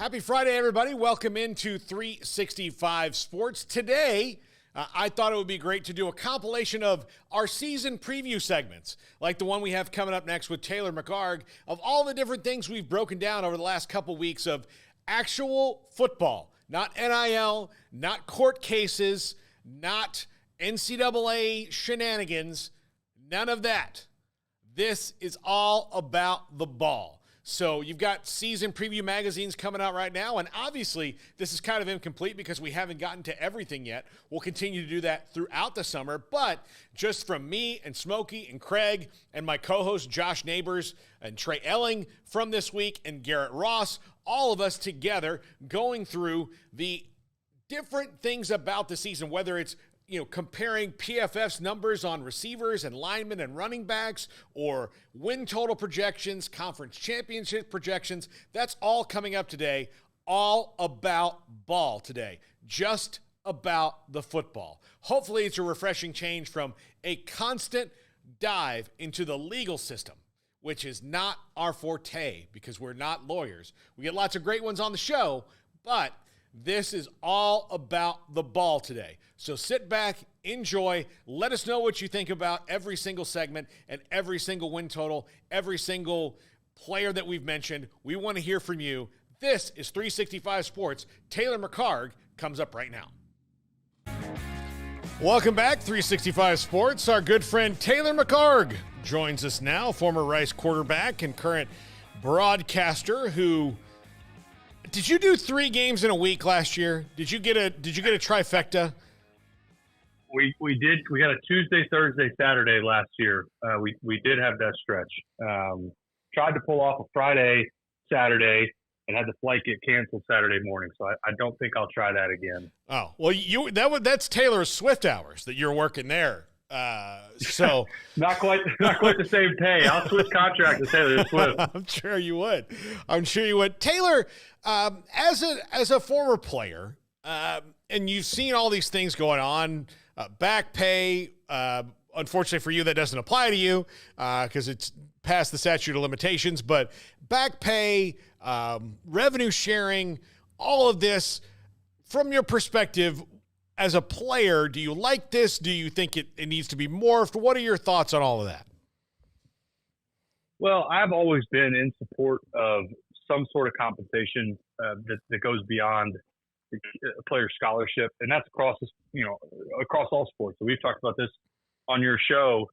Happy Friday, everybody. Welcome into 365 Sports. Today, I thought it would be great to do a compilation of our season preview segments, like the one we have coming up next with Taylor McHargue, of all the different things we've broken down over the last couple weeks of actual football, not NIL, not court cases, not NCAA shenanigans, none of that. This is all about the ball. So you've got season preview magazines coming out right now, and obviously this is kind of incomplete because we haven't gotten to everything yet. We'll continue to do that throughout the summer, but just from me and Smokey and Craig and my co-host Josh Neighbors and Trey Elling from this week and Garrett Ross, all of us together going through the different things about the season, whether it's comparing PFF's numbers on receivers and linemen and running backs, or win total projections, conference championship projections. That's all coming up today. All about ball today. Just about the football. Hopefully it's a refreshing change from a constant dive into the legal system, which is not our forte because we're not lawyers. We get lots of great ones on the show, but this is all about the ball today. So sit back, enjoy, let us know what you think about every single segment and every single win total, every single player that we've mentioned. We want to hear from you. This is 365 Sports. Taylor McHargue comes up right now. Welcome back, 365 Sports. Our good friend Taylor McHargue joins us now, former Rice quarterback and current broadcaster who... Did you do 3 games in a week last year? Did you get a trifecta? We did. We got a Tuesday, Thursday, Saturday last year. We did have that stretch. Tried to pull off a Friday, Saturday, and had the flight get canceled Saturday morning. So I don't think I'll try that again. Oh well, that's Taylor's Swift hours that you're working there. So not quite the same pay. I'll switch contracts with Taylor Swift. I'm sure you would. Taylor, as a former player, and you've seen all these things going on, back pay. Unfortunately for you, that doesn't apply to you because it's past the statute of limitations. But back pay, revenue sharing, all of this, from your perspective. As a player, do you like this? Do you think it needs to be morphed? What are your thoughts on all of that? Well, I've always been in support of some sort of compensation that goes beyond a player's scholarship, and that's across all sports. So we've talked about this on your show,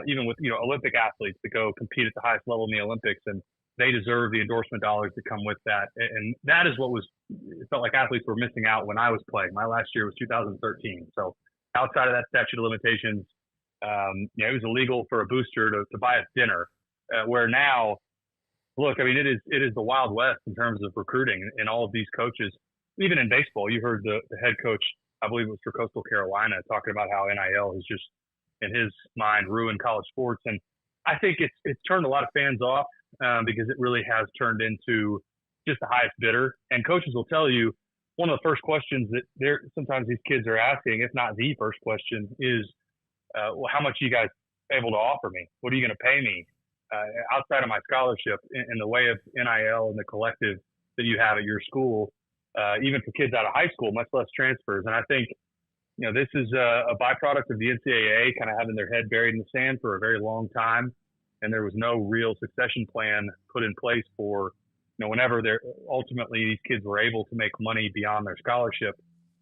even with Olympic athletes that go compete at the highest level in the Olympics, and they deserve the endorsement dollars that come with that. And that is what it felt like athletes were missing out when I was playing. My last year was 2013. So outside of that statute of limitations, it was illegal for a booster to buy us dinner, where now, look, I mean, it is the Wild West in terms of recruiting, and all of these coaches, even in baseball, you heard the head coach, I believe it was for Coastal Carolina, talking about how NIL has just, in his mind, ruined college sports. And I think it's turned a lot of fans off. Because it really has turned into just the highest bidder. And coaches will tell you one of the first questions that sometimes these kids are asking, if not the first question, is, well, how much are you guys able to offer me? What are you going to pay me outside of my scholarship in the way of NIL and the collective that you have at your school, even for kids out of high school, much less transfers. And I think, this is a byproduct of the NCAA kind of having their head buried in the sand for a very long time. And there was no real succession plan put in place for, whenever ultimately these kids were able to make money beyond their scholarship.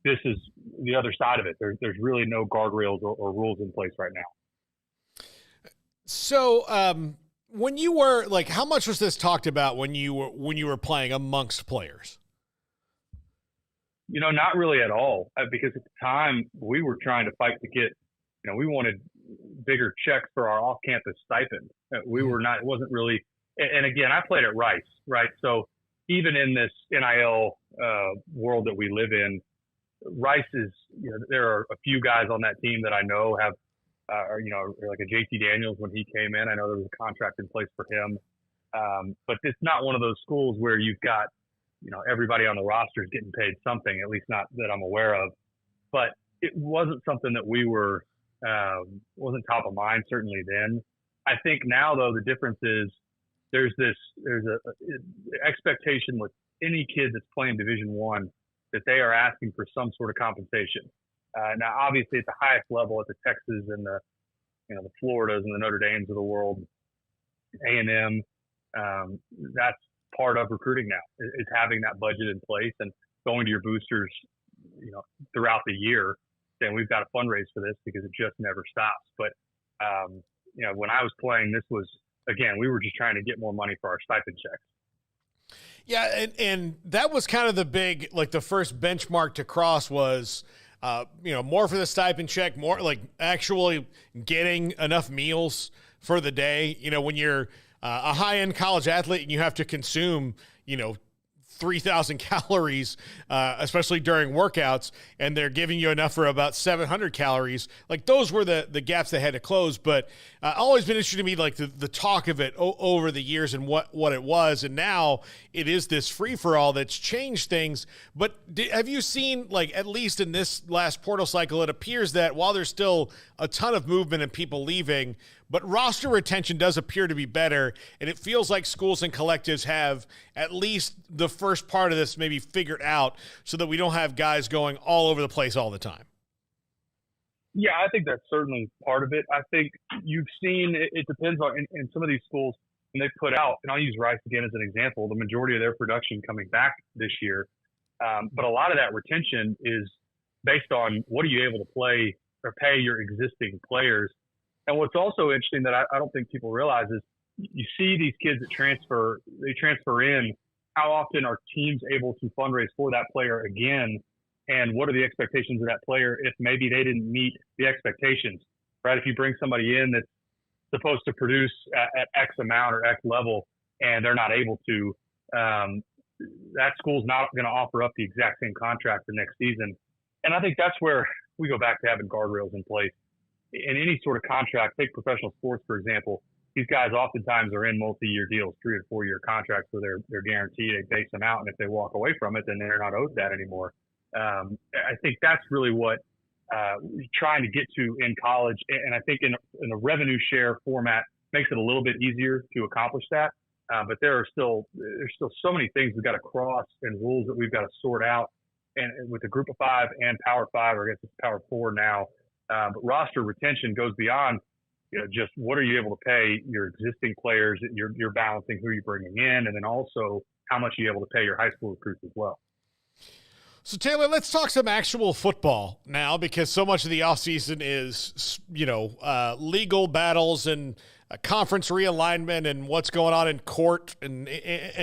This is the other side of it. There's really no guardrails or rules in place right now. So when you were how much was this talked about when you were playing amongst players? Not really at all, because at the time we were trying to fight to get, we wanted bigger checks for our off-campus stipend. We were not, it wasn't really, and again, I played at Rice, right? So even in this NIL world that we live in, Rice is, there are a few guys on that team that I know have, like a JT Daniels when he came in. I know there was a contract in place for him. But it's not one of those schools where you've got, everybody on the roster is getting paid something, at least not that I'm aware of. But it wasn't something that we were, wasn't top of mind certainly then. I think now though the difference is there's a expectation with any kid that's playing Division I that they are asking for some sort of compensation. Now, obviously, at the highest level, at the Texas and the Floridas and the Notre Dames of the world, A&M, that's part of recruiting now is having that budget in place and going to your boosters, throughout the year, saying we've got to fundraise for this because it just never stops. But when I was playing, this was, again, we were just trying to get more money for our stipend checks. Yeah, and that was kind of the big, like the first benchmark to cross was, more for the stipend check, more like actually getting enough meals for the day. When you're a high-end college athlete and you have to consume, 3,000 calories, especially during workouts, and they're giving you enough for about 700 calories. Like those were the gaps they had to close. But always been interesting to me, like the talk of it over the years and what it was. And now it is this free-for-all that's changed things. But have you seen, like, at least in this last portal cycle, it appears that while there's still a ton of movement and people leaving, but roster retention does appear to be better, and it feels like schools and collectives have at least the first part of this maybe figured out so that we don't have guys going all over the place all the time. Yeah, I think that's certainly part of it. I think you've seen, it depends on, in some of these schools, when they put out, and I'll use Rice again as an example, the majority of their production coming back this year. But a lot of that retention is based on what are you able to play or pay your existing players. And what's also interesting that I don't think people realize is you see these kids that transfer in, how often are teams able to fundraise for that player again? And what are the expectations of that player if maybe they didn't meet the expectations, right? If you bring somebody in that's supposed to produce at X amount or X level and they're not able to, that school's not going to offer up the exact same contract the next season. And I think that's where we go back to having guardrails in place. In any sort of contract, take professional sports, for example, these guys oftentimes are in multi-year deals, 3 or 4 year contracts where they're guaranteed, they base them out. And if they walk away from it, then they're not owed that anymore. I think that's really what we're trying to get to in college. And I think in the revenue share format makes it a little bit easier to accomplish that. But there's still so many things we've got to cross and rules that we've got to sort out. And with the group of 5 and Power 5, or I guess it's Power 4 now, but roster retention goes beyond, just what are you able to pay your existing players? You're balancing who you're bringing in, and then also how much are you able to pay your high school recruits as well. So, Taylor, let's talk some actual football now, because so much of the offseason is, legal battles and conference realignment and what's going on in court and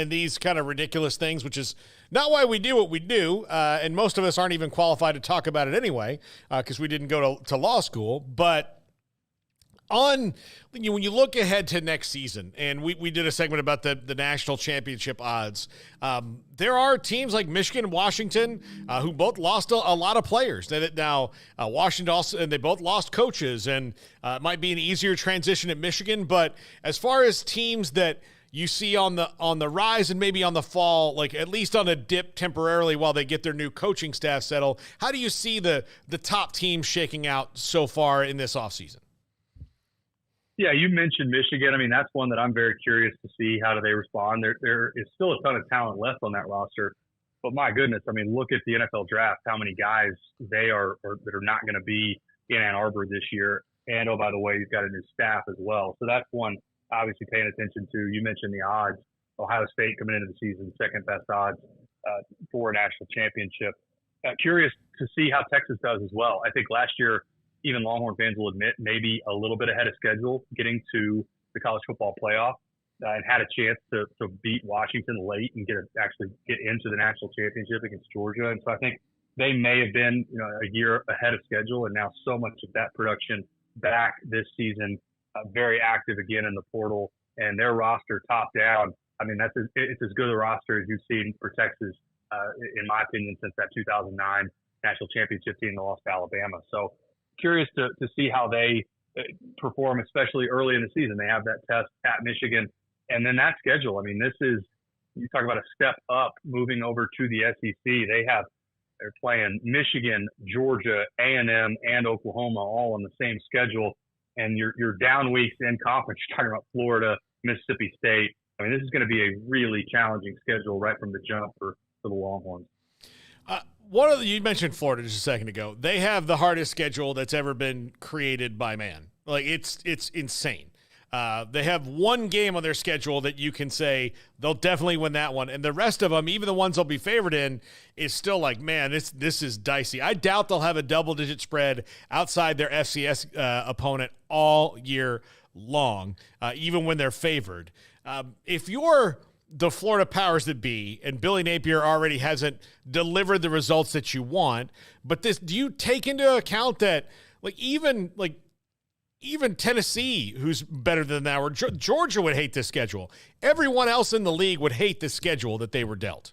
these kind of ridiculous things, which is not why we do what we do. And most of us aren't even qualified to talk about it anyway, because we didn't go to law school. But when you look ahead to next season, and we did a segment about the national championship odds, there are teams like Michigan and Washington who both lost a lot of players. Now Washington also, and they both lost coaches, and it might be an easier transition at Michigan. But as far as teams that you see on the rise and maybe on the fall, like at least on a dip temporarily while they get their new coaching staff settled, how do you see the top teams shaking out so far in this offseason? Yeah, you mentioned Michigan. I mean, that's one that I'm very curious to see how do they respond. There is still a ton of talent left on that roster, but my goodness, I mean, look at the NFL draft, how many guys they are that are not going to be in Ann Arbor this year. And, oh, by the way, you've got a new staff as well. So that's one obviously paying attention to. You mentioned the odds. Ohio State coming into the season, second best odds for a national championship. Curious to see how Texas does as well. I think last year, even Longhorn fans will admit, maybe a little bit ahead of schedule getting to the college football playoff and had a chance to beat Washington late and actually get into the national championship against Georgia. And so I think they may have been a year ahead of schedule, and now so much of that production back this season, very active again in the portal, and their roster top down. I mean, it's as good a roster as you've seen for Texas, in my opinion, since that 2009 national championship team that lost to Alabama. So curious to see how they perform, especially early in the season. They have that test at Michigan, and then that schedule. I mean, you talk about a step up moving over to the SEC. They're playing Michigan, Georgia, A&M, and Oklahoma all on the same schedule. And your down weeks in conference, you're talking about Florida, Mississippi State, I mean, this is going to be a really challenging schedule right from the jump for the Longhorns. You mentioned Florida just a second ago. They have the hardest schedule that's ever been created by man. Like it's insane. They have one game on their schedule that you can say they'll definitely win that one, and the rest of them, even the ones they'll be favored in, is still like, man, this is dicey. I doubt they'll have a double-digit spread outside their FCS opponent all year long, even when they're favored. If you're the Florida powers that be, and Billy Napier already hasn't delivered the results that you want, but do you take into account that even Tennessee, who's better than that, or Georgia would hate this schedule. Everyone else in the league would hate the schedule that they were dealt.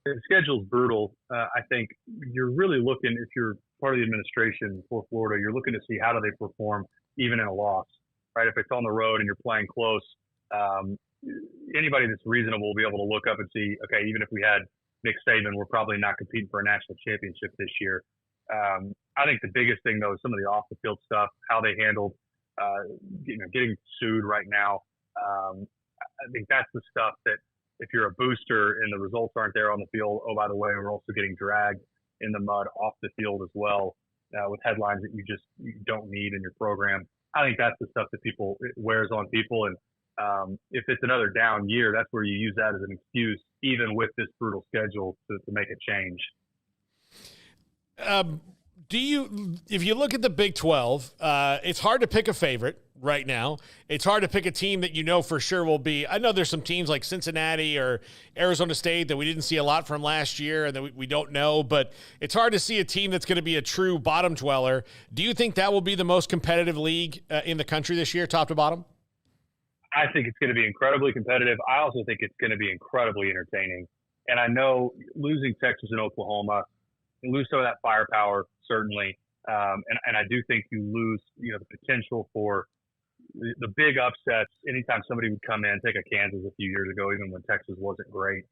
The schedule's brutal. I think you're really looking, if you're part of the administration for Florida, you're looking to see how do they perform even in a loss, right? If it's on the road and you're playing close, anybody that's reasonable will be able to look up and see, okay, even if we had Nick Saban, we're probably not competing for a national championship this year. I think the biggest thing, though, is some of the off-the-field stuff, how they handled, getting sued right now. I think that's the stuff that if you're a booster and the results aren't there on the field, oh, by the way, we're also getting dragged in the mud off the field as well, with headlines that you don't need in your program. I think that's the stuff that it wears on people. And if it's another down year, that's where you use that as an excuse, even with this brutal schedule, to make a change. If you look at the Big 12, it's hard to pick a favorite right now. It's hard to pick a team that you know for sure will be. I know there's some teams like Cincinnati or Arizona State that we didn't see a lot from last year and that we don't know, but it's hard to see a team that's going to be a true bottom dweller. Do you think that will be the most competitive league in the country this year, top to bottom? I think it's going to be incredibly competitive. I also think it's going to be incredibly entertaining. And I know losing Texas and Oklahoma, you lose some of that firepower, certainly. And I do think you lose, the potential for the big upsets. Anytime somebody would come in, take a Kansas a few years ago, even when Texas wasn't great,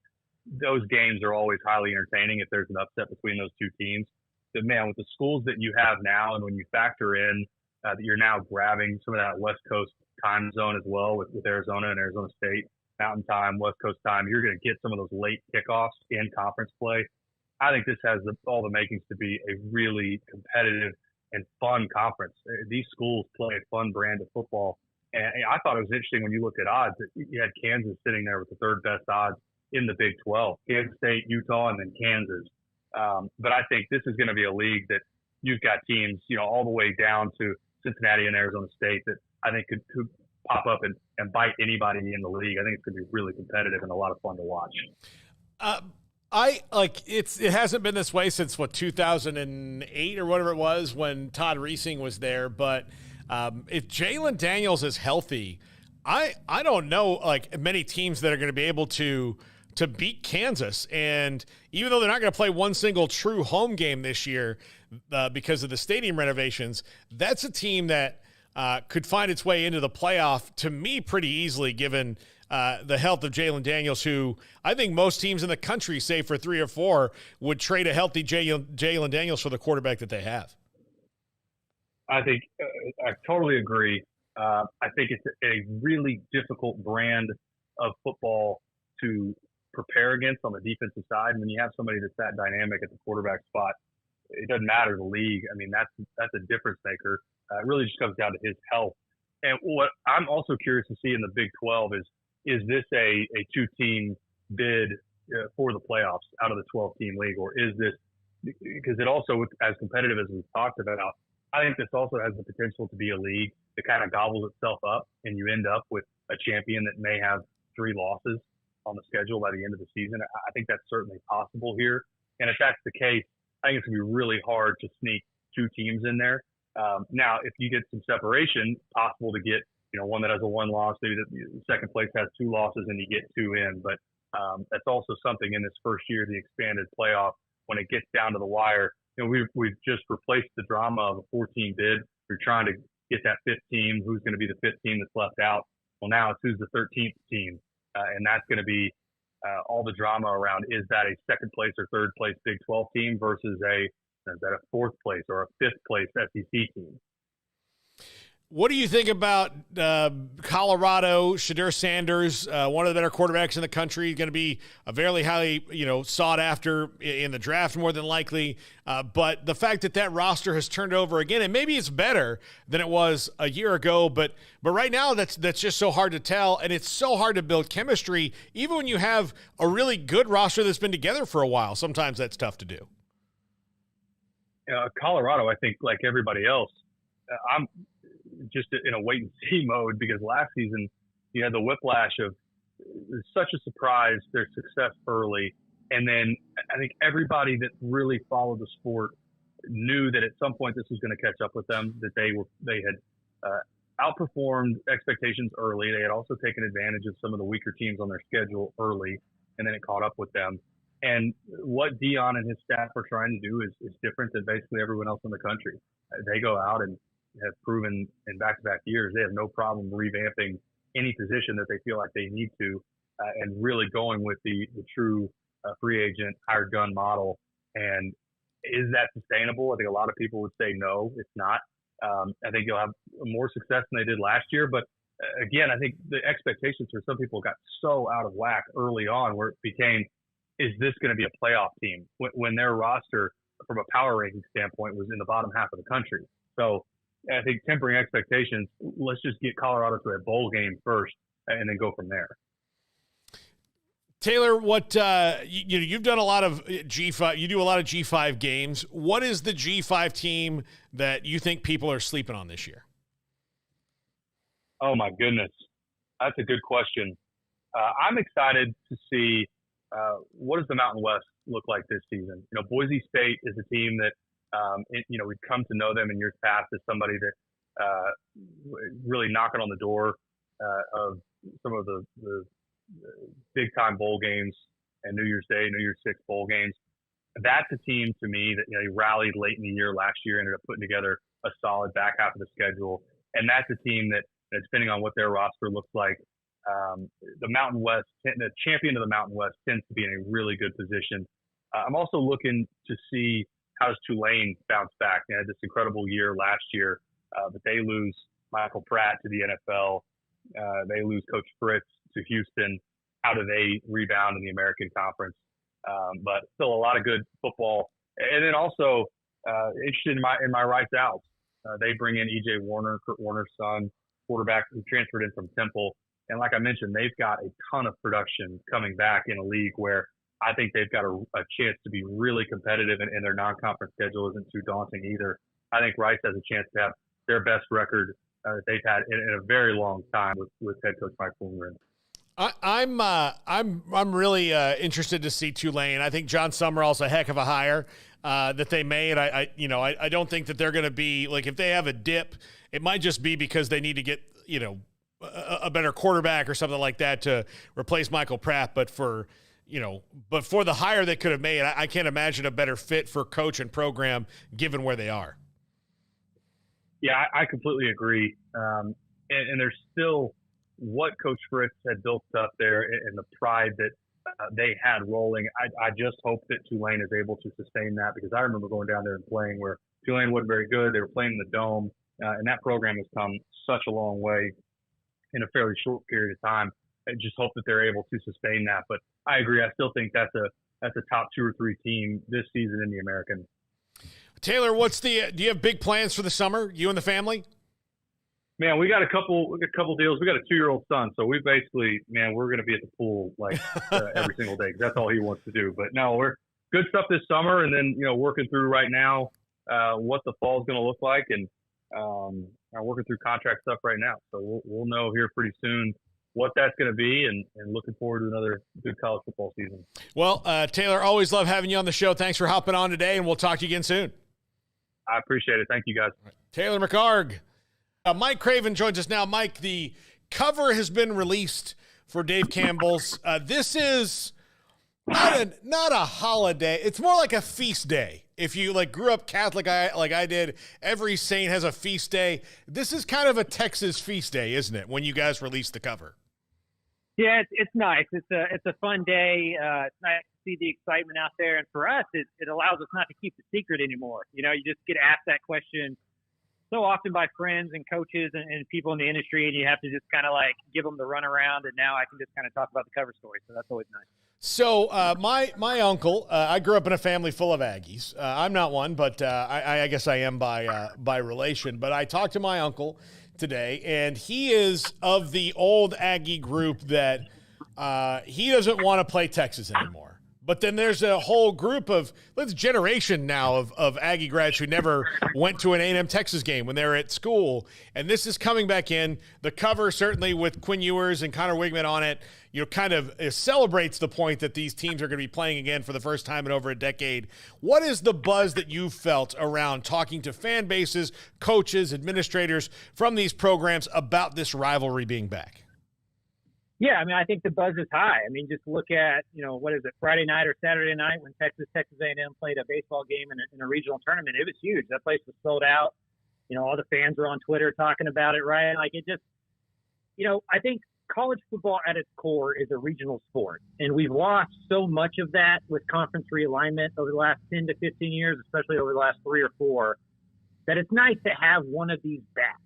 those games are always highly entertaining if there's an upset between those two teams. But man, with the schools that you have now, and when you factor in that you're now grabbing some of that West Coast time zone as well with Arizona and Arizona State, Mountain Time, West Coast time, you're going to get some of those late kickoffs in conference play. I think this has all the makings to be a really competitive and fun conference. These schools play a fun brand of football. And I thought it was interesting when you looked at odds that you had Kansas sitting there with the third best odds in the Big 12, Kansas State, Utah, and then Kansas. But I think this is going to be a league that you've got teams, all the way down to Cincinnati and Arizona State that I think could pop up and bite anybody in the league. I think it's going to be really competitive and a lot of fun to watch. It hasn't been this way since 2008 or whatever it was when Todd Reesing was there. But if Jalen Daniels is healthy, I don't know many teams that are going to be able to beat Kansas. And even though they're not going to play one single true home game this year because of the stadium renovations, that's a team that could find its way into the playoff to me pretty easily, given the health of Jalen Daniels, who I think most teams in the country, save for 3 or 4, would trade a healthy Jalen Daniels for the quarterback that they have. I think I totally agree. I think it's a really difficult brand of football to prepare against on the defensive side. And when you have somebody that's that dynamic at the quarterback spot, it doesn't matter the league. I mean, that's a difference maker. It really just comes down to his health. And what I'm also curious to see in the Big 12 is this a 2-team bid for the playoffs out of the 12-team league, or is this because it also, as competitive as we've talked about, I think this also has the potential to be a league that kind of gobbles itself up, and you end up with a champion that may have 3 losses on the schedule by the end of the season. I think that's certainly possible here. And if that's the case, I think it's going to be really hard to sneak 2 teams in there. Now, if you get some separation, possible to get one that has a 1 loss, maybe the second place has 2 losses and you get 2 in. But that's also something in this first year of the expanded playoff when it gets down to the wire. We've just replaced the drama of a 14 bid. We're trying to get that 5th team. Who's going to be the 5th team that's left out? Well, now it's who's the 13th team, and that's going to be all the drama around. Is that a 2nd place or 3rd place Big 12 team versus is that a 4th place or a 5th place SEC team? What do you think about Colorado? Shedeur Sanders, one of the better quarterbacks in the country, going to be a very highly, sought after in the draft, more than likely. But the fact that roster has turned over again, and maybe it's better than it was a year ago, but right now that's just so hard to tell, and it's so hard to build chemistry, even when you have a really good roster that's been together for a while. Sometimes that's tough to do. Colorado, I think, like everybody else, I'm just in a wait and see mode, because last season you had the whiplash of such a surprise, their success early. And then I think everybody that really followed the sport knew that at some point this was going to catch up with them, that they had outperformed expectations early. They had also taken advantage of some of the weaker teams on their schedule early, and then it caught up with them. And what Dion and his staff are trying to do is different than basically everyone else in the country. They go out and have proven in back-to-back years they have no problem revamping any position that they feel like they need to, and really going with the true free agent hired gun model. And is that sustainable? I think a lot of people would say no, it's not. I think you'll have more success than they did last year, but again, I think the expectations for some people got so out of whack early on, where it became, is this going to be a playoff team, when their roster from a power ranking standpoint was in the bottom half of the country. So I think tempering expectations, let's just get Colorado to a bowl game first and then go from there. Taylor, what you've done a lot of G5. You do a lot of G5 games. What is the G5 team that you think people are sleeping on this year? Oh my goodness, that's a good question. I'm excited to see what does the Mountain West look like this season. Boise State is a team that we've come to know them in years past as somebody that really knocking on the door of some of the big time bowl games and New Year's Day, New Year's Six bowl games. That's a team to me that they rallied late in the year last year, ended up putting together a solid back half of the schedule, and that's a team that depending on what their roster looks like, the Mountain West, the champion of the Mountain West, tends to be in a really good position. I'm also looking to see how does Tulane bounce back. They had this incredible year last year, but they lose Michael Pratt to the NFL. They lose Coach Fritz to Houston. How do they rebound in the American Conference? But still a lot of good football. And then also interested in my Rice Owls. They bring in E.J. Warner, Kurt Warner's son, quarterback who transferred in from Temple. And like I mentioned, they've got a ton of production coming back in a league where I think they've got a chance to be really competitive, and their non-conference schedule isn't too daunting either. I think Rice has a chance to have their best record that they've had in a very long time with head coach Mike Fulmer. I'm really interested to see Tulane. I think John Summerall's a heck of a hire that they made. I don't think that they're going to be like, if they have a dip, it might just be because they need to get a better quarterback or something like that to replace Michael Pratt. But for the hire they could have made, I can't imagine a better fit for coach and program given where they are. Yeah, I completely agree. And there's still what Coach Fritz had built up there and the pride that they had rolling. I just hope that Tulane is able to sustain that, because I remember going down there and playing where Tulane wasn't very good. They were playing in the Dome, and that program has come such a long way in a fairly short period of time. I just hope that they're able to sustain that. But I agree. I still think that's a top 2 or 3 team this season in the American. Taylor, do you have big plans for the summer, you and the family? Man, we got a couple deals. We got a 2-year-old son, so we basically, we're going to be at the pool like every single day, because that's all he wants to do. But no, we're good stuff this summer, and then working through right now what the fall is going to look like, and I'm working through contract stuff right now. So we'll know here pretty soon what that's going to be, and looking forward to another good college football season. Well, Taylor, always love having you on the show. Thanks for hopping on today, and we'll talk to you again soon. I appreciate it. Thank you, guys. Right. Taylor McHargue. Mike Craven joins us now. Mike, the cover has been released for Dave Campbell's. This is not a holiday. It's more like a feast day. If you grew up Catholic like I did, every saint has a feast day. This is kind of a Texas feast day, isn't it, when you guys released the cover? Yeah, it's nice. It's a fun day. It's nice to see the excitement out there. And for us, it allows us not to keep the secret anymore. You just get asked that question so often by friends and coaches and people in the industry, and you have to just kind of like give them the runaround. And now I can just kind of talk about the cover story. So that's always nice. So my uncle, I grew up in a family full of Aggies. I'm not one, but I guess I am by relation. But I talked to my uncle today, and he is of the old Aggie group that he doesn't want to play Texas anymore. But then there's a whole group of, generation now of Aggie grads who never went to an A&M Texas game when they were at school. And this is coming back in. The cover, certainly with Quinn Ewers and Connor Wigman on it, kind of celebrates the point that these teams are going to be playing again for the first time in over a decade. What is the buzz that you felt around talking to fan bases, coaches, administrators from these programs about this rivalry being back? Yeah, I mean, I think the buzz is high. I mean, just look at, what is it, Friday night or Saturday night when Texas A&M played a baseball game in a regional tournament. It was huge. That place was sold out. All the fans were on Twitter talking about it, right? Like it just, I think college football at its core is a regional sport. And we've lost so much of that with conference realignment over the last 10 to 15 years, especially over the last 3 or 4, that it's nice to have one of these back.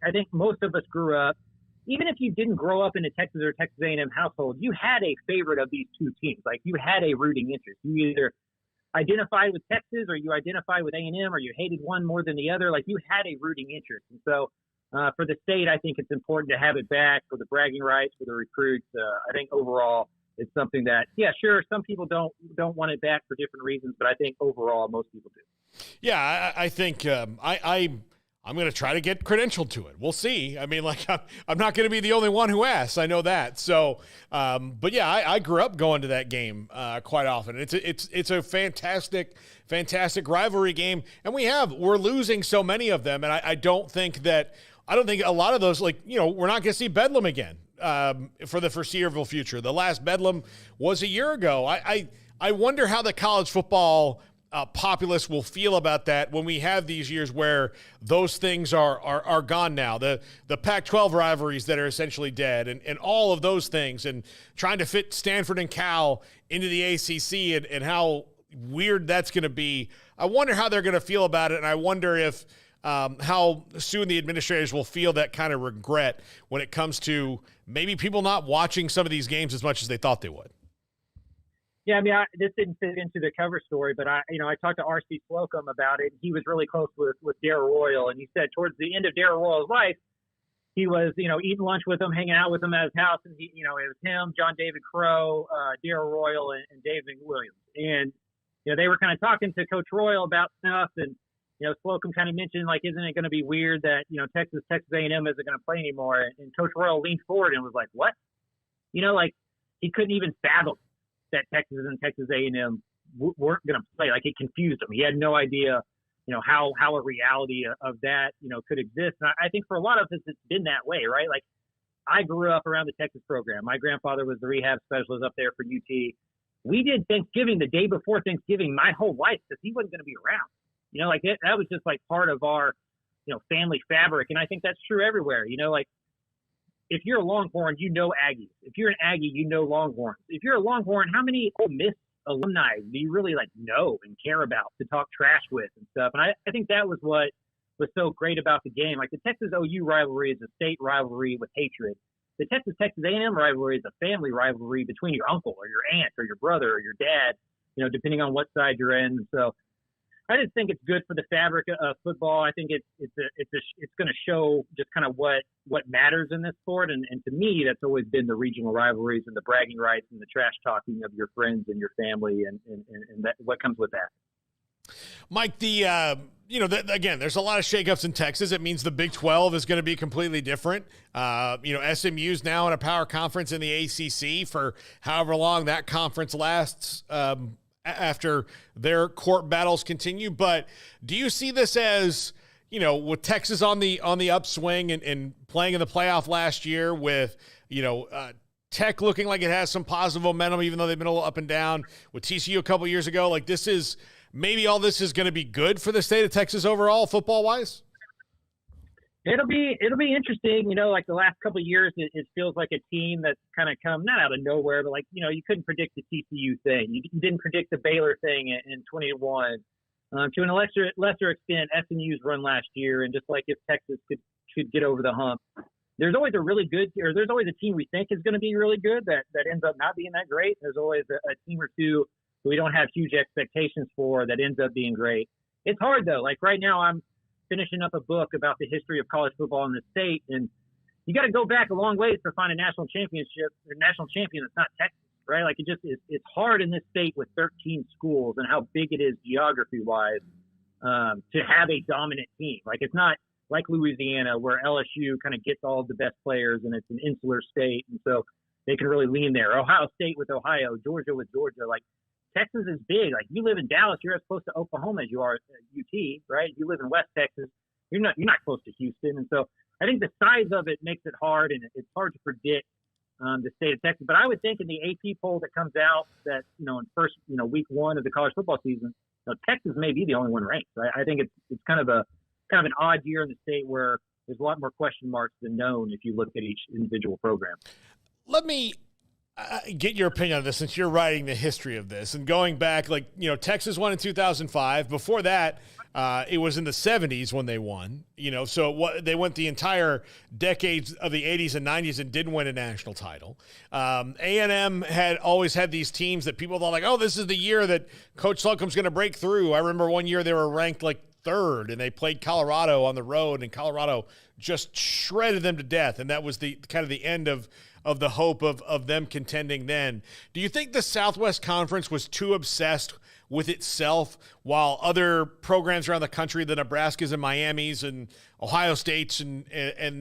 I think most of us grew up, even if you didn't grow up in a Texas or Texas A&M household, you had a favorite of these two teams. Like you had a rooting interest. You either identified with Texas or you identified with A&M or you hated one more than the other. Like you had a rooting interest. And so for the state, I think it's important to have it back for the bragging rights, for the recruits. I think overall it's something that, yeah, sure, some people don't want it back for different reasons, but I think overall most people do. Yeah, I think I'm going to try to get credentialed to it. We'll see. I mean, I'm not going to be the only one who asks. I know that. So, but yeah, I grew up going to that game quite often. It's a fantastic rivalry game, and we're losing so many of them, and I don't think a lot of those, we're not going to see Bedlam again for the foreseeable future. The last Bedlam was a year ago. I wonder how the college football populace will feel about that when we have these years where those things are gone now. The Pac-12 rivalries that are essentially dead and all of those things, and trying to fit Stanford and Cal into the ACC and how weird that's going to be. I wonder how they're going to feel about it, and I wonder if how soon the administrators will feel that kind of regret when it comes to maybe people not watching some of these games as much as they thought they would. Yeah, I mean, this didn't fit into the cover story, but I talked to R.C. Slocum about it. He was really close with Darrell Royal, and he said towards the end of Darrell Royal's life, he was, eating lunch with him, hanging out with him at his house, and it was him, John David Crow, Darrell Royal, and David Williams, and they were kind of talking to Coach Royal about stuff, and Slocum kind of mentioned isn't it going to be weird that Texas A&M isn't going to play anymore, and Coach Royal leaned forward and was like, what? He couldn't even fathom that Texas and Texas A&M weren't going to play. It confused him. He had no idea, how a reality of that, could exist. And I think for a lot of us, it's been that way, right? I grew up around the Texas program. My grandfather was the rehab specialist up there for UT. We did Thanksgiving the day before Thanksgiving my whole life because he wasn't going to be around. That was just part of our, family fabric. And I think that's true everywhere. If you're a Longhorn, Aggies. If you're an Aggie, Longhorns. If you're a Longhorn, how many Ole Miss alumni do you really know and care about to talk trash with and stuff? And I think that was what was so great about the game. The Texas OU rivalry is a state rivalry with hatred. The Texas A&M rivalry is a family rivalry between your uncle or your aunt or your brother or your dad, depending on what side you're in. So I just think it's good for the fabric of football. I think it's going to show just kind of what matters in this sport. And to me, that's always been the regional rivalries and the bragging rights and the trash talking of your friends and your family and that, what comes with that. Mike, again, there's a lot of shakeups in Texas. It means the Big 12 is going to be completely different. SMU's now in a power conference in the ACC for however long that conference lasts. After their court battles continue. But do you see this as, with Texas on the upswing and playing in the playoff last year with, Tech looking like it has some positive momentum, even though they've been a little up and down with TCU a couple years ago, this is maybe all this is going to be good for the state of Texas overall, football wise? It'll be interesting. The last couple of years, it feels like a team that's kind of come not out of nowhere, but you couldn't predict the TCU thing. You didn't predict the Baylor thing in 2021. To a lesser extent, SMU's run last year, and just like if Texas could get over the hump, there's always there's always a team we think is going to be really good that ends up not being that great. There's always a team or two we don't have huge expectations for that ends up being great. It's hard though. Like right now, I'm finishing up a book about the history of college football in the state, and you got to go back a long ways to find a national champion that's not Texas, right? Like it's hard in this state with 13 schools and how big it is geography wise to have a dominant team. Like it's not like Louisiana where LSU kind of gets all of the best players and it's an insular state, and so they can really lean there. Ohio State with Ohio, Georgia with Georgia. Like Texas is big. Like you live in Dallas, you're as close to Oklahoma as you are at UT, right? You live in West Texas, you're not close to Houston, and so I think the size of it makes it hard, and it's hard to predict the state of Texas. But I would think in the AP poll that comes out that, in first, week one of the college football season, Texas may be the only one ranked. Right? I think it's kind of an odd year in the state where there's a lot more question marks than known if you look at each individual program. Let me get your opinion on this since you're writing the history of this and going back, Texas won in 2005. Before that, it was in the 70s when they won, so they went the entire decades of the 80s and 90s and didn't win a national title. A&M had always had these teams that people thought like, oh, this is the year that Coach Slocum's going to break through. I remember one year they were ranked like third and they played Colorado on the road and Colorado just shredded them to death. And that was the kind of the end of the hope of them contending then. Do you think the Southwest Conference was too obsessed with itself while other programs around the country, the Nebraskas and Miamis and Ohio States and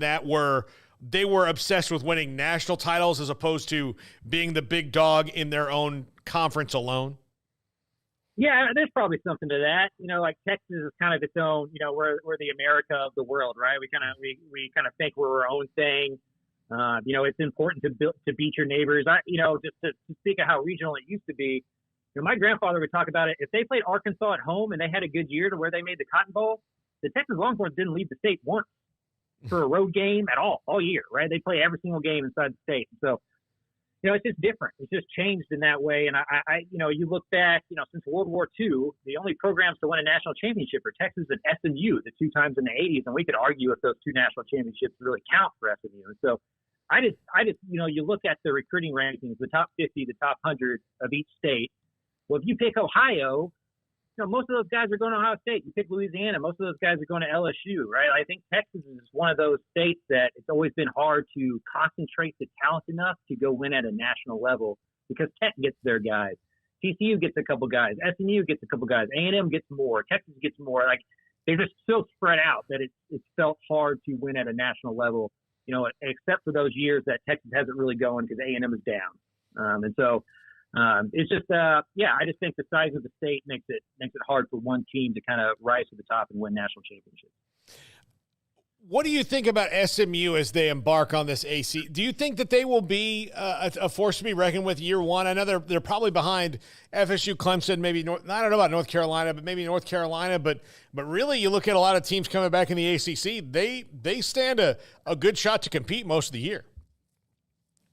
that they were obsessed with winning national titles as opposed to being the big dog in their own conference alone? Yeah, there's probably something to that. Like Texas is kind of its own, we're the America of the world, right? We kind of think we're our own thing. It's important to beat your neighbors. Just to speak of how regional it used to be, my grandfather would talk about it. If they played Arkansas at home and they had a good year to where they made the Cotton Bowl, the Texas Longhorns didn't leave the state once for a road game at all year, right? They play every single game inside the state. So, it's just different. It's just changed in that way. And you look back, since World War II, the only programs to win a national championship are Texas and SMU, the two times in the 80s. And we could argue if those two national championships really count for SMU. And so I just, you look at the recruiting rankings, the top 50, the top 100 of each state. Well, if you pick Ohio, most of those guys are going to Ohio State. You pick Louisiana, most of those guys are going to LSU, right? I think Texas is one of those states that it's always been hard to concentrate the talent enough to go win at a national level because Tech gets their guys. TCU gets a couple guys. SMU gets a couple guys. A&M gets more. Texas gets more. Like they're just so spread out that it's felt hard to win at a national level, except for those years that Texas hasn't really going because A&M is down. And so it's just, I just think the size of the state makes it hard for one team to kind of rise to the top and win national championships. What do you think about SMU as they embark on this AC? Do you think that they will be a force to be reckoned with year one? I know they're probably behind FSU, Clemson, maybe I don't know about North Carolina, but maybe North Carolina. But really, you look at a lot of teams coming back in the ACC. They stand a good shot to compete most of the year.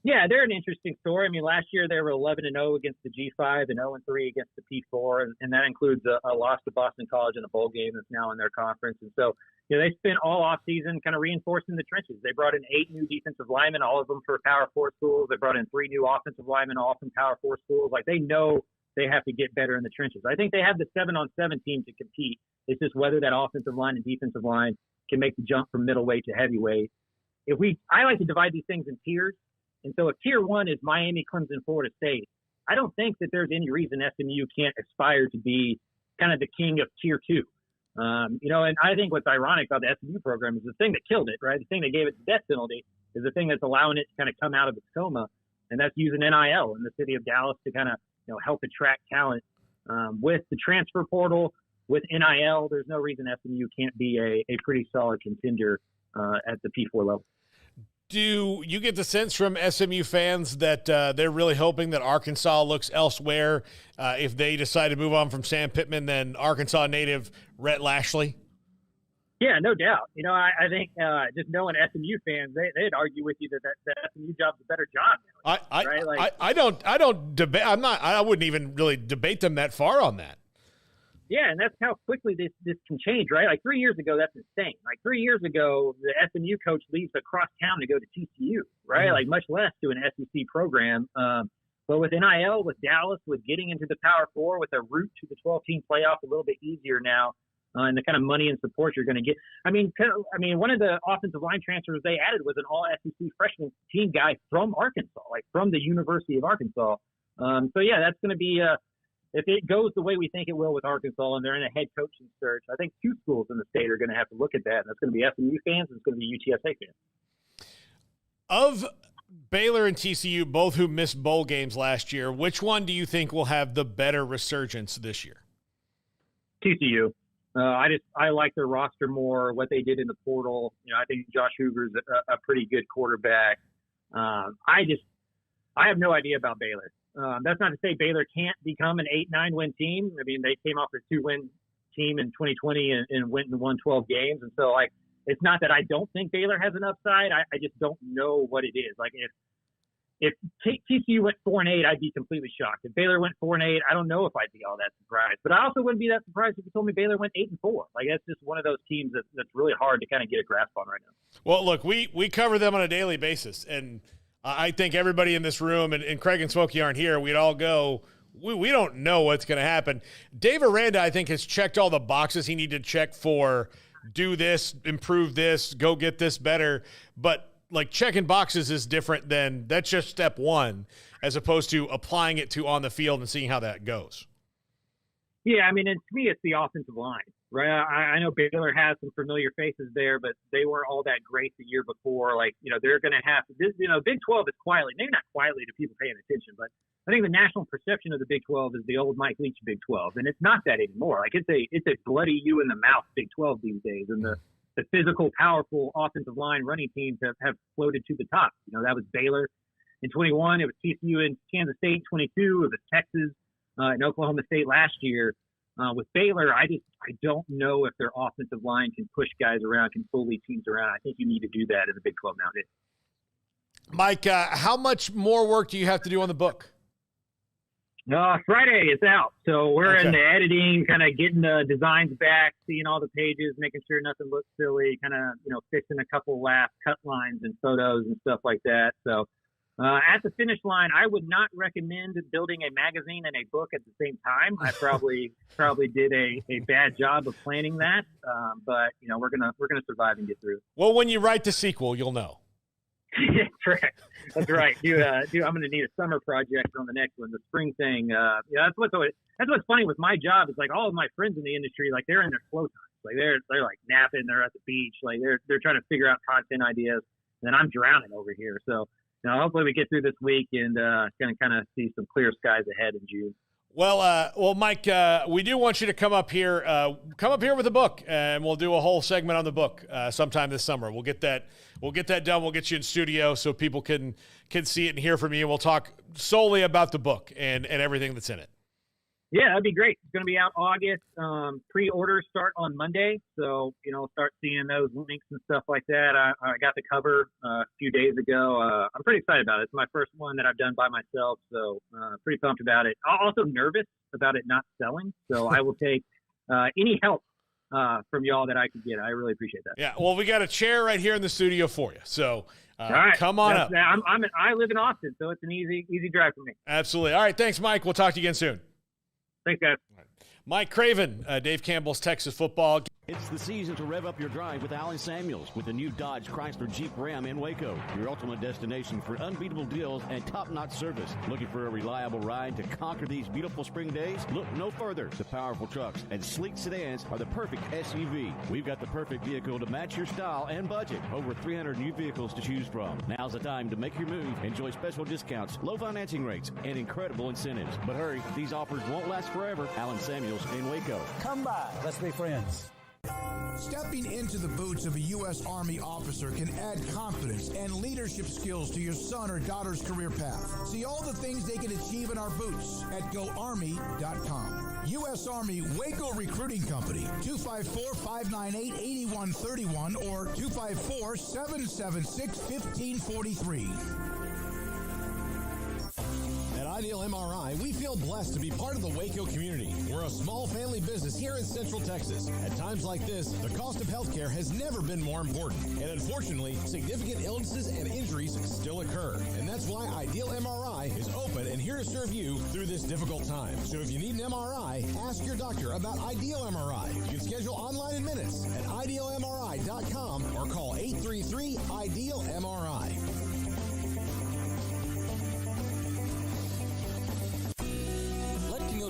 Yeah, they're an interesting story. I mean, last year they were 11-0 against the G5 and 0-3 against the P4, and that includes a loss to Boston College in a bowl game that's now in their conference. And so, they spent all offseason kind of reinforcing the trenches. They brought in 8 new defensive linemen, all of them for Power 4 schools. They brought in 3 new offensive linemen, all from Power 4 schools. Like, they know they have to get better in the trenches. I think they have the 7-on-7 team to compete. It's just whether that offensive line and defensive line can make the jump from middleweight to heavyweight. I like to divide these things in tiers. And so if tier 1 is Miami, Clemson, Florida State, I don't think that there's any reason SMU can't aspire to be kind of the king of tier 2. And I think what's ironic about the SMU program is the thing that killed it, right? The thing that gave it the death penalty is the thing that's allowing it to kind of come out of its coma. And that's using NIL in the city of Dallas to kind of, help attract talent. With the transfer portal, with NIL, there's no reason SMU can't be a pretty solid contender at the P4 level. Do you get the sense from SMU fans that they're really hoping that Arkansas looks elsewhere if they decide to move on from Sam Pittman than Arkansas native Rhett Lashley? Yeah, no doubt. I think just knowing SMU fans, they'd argue with you that SMU job's a better job. I don't debate. I wouldn't even really debate them that far on that. Yeah, and that's how quickly this can change, right? Like 3 years ago, that's insane. Like 3 years ago, the SMU coach leaves across town to go to TCU, right? Mm-hmm. Like much less to an SEC program. But with NIL, with Dallas, with getting into the Power Four, with a route to the 12-team playoff a little bit easier now, and the kind of money and support you're going to get. I mean, one of the offensive line transfers they added was an all-SEC freshman team guy from Arkansas, like from the University of Arkansas. So yeah, that's going to be if it goes the way we think it will with Arkansas and they're in a head coaching search, I think 2 schools in the state are going to have to look at that, and that's going to be SMU fans and it's going to be UTSA fans. Of Baylor and TCU, both who missed bowl games last year, which one do you think will have the better resurgence this year? TCU. I like their roster more, what they did in the portal. I think Josh Hoover's a pretty good quarterback. I have no idea about Baylor. That's not to say Baylor can't become an 8-9 win team. I mean, they came off a 2-win team in 2020 and went and won 12 games. And so, it's not that I don't think Baylor has an upside. I just don't know what it is. Like, if TCU went 4-8, I'd be completely shocked. If Baylor went 4-8, I don't know if I'd be all that surprised. But I also wouldn't be that surprised if you told me Baylor went 8-4. Like, that's just one of those teams that's really hard to kind of get a grasp on right now. Well, look, we cover them on a daily basis, and I think everybody in this room, and Craig and Smokey aren't here, we'd all go, we don't know what's going to happen. Dave Aranda, I think, has checked all the boxes he needed to check for do this, improve this, go get this better. But, checking boxes is different than that's just step one as opposed to applying it to on the field and seeing how that goes. Yeah, I mean, and to me, it's the offensive line, right? I know Baylor has some familiar faces there, but they weren't all that great the year before. They're going to have this. Big 12 is quietly, maybe not quietly to people paying attention, but I think the national perception of the Big 12 is the old Mike Leach Big 12, and it's not that anymore. It's a bloody you in the mouth Big 12 these days, and the physical, powerful offensive line running teams have floated to the top. That was Baylor in 21. It was TCU in Kansas State 22. It was Texas and Oklahoma State last year. With Baylor, I don't know if their offensive line can push guys around, can pull lead teams around. I think you need to do that in the Big 12 nowadays. Mike, how much more work do you have to do on the book? Friday is out, so we're in the editing, kind of getting the designs back, seeing all the pages, making sure nothing looks silly, kind of fixing a couple last cut lines and photos and stuff like that. So at the finish line, I would not recommend building a magazine and a book at the same time. I probably did a bad job of planning that, but we're gonna survive and get through. Well, when you write the sequel, you'll know. Correct. That's right. I'm going to need a summer project on the next one. The spring thing. That's what's funny with my job. Is all of my friends in the industry, they're in their slow times. They're napping. They're at the beach. They're trying to figure out content ideas. And I'm drowning over here. So hopefully we get through this week and going to kind of see some clear skies ahead in June. Well, Mike, we do want you to come up here with a book, and we'll do a whole segment on the book sometime this summer. We'll get that done. We'll get you in studio so people can see it and hear from you. We'll talk solely about the book and everything that's in it. Yeah, that'd be great. It's going to be out August. Pre-orders start on Monday, so start seeing those links and stuff like that. I got the cover a few days ago. I'm pretty excited about it. It's my first one that I've done by myself, so pretty pumped about it. I'm also nervous about it not selling, so I will take any help from y'all that I can get. I really appreciate that. Yeah, well, we got a chair right here in the studio for you, so all right. Come on up. I live in Austin, so it's an easy drive for me. Absolutely. All right, thanks, Mike. We'll talk to you again soon. Thanks, guys. Mike Craven, Dave Campbell's Texas Football. It's the season to rev up your drive with Alan Samuels with the new Dodge Chrysler Jeep Ram in Waco. Your ultimate destination for unbeatable deals and top-notch service. Looking for a reliable ride to conquer these beautiful spring days? Look no further. The powerful trucks and sleek sedans are the perfect SUV. We've got the perfect vehicle to match your style and budget. Over 300 new vehicles to choose from. Now's the time to make your move. Enjoy special discounts, low financing rates, and incredible incentives. But hurry, these offers won't last forever. Alan Samuels in Waco. Come by. Let's be friends. Stepping into the boots of a U.S. Army officer can add confidence and leadership skills to your son or daughter's career path. See all the things they can achieve in our boots at GoArmy.com. U.S. Army Waco Recruiting Company, 254-598-8131 or 254-776-1543. At Ideal MRI, we feel blessed to be part of the Waco community. We're a small family business here in Central Texas. At times like this, the cost of healthcare has never been more important. And unfortunately, significant illnesses and injuries still occur. And that's why Ideal MRI is open and here to serve you through this difficult time. So if you need an MRI, ask your doctor about Ideal MRI. You can schedule online in minutes at idealmri.com or call 833-IDEAL-MRI.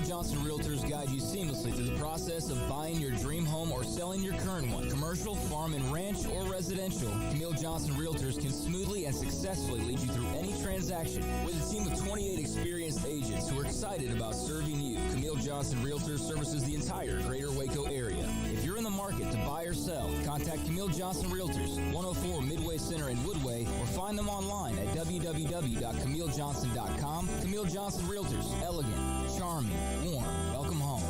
Johnson Realtors guide you seamlessly through the process of buying your dream home or selling your current one. Commercial, farm and ranch, or residential, Camille Johnson Realtors can smoothly and successfully lead you through any transaction. With a team of 28 experienced agents who are excited about serving you, Camille Johnson Realtors services the entire greater Waco area. If you're in the market to buy or sell, contact Camille Johnson Realtors, 104 Midway Center in Woodway, or find them online at www.camillejohnson.com. Camille Johnson Realtors, elegant, charming, warm. Welcome home.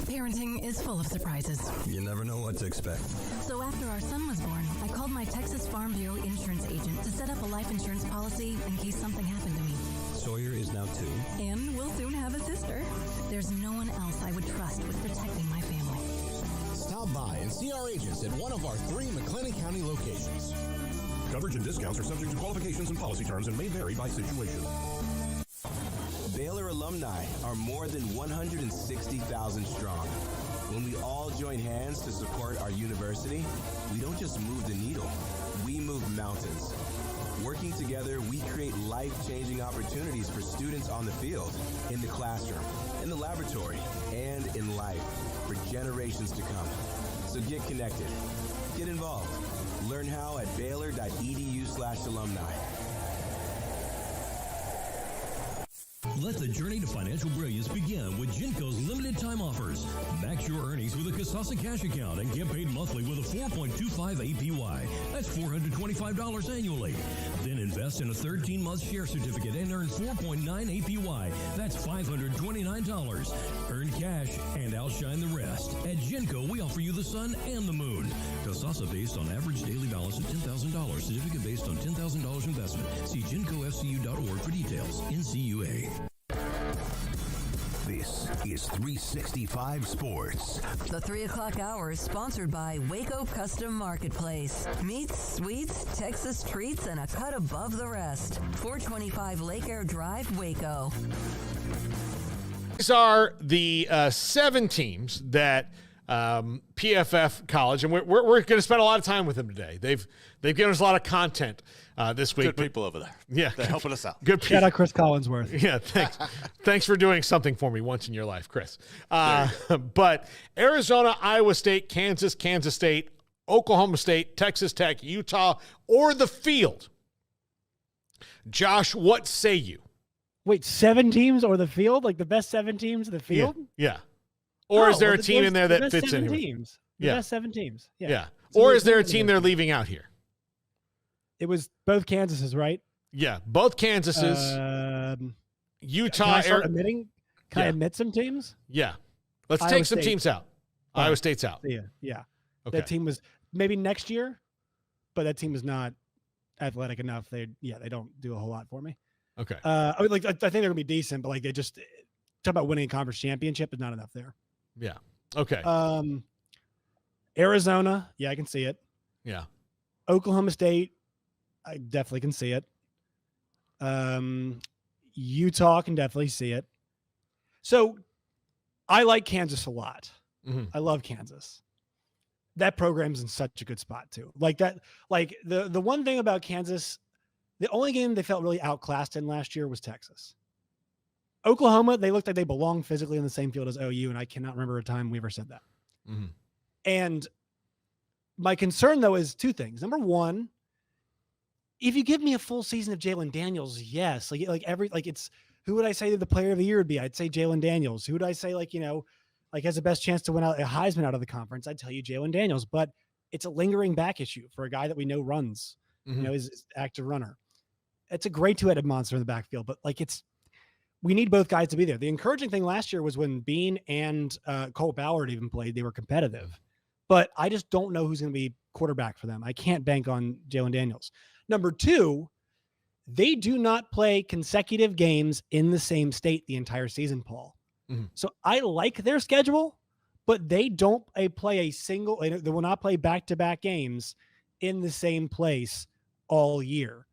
Parenting is full of surprises. You never know what to expect. So after our son was born, I called my Texas Farm Bureau insurance agent to set up a life insurance policy in case something happened to me. Sawyer is now 2. And we'll soon have a sister. There's no one else I would trust with protecting my family. Stop by and see our agents at one of our 3 McLennan County locations. Coverage and discounts are subject to qualifications and policy terms and may vary by situation. Baylor alumni are more than 160,000 strong. When we all join hands to support our university, we don't just move the needle, we move mountains. Working together, we create life-changing opportunities for students on the field, in the classroom, in the laboratory, and in life for generations to come. So get connected, get involved, learn how at baylor.edu/alumni. Let the journey to financial brilliance begin with Genco's limited time offers. Max your earnings with a Kasasa cash account and get paid monthly with a 4.25 APY. That's $425 annually. Then invest in a 13-month share certificate and earn 4.9 APY. That's $529. Earn cash and outshine the rest. At Genco, we offer you the sun and the moon. Kasasa based on average daily balance of $10,000. Certificate based on $10,000 investment. See GencoFCU.org for details. NCUA. This is 365 Sports. The 3 o'clock hour is sponsored by Waco Custom Marketplace. Meats, sweets, Texas treats, and a cut above the rest. 425 Lake Air Drive, Waco. These are the 7 teams that PFF College, and we're going to spend a lot of time with them today. They've given us a lot of content this week. Good people over there. Yeah. They're helping us out. Good people. Shout out Chris Collinsworth. Yeah, thanks. Thanks for doing something for me once in your life, Chris. But Arizona, Iowa State, Kansas, Kansas State, Oklahoma State, Texas Tech, Utah, or the field. Josh, what say you? Wait, 7 teams or the field? Like the best 7 teams of the field? Yeah. Or is there a team in there that fits in? Teams. The best 7 teams. Yeah. Or is there a team they're leaving out here? It was both Kansases, right? Yeah, both Kansases. Utah. Can I admit some teams? Yeah. Let's take some teams out. Iowa State's out. Yeah. Okay. That team was maybe next year, but that team is not athletic enough. They don't do a whole lot for me. Okay. I think they're gonna be decent, but like they just talk about winning a conference championship is not enough there. Yeah. Okay. Arizona, yeah, I can see it. Yeah. Oklahoma State, I definitely can see it. Utah can definitely see it. So I like Kansas a lot. Mm-hmm. I love Kansas. That program's in such a good spot too. Like that, like the one thing about Kansas, the only game they felt really outclassed in last year was Texas. Oklahoma, they looked like they belonged physically in the same field as OU, and I cannot remember a time we ever said that. Mm-hmm. And my concern, though, is 2 things. Number one, if you give me a full season of Jalen Daniels, yes. It's who would I say the player of the year would be? I'd say Jalen Daniels. Who would I say, has the best chance to win out a Heisman out of the conference? I'd tell you Jalen Daniels. But it's a lingering back issue for a guy that we know runs, Mm-hmm. is an active runner. It's a great 2-headed monster in the backfield, but we need both guys to be there. The encouraging thing last year was when Bean and Cole Ballard even played, they were competitive. But I just don't know who's going to be quarterback for them. I can't bank on Jalen Daniels. Number 2, they do not play consecutive games in the same state the entire season, Paul. Mm-hmm. So I like their schedule, but they don't play a single, they will not play back-to-back games in the same place all year.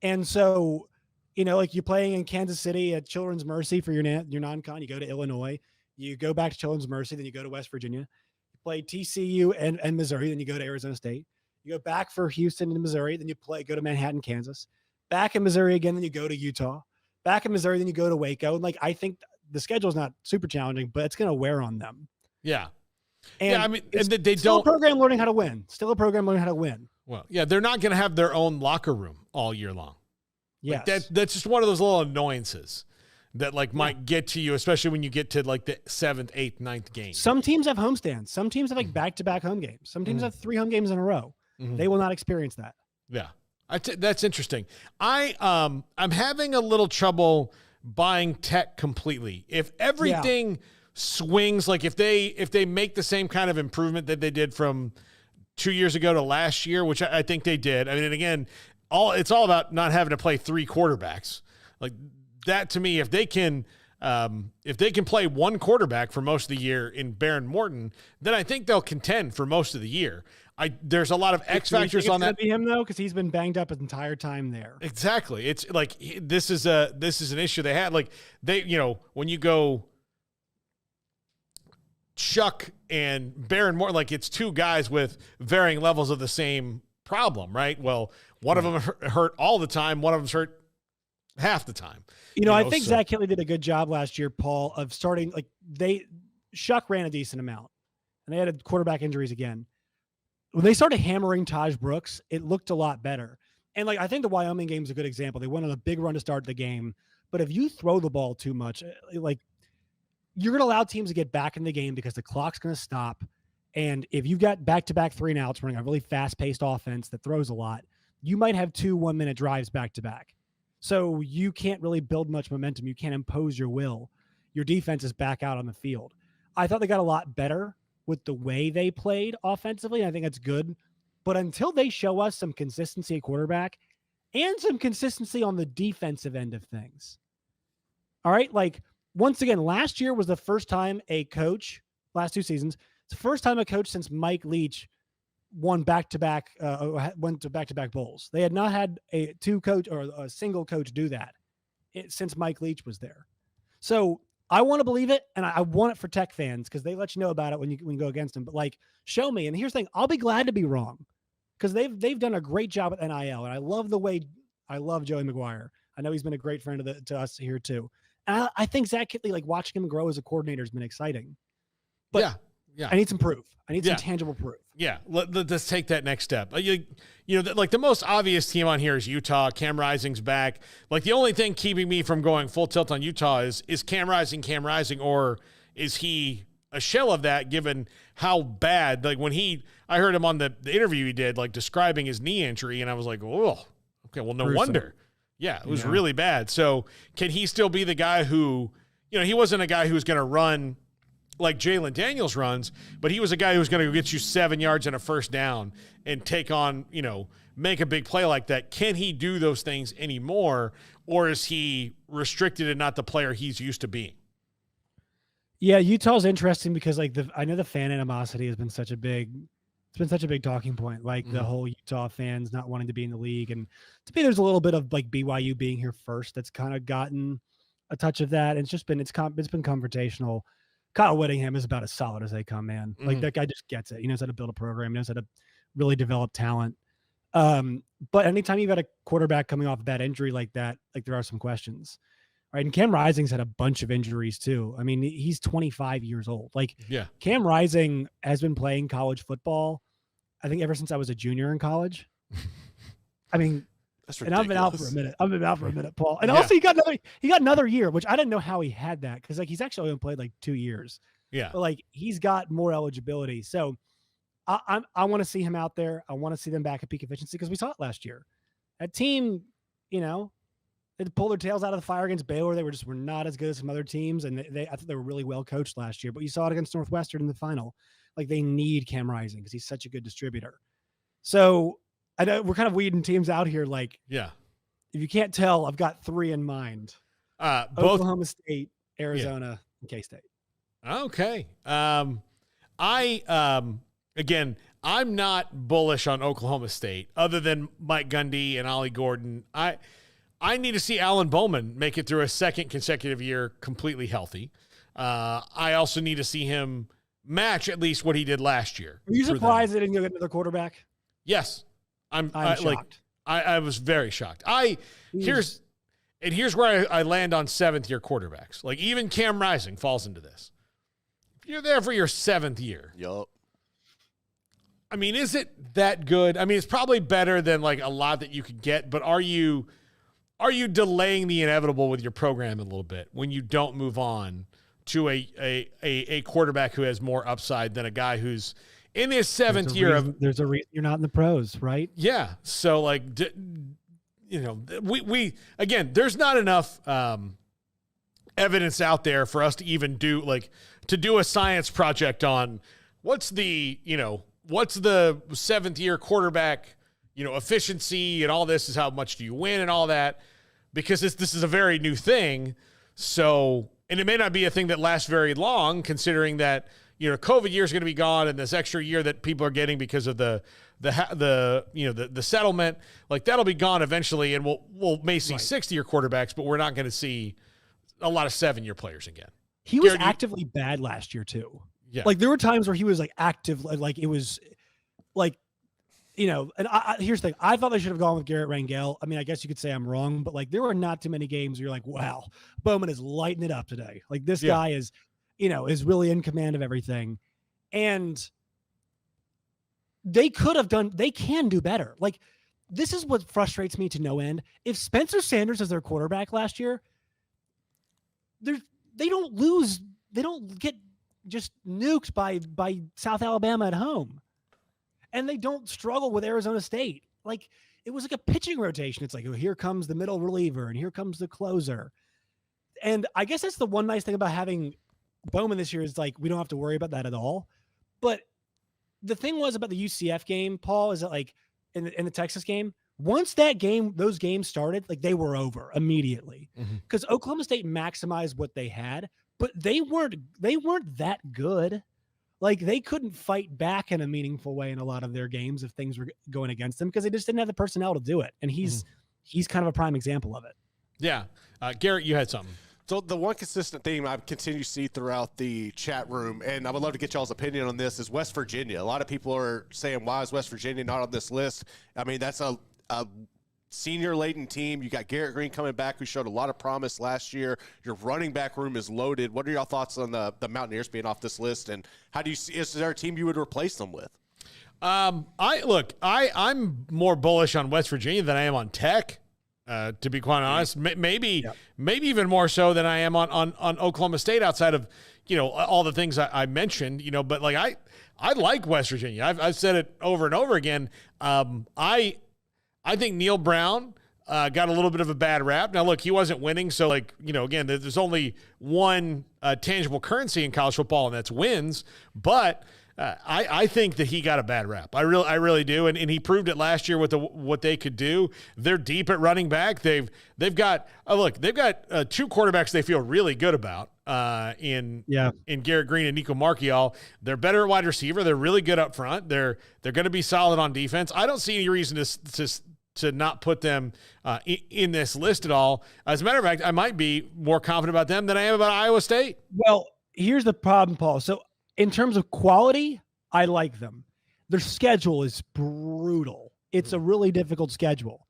And so, like you're playing in Kansas City at Children's Mercy for your non-con, you go to Illinois, you go back to Children's Mercy, then you go to West Virginia, you play TCU and Missouri, then you go to Arizona State, you go back for Houston and Missouri, then you go to Manhattan, Kansas, back in Missouri again, then you go to Utah, back in Missouri, then you go to Waco. And I think the schedule is not super challenging, but it's going to wear on them. Yeah. And yeah, I mean, and they still don't. a program learning how to win. Still a program learning how to win. Well, yeah, they're not going to have their own locker room all year long. Yes. That's just one of those little annoyances that might get to you, especially when you get to the 7th, 8th, 9th game. Some teams have homestands. Some teams have back-to-back home games. Some teams have 3 home games in a row. Mm-hmm. They will not experience that. Yeah. That's interesting. I'm having a little trouble buying Tech completely. If everything swings, if they make the same kind of improvement that they did from 2 years ago to last year, which I think they did. I mean, and again, it's all about not having to play 3 quarterbacks. That to me, if they can play one quarterback for most of the year in Baron Morton, then I think they'll contend for most of the year. There's a lot of X factors on that. Be him though, because he's been banged up his entire time there. Exactly. It's this is an issue they had. When you go Chuck and Baron Morton, it's 2 guys with varying levels of the same problem, right? Well, one of them hurt all the time. One of them's hurt half the time. I think Zach Kittley did a good job last year, Paul, of starting. Shuck ran a decent amount, and they had quarterback injuries again. When they started hammering Taj Brooks, it looked a lot better. And I think the Wyoming game is a good example. They went on a big run to start the game, but if you throw the ball too much, you're going to allow teams to get back in the game because the clock's going to stop. And if you've got back-to-back 3 and outs running a really fast-paced offense that throws a lot, you might have 2 1-minute drives back-to-back. So you can't really build much momentum. You can't impose your will. Your defense is back out on the field. I thought they got a lot better with the way they played offensively. I think that's good. But until they show us some consistency at quarterback and some consistency on the defensive end of things. All right. Once again, last year was the first time a coach, last 2 seasons, it's the first time a coach since Mike Leach went to back-to-back bowls. They had not had a single coach do that since Mike Leach was there. So I want to believe it, and I want it for Tech fans because they let you know about it when you go against them. But show me. And here's the thing: I'll be glad to be wrong because they've done a great job at NIL, and I love Joey McGuire. I know he's been a great friend to us here too. And I think Zach Kittley, watching him grow as a coordinator, has been exciting. But yeah, I need some proof. I need some tangible proof. Yeah, let's take that next step. The most obvious team on here is Utah. Cam Rising's back. The only thing keeping me from going full tilt on Utah is Cam Rising, or is he a shell of that given how bad, I heard him on the interview he did, describing his knee injury, and I was like, oh, okay, well, no wonder. Yeah, it was really bad. So can he still be the guy who, he wasn't a guy who was going to run like Jalen Daniels runs, but he was a guy who was going to get you 7 yards and a first down and take on, make a big play like that. Can he do those things anymore, or is he restricted and not the player he's used to being? Yeah, Utah's interesting because I know the fan animosity has been such a big talking point. The whole Utah fans not wanting to be in the league, and to me, there's a little bit of BYU being here first that's kind of gotten a touch of that. And it's been confrontational. Kyle Whittingham is about as solid as they come, man. That guy just gets it. He knows how to build a program. He knows how to really develop talent. But anytime you've got a quarterback coming off a bad injury like that, there are some questions, right? And Cam Rising's had a bunch of injuries too. I mean, he's 25 years old. Cam Rising has been playing college football, I think, ever since I was a junior in college. I mean, that's ridiculous. And I've been out for a minute, Paul. And also he got another year, which I didn't know how he had that because he's actually only played 2 years. Yeah. But he's got more eligibility. So I want to see him out there. I want to see them back at peak efficiency because we saw it last year. That team, they pulled their tails out of the fire against Baylor. They were not as good as some other teams, and I thought they were really well coached last year. But you saw it against Northwestern in the final. They need Cam Rising because he's such a good distributor. So I know we're kind of weeding teams out here. If you can't tell, I've got 3 in mind. Both Oklahoma State, Arizona, and K-State. Okay. Again, I'm not bullish on Oklahoma State other than Mike Gundy and Ollie Gordon. I need to see Alan Bowman make it through a second consecutive year completely healthy. I also need to see him match at least what he did last year. Are you surprised they didn't go get another quarterback? Yes. I'm shocked. I was very shocked. Here's where I land on 7th-year quarterbacks. Like, even Cam Rising falls into this. You're there for your 7th year. Yup. I mean, is it that good? I mean, it's probably better than like a lot that you could get, but are you delaying the inevitable with your program a little bit when you don't move on to a quarterback who has more upside than a guy who's in his 7th year there's a reason you're not in the pros, right? Yeah. So like, we again, there's not enough evidence out there for us to even do a science project on what's the 7th-year quarterback, efficiency and all this is how much do you win and all that, because this is a very new thing. So, and it may not be a thing that lasts very long, considering that, COVID year is going to be gone and this extra year that people are getting because of the settlement, like that'll be gone eventually. And we'll may see 60-year quarterbacks, but we're not going to see a lot of 7-year players again. He was actively bad last year too. Yeah. Like there were times where he was like active, like it was like, and here's the thing. I thought they should have gone with Garrett Rangel. I mean, I guess you could say I'm wrong, but like there were not too many games where you're like, wow, Bowman is lighting it up today. Like this guy is, is really in command of everything. And they can do better. Like this is what frustrates me to no end. If Spencer Sanders is their quarterback last year, they don't lose. They don't get just nuked by South Alabama at home. And they don't struggle with Arizona State. Like it was like a pitching rotation. It's like, oh, here comes the middle reliever and here comes the closer. And I guess that's the one nice thing about having Bowman this year is like, we don't have to worry about that at all. But the thing was about the UCF game, Paul, is that like in the Texas game, once those games started, like they were over immediately because Oklahoma State maximized what they had, but they weren't that good. Like they couldn't fight back in a meaningful way in a lot of their games if things were going against them because they just didn't have the personnel to do it. And he's kind of a prime example of it. Yeah. Garrett, you had something. So the one consistent theme I continue to see throughout the chat room, and I would love to get y'all's opinion on this, is West Virginia. A lot of people are saying, why is West Virginia not on this list? I mean, that's a senior-laden team. You got Garrett Green coming back, who showed a lot of promise last year. Your running back room is loaded. What are y'all thoughts on the Mountaineers being off this list, and how do you see? Is there a team you would replace them with? I'm more bullish on West Virginia than I am on Tech. To be quite honest, maybe even more so than I am on Oklahoma State outside of, all the things I mentioned, but like I like West Virginia. I've said it over and over again. I think Neil Brown got a little bit of a bad rap. Now, look, he wasn't winning. So like, again, there's only one tangible currency in college football, and that's wins. But I think that he got a bad rap. I really do, and he proved it last year with what they could do. They're deep at running back. They've got two quarterbacks they feel really good about in Garrett Green and Nico Marchiol. They're better at wide receiver. They're really good up front. They're going to be solid on defense. I don't see any reason to not put them in this list at all. As a matter of fact, I might be more confident about them than I am about Iowa State. Well, here's the problem, Paul. So in terms of quality, I like them. Their schedule is brutal. It's a really difficult schedule.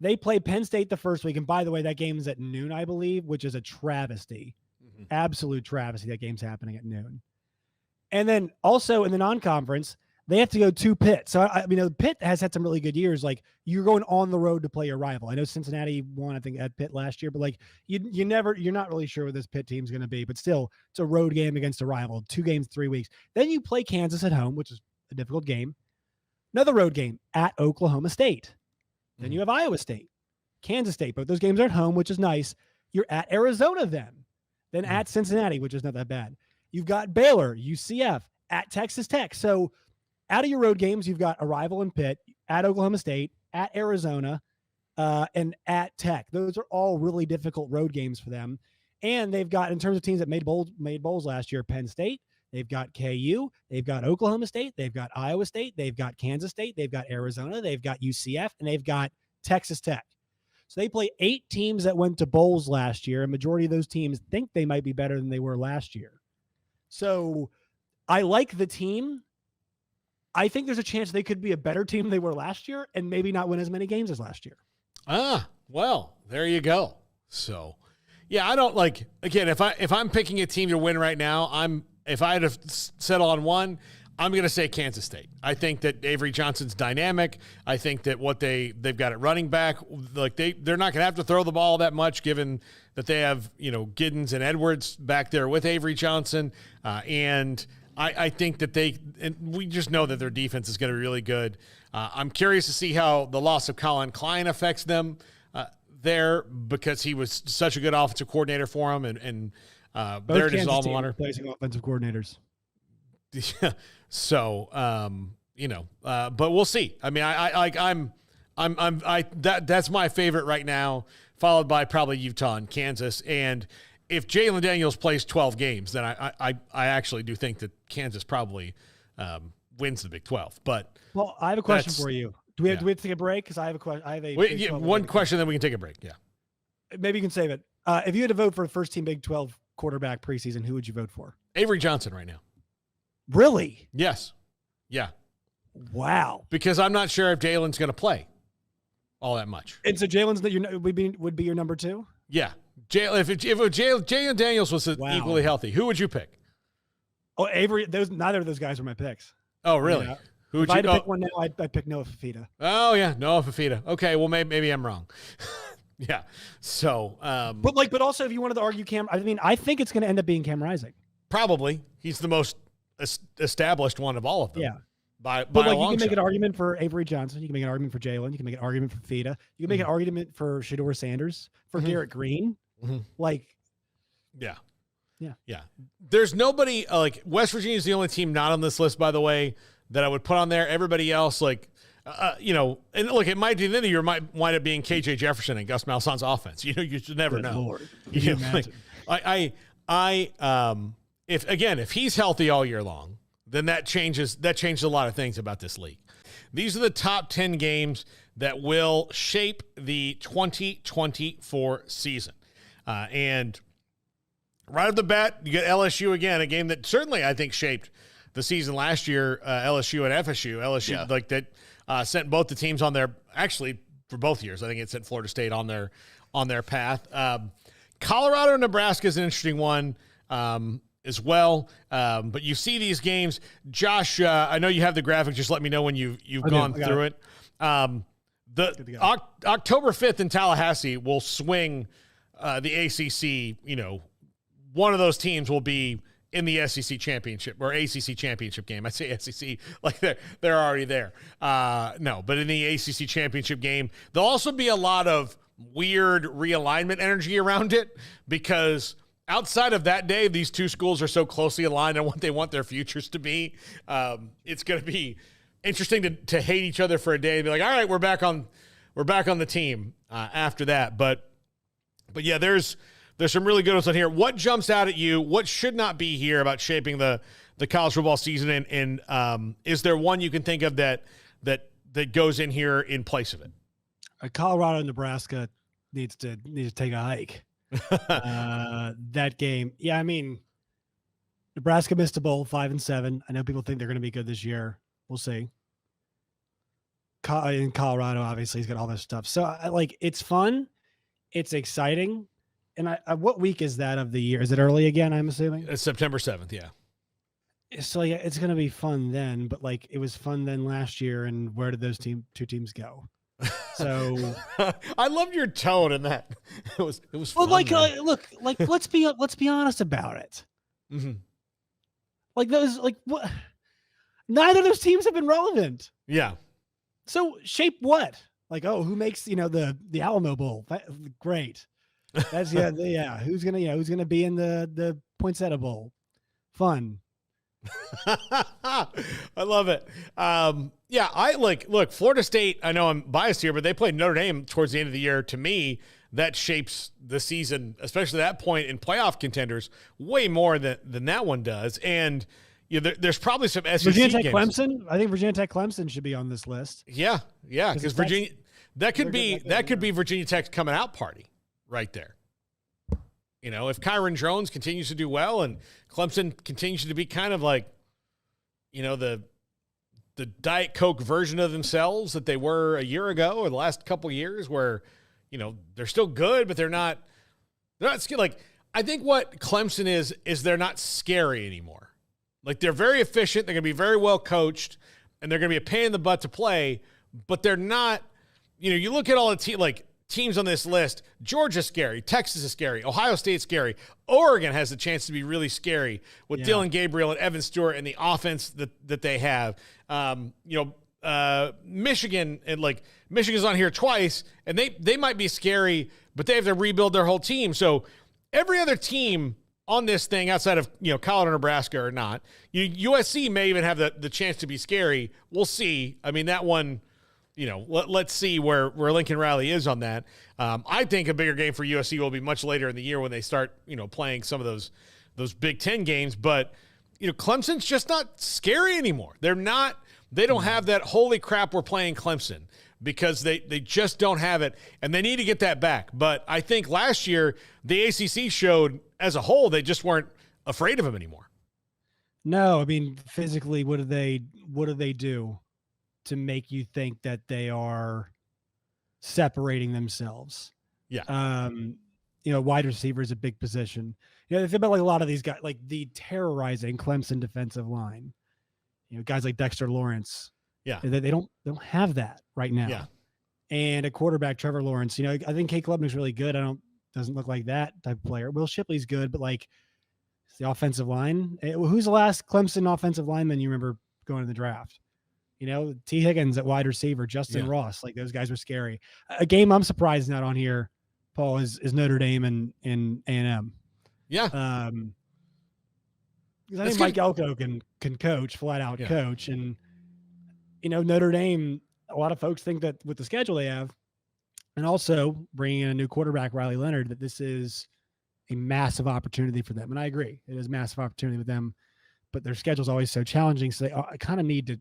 They play Penn State the first week. And by the way, that game is at noon, I believe, which is a travesty. Absolute travesty. That game's happening at noon. And then also in the non-conference, they have to go to Pitt. So, Pitt has had some really good years. Like, you're going on the road to play your rival. I know Cincinnati won, I think, at Pitt last year, but like, you're not really sure what this Pitt team's going to be. But still, it's a road game against a rival. 2 games, 3 weeks. Then you play Kansas at home, which is a difficult game. Another road game at Oklahoma State. Then you have Iowa State, Kansas State. But those games are at home, which is nice. You're at Arizona then at Cincinnati, which is not that bad. You've got Baylor, UCF, at Texas Tech. So out of your road games, you've got a rival in Pitt, at Oklahoma State, at Arizona, and at Tech. Those are all really difficult road games for them. And they've got, in terms of teams that made bowls last year, Penn State, they've got KU, they've got Oklahoma State, they've got Iowa State, they've got Kansas State, they've got Arizona, they've got UCF, and they've got Texas Tech. So they play 8 teams that went to bowls last year. A majority of those teams think they might be better than they were last year. So I like the team. I think there's a chance they could be a better team than they were last year and maybe not win as many games as last year. Well, there you go. So, yeah, I don't like, again, if I'm picking a team to win right now, if I had to settle on one, I'm going to say Kansas State. I think that Avery Johnson's dynamic. I think that they've got it running back. Like they're not going to have to throw the ball that much, given that they have, Giddens and Edwards back there with Avery Johnson. And I think that we just know that their defense is going to be really good. I'm curious to see how the loss of Colin Klein affects them there, because he was such a good offensive coordinator for them. And they're his alma mater. Replacing offensive coordinators. Yeah. So, but we'll see. I mean, that's my favorite right now, followed by probably Utah and Kansas. And if Jalen Daniels plays 12 games, then I actually do think that Kansas probably wins the Big 12. But I have a question for you. Do we have to take a break? Because I have a question. I have one question, then we can take a break. Yeah. Maybe you can save it. If you had to vote for the first team Big 12 quarterback preseason, who would you vote for? Avery Johnson right now. Really? Yes. Yeah. Wow. Because I'm not sure if Jalen's going to play all that much. And so Jalen's would be your number 2? Yeah. Jalen Daniels was equally healthy, who would you pick? Oh, Avery. Neither of those guys were my picks. Oh, really? Yeah. Who would if I had to pick one now, I'd pick Noah Fafita. Oh yeah, Noah Fafita. Okay, well maybe I'm wrong. Yeah. So, but also if you wanted to argue Cam, I mean, I think it's going to end up being Cam Rising. Probably. He's the most established one of all of them. Yeah. By but a you long can make shot. an argument for Avery Johnson. You can make an argument for Jalen. You can make an argument for Fafita. You can make an argument for Shedeur Sanders, for Garrett Green. Yeah. Yeah. There's nobody like West Virginia is the only team not on this list, by the way, that I would put on there. Everybody else, and look, it might be the end of the year might wind up being KJ Jefferson and Gus Malzahn's offense. You should never know. Lord. You imagine. If he's healthy all year long, then that changes a lot of things about this league. These are the top 10 games that will shape the 2024 season. And right off the bat, you get LSU again, a game that certainly I think shaped the season last year, LSU and FSU. LSU sent both the teams on their, actually for both years, I think it sent Florida State on their path. Colorado and Nebraska is an interesting one as well. But you see these games. Josh, I know you have the graphic. Just let me know when you've gone through it. The October 5th in Tallahassee will swing the ACC. One of those teams will be in the SEC championship or ACC championship game. I say SEC like they're already there. No, but in the ACC championship game, there'll also be a lot of weird realignment energy around it, because outside of that day, these two schools are so closely aligned on what they want their futures to be. It's going to be interesting to hate each other for a day and be like, all right, we're back on the team after that. But yeah, there's some really good ones on here. What jumps out at you? What should not be here about shaping the college football season? And is there one you can think of that goes in here in place of it? Colorado, Nebraska needs to take a hike. That game. Yeah, I mean, Nebraska missed a bowl, 5-7. I know people think they're going to be good this year. We'll see. In Colorado, obviously, he's got all this stuff. So, it's fun. It's exciting. And what week is that of the year? Is it early again, I'm assuming? It's September 7th, yeah. So, yeah, it's going to be fun then. But, it was fun then last year. And where did those two teams go? So I loved your tone in that. It was well, fun, look, let's be honest about it. Mm-hmm. What? Neither of those teams have been relevant. Yeah. So shape what? Who makes the Alamo Bowl? Great. That's yeah. Who's gonna be in the Poinsettia Bowl? Fun. I love it. Yeah, look, Florida State, I know I'm biased here, but they played Notre Dame towards the end of the year. To me, that shapes the season, especially that point in playoff contenders, way more than that one does. And there's probably some SEC Virginia Tech games. Clemson. I think Virginia Tech Clemson should be on this list. Yeah, because Virginia, that could be Virginia Tech's coming out party right there. If Kyron Drones continues to do well and Clemson continues to be kind of like, the Diet Coke version of themselves that they were a year ago or the last couple years, where they're still good, but they're not like, I think what Clemson is they're not scary anymore. Like, they're very efficient, they're going to be very well coached, and they're going to be a pain in the butt to play, but they're not, you look at all the teams on this list. Georgia's scary, Texas is scary, Ohio State's scary, Oregon has the chance to be really scary with Dylan Gabriel and Evan Stewart and the offense that they have. Michigan, and Michigan's on here twice, and they might be scary, but they have to rebuild their whole team. So every other team on this thing outside of Colorado or Nebraska or not, USC may even have the chance to be scary. We'll see. I mean, that one, let's see where Lincoln Riley is on that. I think a bigger game for USC will be much later in the year when they start playing some of those Big Ten games. But Clemson's just not scary anymore. They don't have that holy crap, we're playing Clemson, because they just don't have it, and they need to get that back. But I think last year the ACC showed as a whole they just weren't afraid of them anymore. No, I mean, physically, what do they do to make you think that they are separating themselves? Yeah. Wide receiver is a big position. Think about a lot of these guys, like the terrorizing Clemson defensive line. Guys like Dexter Lawrence. Yeah. They don't have that right now. Yeah. And a quarterback, Trevor Lawrence. I think Kate Klubnik's really good. Doesn't look like that type of player. Will Shipley's good, but it's the offensive line. Who's the last Clemson offensive lineman you remember going to the draft? T. Higgins at wide receiver, Justin Ross. Those guys were scary. A game I'm surprised not on here, Paul, is Notre Dame and A&M. Yeah. Because I think Mike Elko can coach, flat out coach. And, Notre Dame, a lot of folks think that with the schedule they have, and also bringing in a new quarterback, Riley Leonard, that this is a massive opportunity for them. And I agree. It is a massive opportunity with them. But their schedule is always so challenging. So they kind of need to, if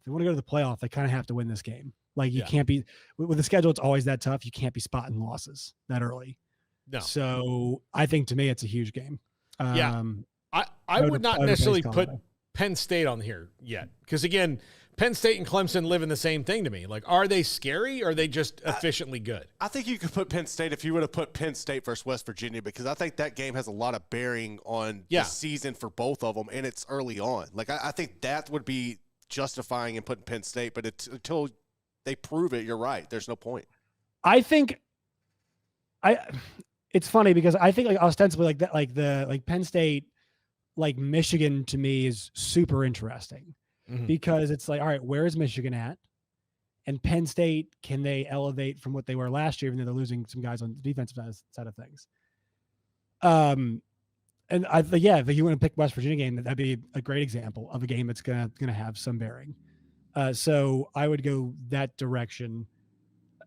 they want to go to the playoff, they kind of have to win this game. You can't be, with the schedule, it's always that tough. You can't be spotting losses that early. No. So I think, to me, it's a huge game. I would not necessarily put Penn State on here yet, because again, Penn State and Clemson live in the same thing to me. Are they scary, or are they just efficiently good? I think you could put Penn State if you would have put Penn State versus West Virginia, because I think that game has a lot of bearing on the season for both of them, and it's early on. I think that would be justifying in putting Penn State, but until they prove it, you're right. There's no point. I think it's funny because I think ostensibly Penn State, Michigan to me is super interesting because it's all right, where is Michigan at? And Penn State, can they elevate from what they were last year, even though they're losing some guys on the defensive side of things? And I think, if you want to pick West Virginia game, that'd be a great example of a game that's gonna have some bearing. So I would go that direction.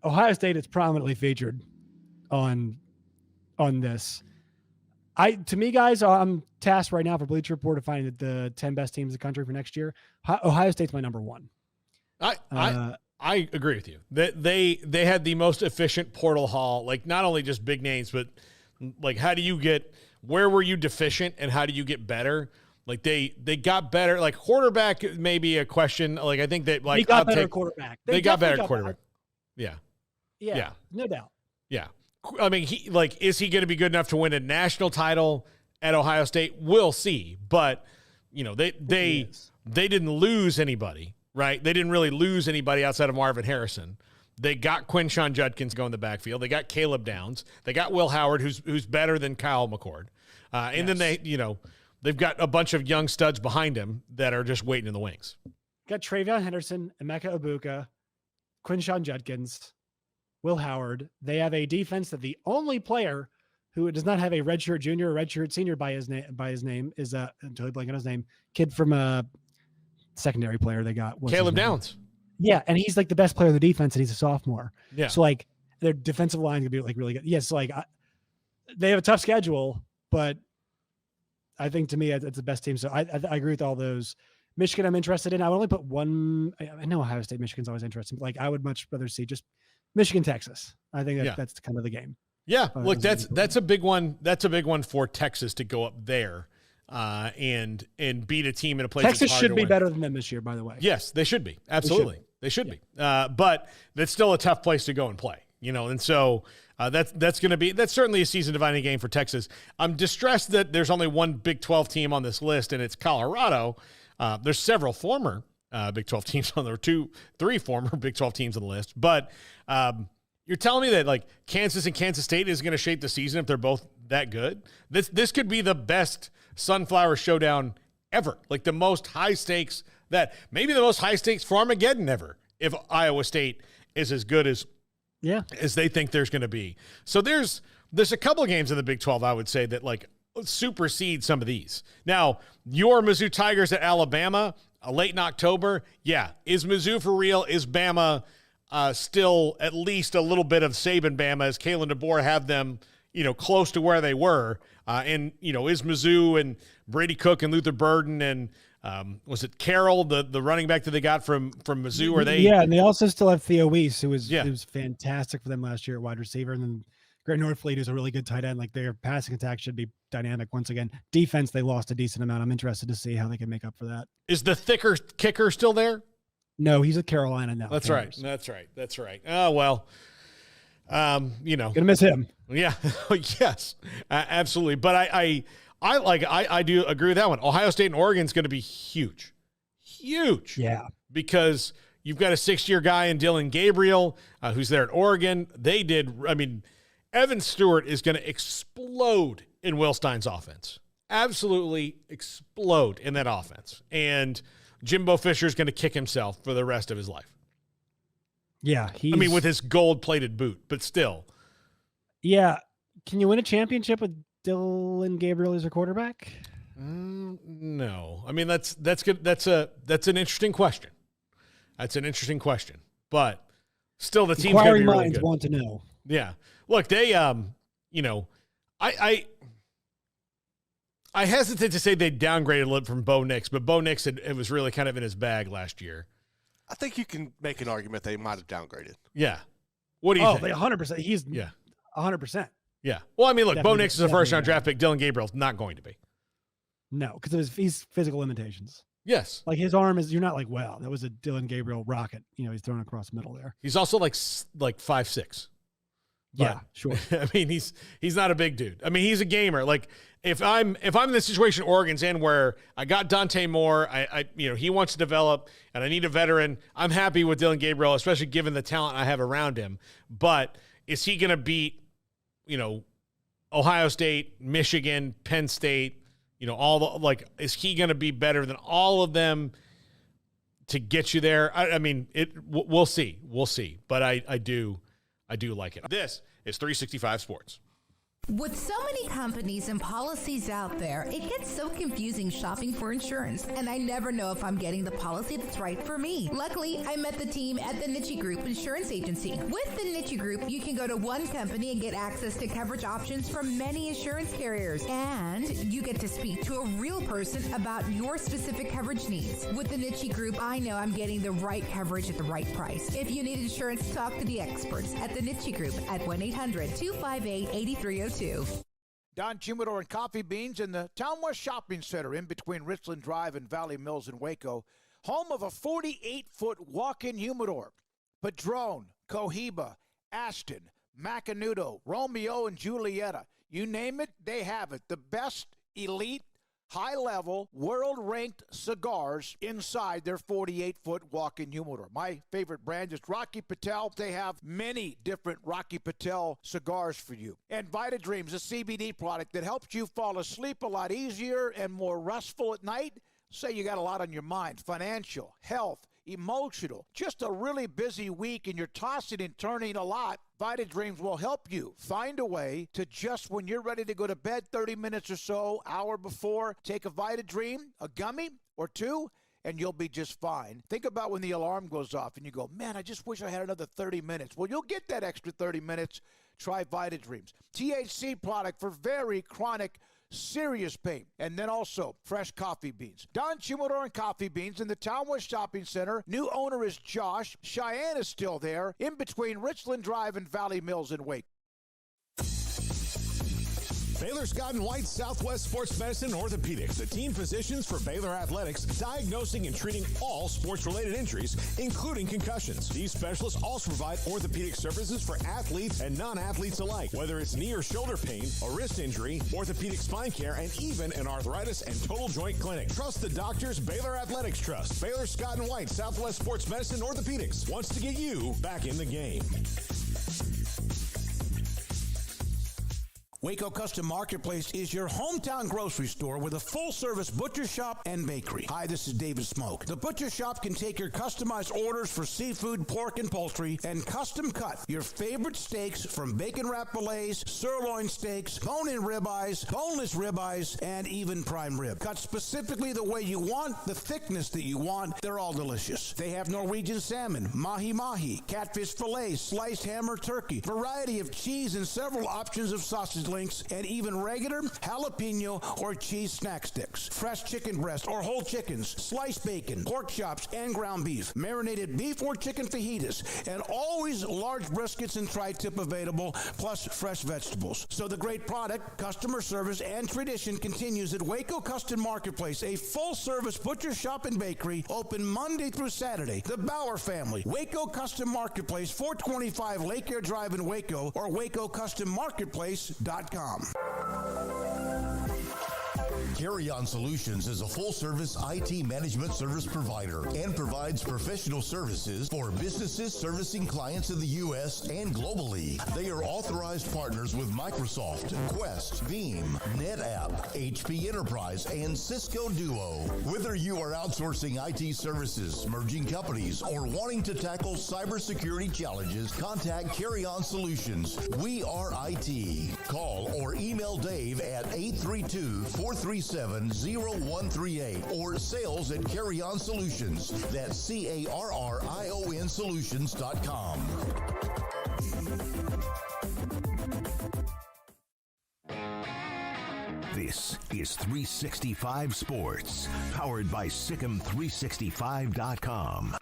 Ohio State is prominently featured on this. To me, guys, I'm tasked right now for Bleacher Report to find the 10 best teams in the country for next year. Ohio State's my number one. I agree with you. They had the most efficient portal haul, not only just big names, but how do you get, where were you deficient and how do you get better? They got better. Quarterback may be a question. I think that they got better quarterback. They got better quarterback. Yeah, no doubt. Yeah. I mean, is he going to be good enough to win a national title at Ohio State? We'll see. But, they didn't lose anybody, right? They didn't really lose anybody outside of Marvin Harrison. They got Quinshawn Judkins going in the backfield. They got Caleb Downs. They got Will Howard, who's better than Kyle McCord. And then they've got a bunch of young studs behind him that are just waiting in the wings. Got Travion Henderson, Emeka Ibuka, Quinshawn Judkins, Will Howard. They have a defense that the only player who does not have a redshirt junior or redshirt senior by his name is I'm totally blanking on his name. Kid from a secondary player they got. Caleb Downs. Yeah, and he's like the best player of the defense, and he's a sophomore. Yeah. So like their defensive line could be like really good. Yes, like they have a tough schedule, but I think to me it's the best team. So I agree with all those. Michigan, I'm interested in. I would only put one. I know Ohio State, Michigan's always interesting. Like I would much rather see just Michigan, Texas. I think that's kind of the game. Yeah, look, that's a big one. That's a big one for Texas to go up there and beat a team in a place. Texas should be better than them this year, by the way. Yes, they should be. Absolutely, they should be. But that's still a tough place to go and play. And so that's certainly a season-defining game for Texas. I'm distressed that there's only one Big 12 team on this list, and it's Colorado. There's several former Big 12 teams on there, 3 former Big 12 teams on the list, but. You're telling me that like Kansas and Kansas State is going to shape the season if they're both that good? This could be the best Sunflower Showdown ever. Like the most high stakes maybe the most high stakes for Armageddon ever. If Iowa State is as good as they think there's going to be. So there's a couple of games in the Big 12 I would say that like supersede some of these. Now your Mizzou Tigers at Alabama late in October. Yeah, is Mizzou for real? Is Bama? Still at least a little bit of Saban Bama as Kalen DeBoer have them, close to where they were. And is Mizzou and Brady Cook and Luther Burden and was it Carroll, the running back that they got from Mizzou? Are they? Yeah, and they also still have Theo Weiss, who was fantastic for them last year at wide receiver. And then Greg Norfleet, who's a really good tight end. Like their passing attack should be dynamic once again. Defense, they lost a decent amount. I'm interested to see how they can make up for that. Is the thicker kicker still there? No, he's at Carolina now. That's right. Oh, well, gonna miss him. Yeah. Yes, absolutely. But I do agree with that one. Ohio State and Oregon is going to be huge. Yeah. Because you've got a 6-year guy in Dylan Gabriel, who's there at Oregon. Evan Stewart is going to explode in Will Stein's offense. Absolutely explode in that offense. And Jimbo Fisher is going to kick himself for the rest of his life. Yeah. With his gold-plated boot, but still. Yeah. Can you win a championship with Dylan Gabriel as a quarterback? No. That's good. That's an interesting question. But still the team's going to be really minds good. Want to know. Yeah. Look, they, I hesitate to say they downgraded a little from Bo Nix, but Bo Nix it was really kind of in his bag last year. I think you can make an argument they might have downgraded. Yeah. What do you think? 100%. He's 100%. Yeah. Well, look, Definitely, Bo Nix is a first-round draft pick. Dylan Gabriel's not going to be. No, because of his physical limitations. Yes. Like his arm you're not like, wow, that was a Dylan Gabriel rocket. He's thrown across the middle there. He's also like 5'6". Yeah, sure. He's not a big dude. He's a gamer. Like if I'm in the situation Oregon's in where I got Dante Moore, he wants to develop and I need a veteran. I'm happy with Dylan Gabriel, especially given the talent I have around him. But is he going to beat, Ohio State, Michigan, Penn State, is he going to be better than all of them to get you there? We'll see. But I do like it. This is 365 Sports. With so many companies and policies out there, it gets so confusing shopping for insurance, and I never know if I'm getting the policy that's right for me. Luckily, I met the team at the Niche Group Insurance Agency. With the Niche Group, you can go to one company and get access to coverage options from many insurance carriers, and you get to speak to a real person about your specific coverage needs. With the Niche Group, I know I'm getting the right coverage at the right price. If you need insurance, talk to the experts at the Niche Group at 1-800-258-8302. Don Humidor and Coffee Beans in the Town West Shopping Center in between Richland Drive and Valley Mills in Waco, home of a 48-foot walk-in humidor. Padron, Cohiba, Ashton, Macanudo, Romeo and Julieta, you name it, they have it. The best elite, high-level, world-ranked cigars inside their 48-foot walk-in humidor. My favorite brand is Rocky Patel. They have many different Rocky Patel cigars for you. And Vita Dreams, a CBD product that helps you fall asleep a lot easier and more restful at night. Say you got a lot on your mind, financial, health, emotional, just a really busy week and you're tossing and turning a lot. Vita Dreams will help you find a way to just when you're ready to go to bed 30 minutes or so, hour before, take a Vita Dream, a gummy or two, and you'll be just fine. Think about when the alarm goes off and you go, man, I just wish I had another 30 minutes. Well, you'll get that extra 30 minutes. Try Vita Dreams. THC product for very chronic, serious pain. And then also fresh coffee beans. Don Humidor and Coffee Beans in the Town West Shopping Center. New owner is Josh. Cheyenne is still there in between Richland Drive and Valley Mills in Wake. Baylor Scott & White Southwest Sports Medicine and Orthopedics, the team physicians for Baylor Athletics, diagnosing and treating all sports-related injuries, including concussions. These specialists also provide orthopedic services for athletes and non-athletes alike, whether it's knee or shoulder pain, a wrist injury, orthopedic spine care, and even an arthritis and total joint clinic. Trust the doctors Baylor Athletics trust. Baylor Scott & White Southwest Sports Medicine and Orthopedics wants to get you back in the game. Waco Custom Marketplace is your hometown grocery store with a full-service butcher shop and bakery. Hi, this is David Smoke. The butcher shop can take your customized orders for seafood, pork, and poultry and custom cut your favorite steaks from bacon wrap fillets, sirloin steaks, bone-in ribeyes, boneless ribeyes, and even prime rib. Cut specifically the way you want, the thickness that you want. They're all delicious. They have Norwegian salmon, mahi-mahi, catfish fillets, sliced ham or turkey, variety of cheese, and several options of sausage links, and even regular jalapeno or cheese snack sticks. Fresh chicken breast or whole chickens, sliced bacon, pork chops, and ground beef, marinated beef or chicken fajitas, and always large briskets and tri-tip available, plus fresh vegetables. So the great product, customer service, and tradition continues at Waco Custom Marketplace, a full-service butcher shop and bakery, open Monday through Saturday. The Bauer family, Waco Custom Marketplace, 425 Lake Air Drive in Waco, or WacoCustomMarketplace.com. Carry On Solutions is a full-service IT management service provider and provides professional services for businesses servicing clients in the U.S. and globally. They are authorized partners with Microsoft, Quest, Veeam, NetApp, HP Enterprise, and Cisco Duo. Whether you are outsourcing IT services, merging companies, or wanting to tackle cybersecurity challenges, contact Carry On Solutions. We are IT. Call or email Dave at 832-437-0138 or sales at Carry On Solutions. That's CARRION Solutions.com. This is 365 Sports, powered by Sikkim365.com.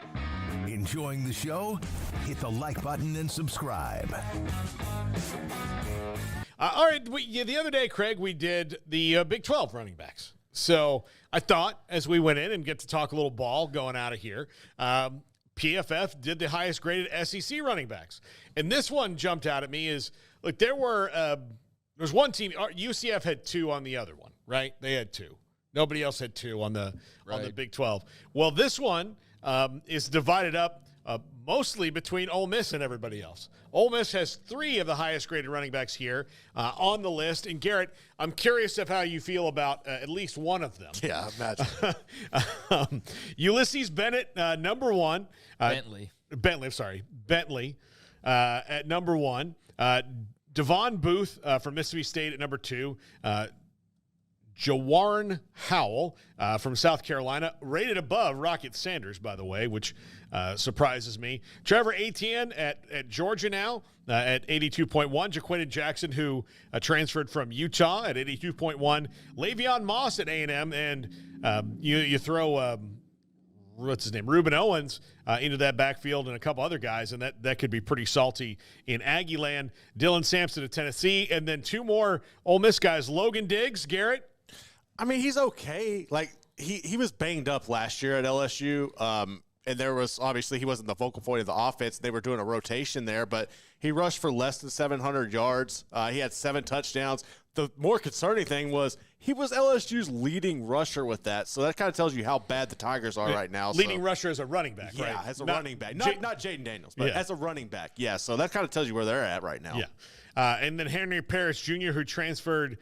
Enjoying the show? Hit the like button and subscribe. All right, the other day, Craig, we did the Big 12 running backs. So I thought as we went in and get to talk a little ball going out of here, PFF did the highest graded SEC running backs. And this one jumped out at me is, look, there was one team, UCF had two on the other one, right? They had two. Nobody else had two on the Big 12. Well, this one is divided up mostly between Ole Miss and everybody else. Ole Miss has three of the highest graded running backs here on the list. And Garrett, I'm curious of how you feel about at least one of them. Yeah, imagine. Ulysses Bennett, number one. Bentley at number one. Devon Booth from Mississippi State at number two. Jawarn Howell from South Carolina, rated above Rocket Sanders, by the way, which surprises me. Trevor Etienne at Georgia now at 82.1. Jaquinton Jackson, who transferred from Utah at 82.1. Le'Veon Moss at A&M, and you throw what's his name, Reuben Owens into that backfield and a couple other guys, and that could be pretty salty in Aggie land. Dylan Sampson of Tennessee, and then two more Ole Miss guys, Logan Diggs, Garrett. I mean, he's okay. Like, he was banged up last year at LSU, and there was obviously he wasn't the focal point of the offense. They were doing a rotation there, but he rushed for less than 700 yards. He had 7 touchdowns. The more concerning thing was he was LSU's leading rusher with that, so that kind of tells you how bad the Tigers are right now. Leading rusher as a running back, right? Yeah, as a running back. Not Jaden Daniels, but as a running back. Yeah, so that kind of tells you where they're at right now. Yeah. And then Henry Parrish Jr., who transferred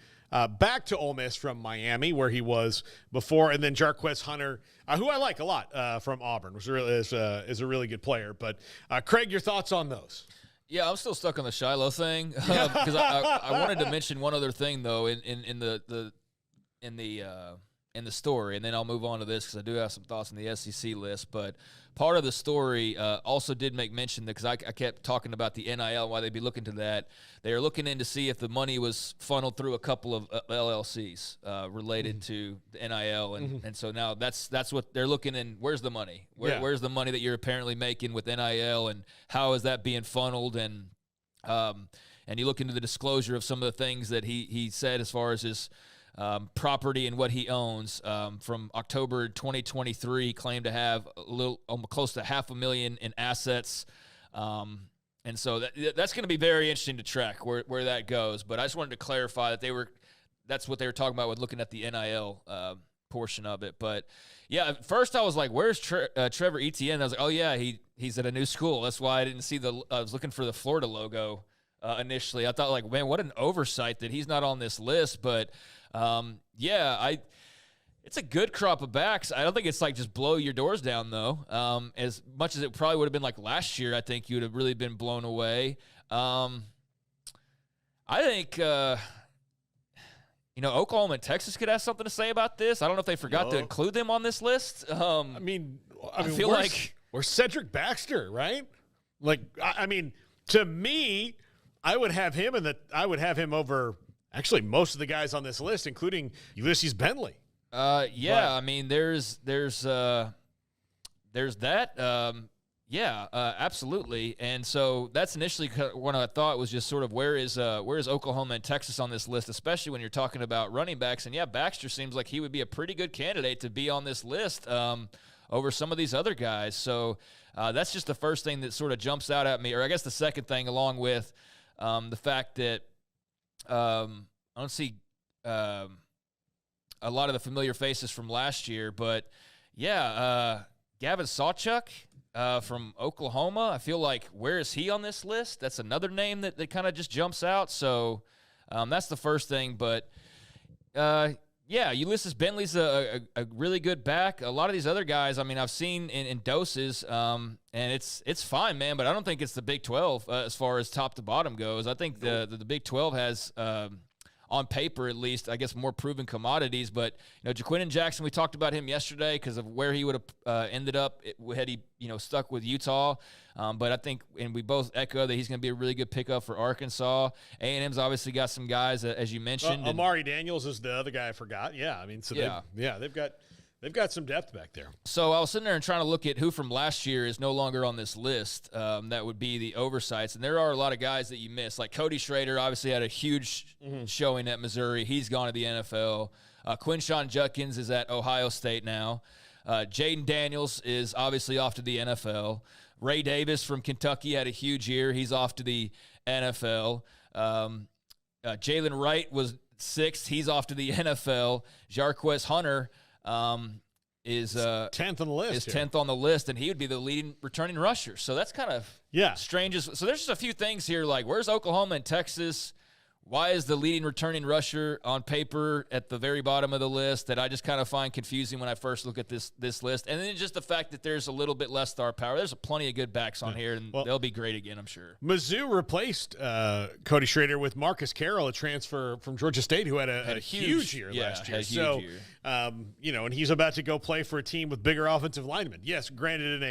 back to Ole Miss from Miami, where he was before, and then Jarquez Hunter, who I like a lot from Auburn, is a really good player. But Craig, your thoughts on those? Yeah, I'm still stuck on the Shiloh thing because I wanted to mention one other thing though in the story, and then I'll move on to this because I do have some thoughts on the SEC list. But part of the story also did make mention that because I kept talking about the NIL, why they'd be looking to that. They are looking in to see if the money was funneled through a couple of LLCs related to the NIL, and so now that's what they're looking in. Where's the money? Where's the money that you're apparently making with NIL, and how is that being funneled? And you look into the disclosure of some of the things that he said as far as his property and what he owns. From October 2023, claimed to have almost close to $500,000 in assets. And so that's going to be very interesting to track where that goes. But I just wanted to clarify that that's what they were talking about with looking at the NIL portion of it. But yeah, at first I was like, where's Trevor Etienne? I was like, oh yeah, he's at a new school. That's why I didn't see I was looking for the Florida logo initially. I thought like, man, what an oversight that he's not on this list. But it's a good crop of backs. I don't think it's like just blow your doors down though. As much as it probably would have been like last year, I think you would have really been blown away. I think Oklahoma and Texas could have something to say about this. I don't know if they forgot to include them on this list. I feel like we're Cedric Baxter, right? Like to me, I would have him over actually most of the guys on this list, including Ulysses Bentley. There's that. Absolutely. And so that's initially what I thought was just sort of where is Oklahoma and Texas on this list, especially when you're talking about running backs. And yeah, Baxter seems like he would be a pretty good candidate to be on this list over some of these other guys. So that's just the first thing that sort of jumps out at me, or I guess the second thing, along with the fact that I don't see a lot of the familiar faces from last year, but Gavin Sawchuk from Oklahoma. I feel like, where is he on this list? That's another name that kind of just jumps out. So that's the first thing. But Ulysses Bentley's a really good back. A lot of these other guys, I've seen in doses, and it's fine, man. But I don't think it's the Big 12 as far as top to bottom goes. I think the Big 12 has, on paper at least, I guess, more proven commodities. But Jaquindon Jackson, we talked about him yesterday because of where he would have ended up had he stuck with Utah. But I think, and we both echo that he's going to be a really good pickup for Arkansas. A&M's obviously got some guys, as you mentioned. Amari Daniels is the other guy I forgot. Yeah, they've got some depth back there. So I was sitting there and trying to look at who from last year is no longer on this list. That would be the oversights. And there are a lot of guys that you miss. Like Cody Schrader obviously had a huge showing at Missouri. He's gone to the NFL. Quinshon Judkins is at Ohio State now. Jaden Daniels is obviously off to the NFL. Ray Davis from Kentucky had a huge year. He's off to the NFL. Jalen Wright was 6th. He's off to the NFL. Jarquez Hunter is 10th on the list. Is 10th on the list, and he would be the leading returning rusher. So that's kind of strange. So there's just a few things here, like where's Oklahoma and Texas? Why is the leading returning rusher on paper at the very bottom of the list that I just kind of find confusing when I first look at this list? And then just the fact that there's a little bit less star power. There's plenty of good backs on here, and they'll be great again, I'm sure. Mizzou replaced Cody Schrader with Marcus Carroll, a transfer from Georgia State who had a huge year last year. And he's about to go play for a team with bigger offensive linemen. Yes, granted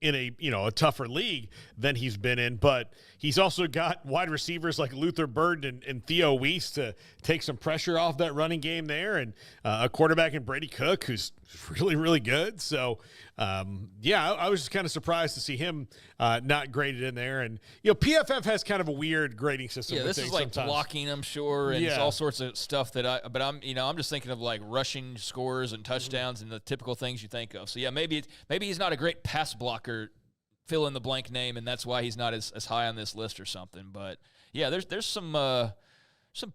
in a tougher league than he's been in, but he's also got wide receivers like Luther Burden and Theo Weiss to take some pressure off that running game there, and a quarterback in Brady Cook who's really, really good. So, I was just kind of surprised to see him not graded in there. And, PFF has kind of a weird grading system. Yeah, this is like sometimes blocking, I'm sure, and all sorts of stuff but I'm just thinking of like rushing scores and touchdowns and the typical things you think of. So, maybe he's not a great pass blocker, fill in the blank name, and that's why he's not as high on this list or something. But, there's some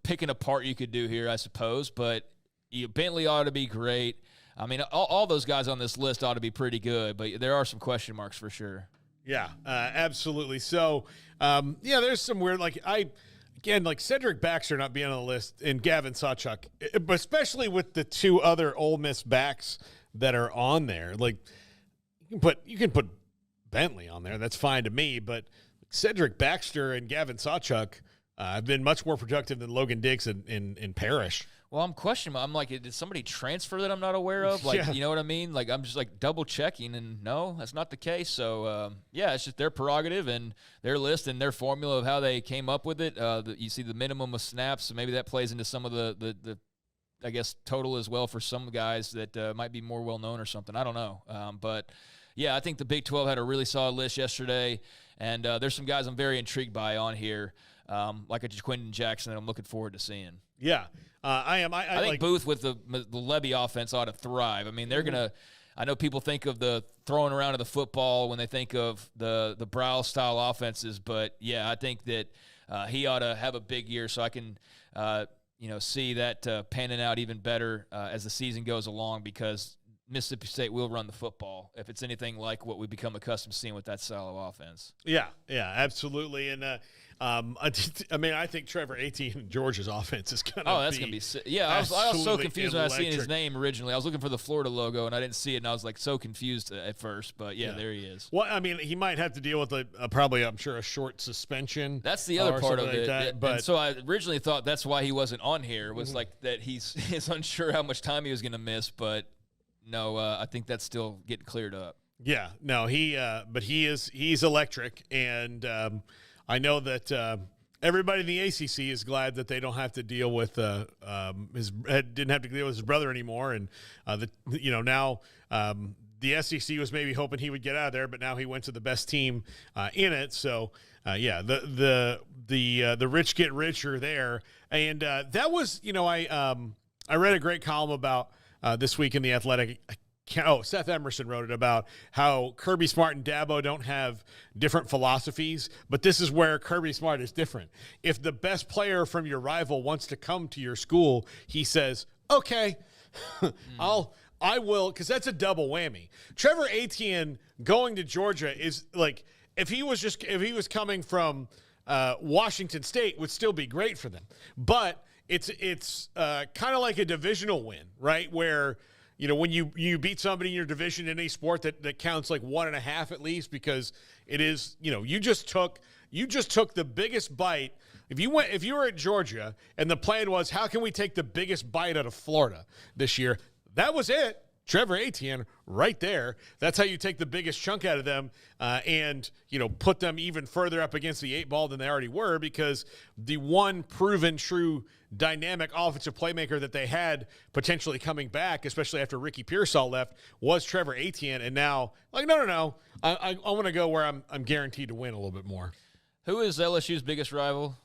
picking apart you could do here, I suppose. But Bentley ought to be great. All those guys on this list ought to be pretty good, but there are some question marks for sure. Yeah, absolutely. So, there's some weird, like Cedric Baxter not being on the list and Gavin Sawchuk, but especially with the two other Ole Miss backs that are on there. Like, you can put Bentley on there. That's fine to me, but Cedric Baxter and Gavin Sawchuk have been much more productive than Logan Diggs in Parrish. Well, I'm questioning. I'm like, did somebody transfer that I'm not aware of? Like, you know what I mean? Like, I'm just like double checking, and no, that's not the case. So, it's just their prerogative and their list and their formula of how they came up with it. You see the minimum of snaps, so maybe that plays into some of the I guess, total as well for some guys that might be more well-known or something. I don't know. But, I think the Big 12 had a really solid list yesterday, and there's some guys I'm very intrigued by on here, like a Quentin Jackson that I'm looking forward to seeing. Yeah. I am. I think Booth with the Levy offense ought to thrive. I mean, they're going to – I know people think of the throwing around of the football when they think of the Brow-style offenses, but, I think that he ought to have a big year so I can see that panning out even better as the season goes along, because Mississippi State will run the football if it's anything like what we become accustomed to seeing with that style of offense. Yeah, absolutely. And I think Trevor Etienne in Georgia's offense is going to that's going to be sick. Yeah, I was so confused when I seen his name originally. I was looking for the Florida logo, and I didn't see it, and I was like so confused at first. But, there he is. Well, I mean, he might have to deal with probably, I'm sure, a short suspension. That's the other part of it. Like but and so I originally thought that's why he wasn't on here, was like that he's unsure how much time he was going to miss. But, no, I think that's still getting cleared up. Yeah, no, but he's electric, and I know that everybody in the ACC is glad that they don't have to deal with didn't have to deal with his brother anymore, and now the SEC was maybe hoping he would get out of there, but now he went to the best team in it. So the rich get richer there, and that was I read a great column about this week in The Athletic. Seth Emerson wrote it about how Kirby Smart and Dabo don't have different philosophies, but this is where Kirby Smart is different. If the best player from your rival wants to come to your school, he says, okay, I will, because that's a double whammy. Trevor Etienne going to Georgia is like, if he was coming from Washington State, would still be great for them. But it's kind of like a divisional win, right? Where when you beat somebody in your division in any sport, that counts like 1.5 at least, because it is, you just took the biggest bite. If you were at Georgia and the plan was, how can we take the biggest bite out of Florida this year? That was it. Trevor Etienne right there. That's how you take the biggest chunk out of them and put them even further up against the 8 ball than they already were, because the one proven true dynamic offensive playmaker that they had potentially coming back, especially after Ricky Pearsall left, was Trevor Etienne. And now, no. I want to go where I'm guaranteed to win a little bit more. Who is LSU's biggest rival?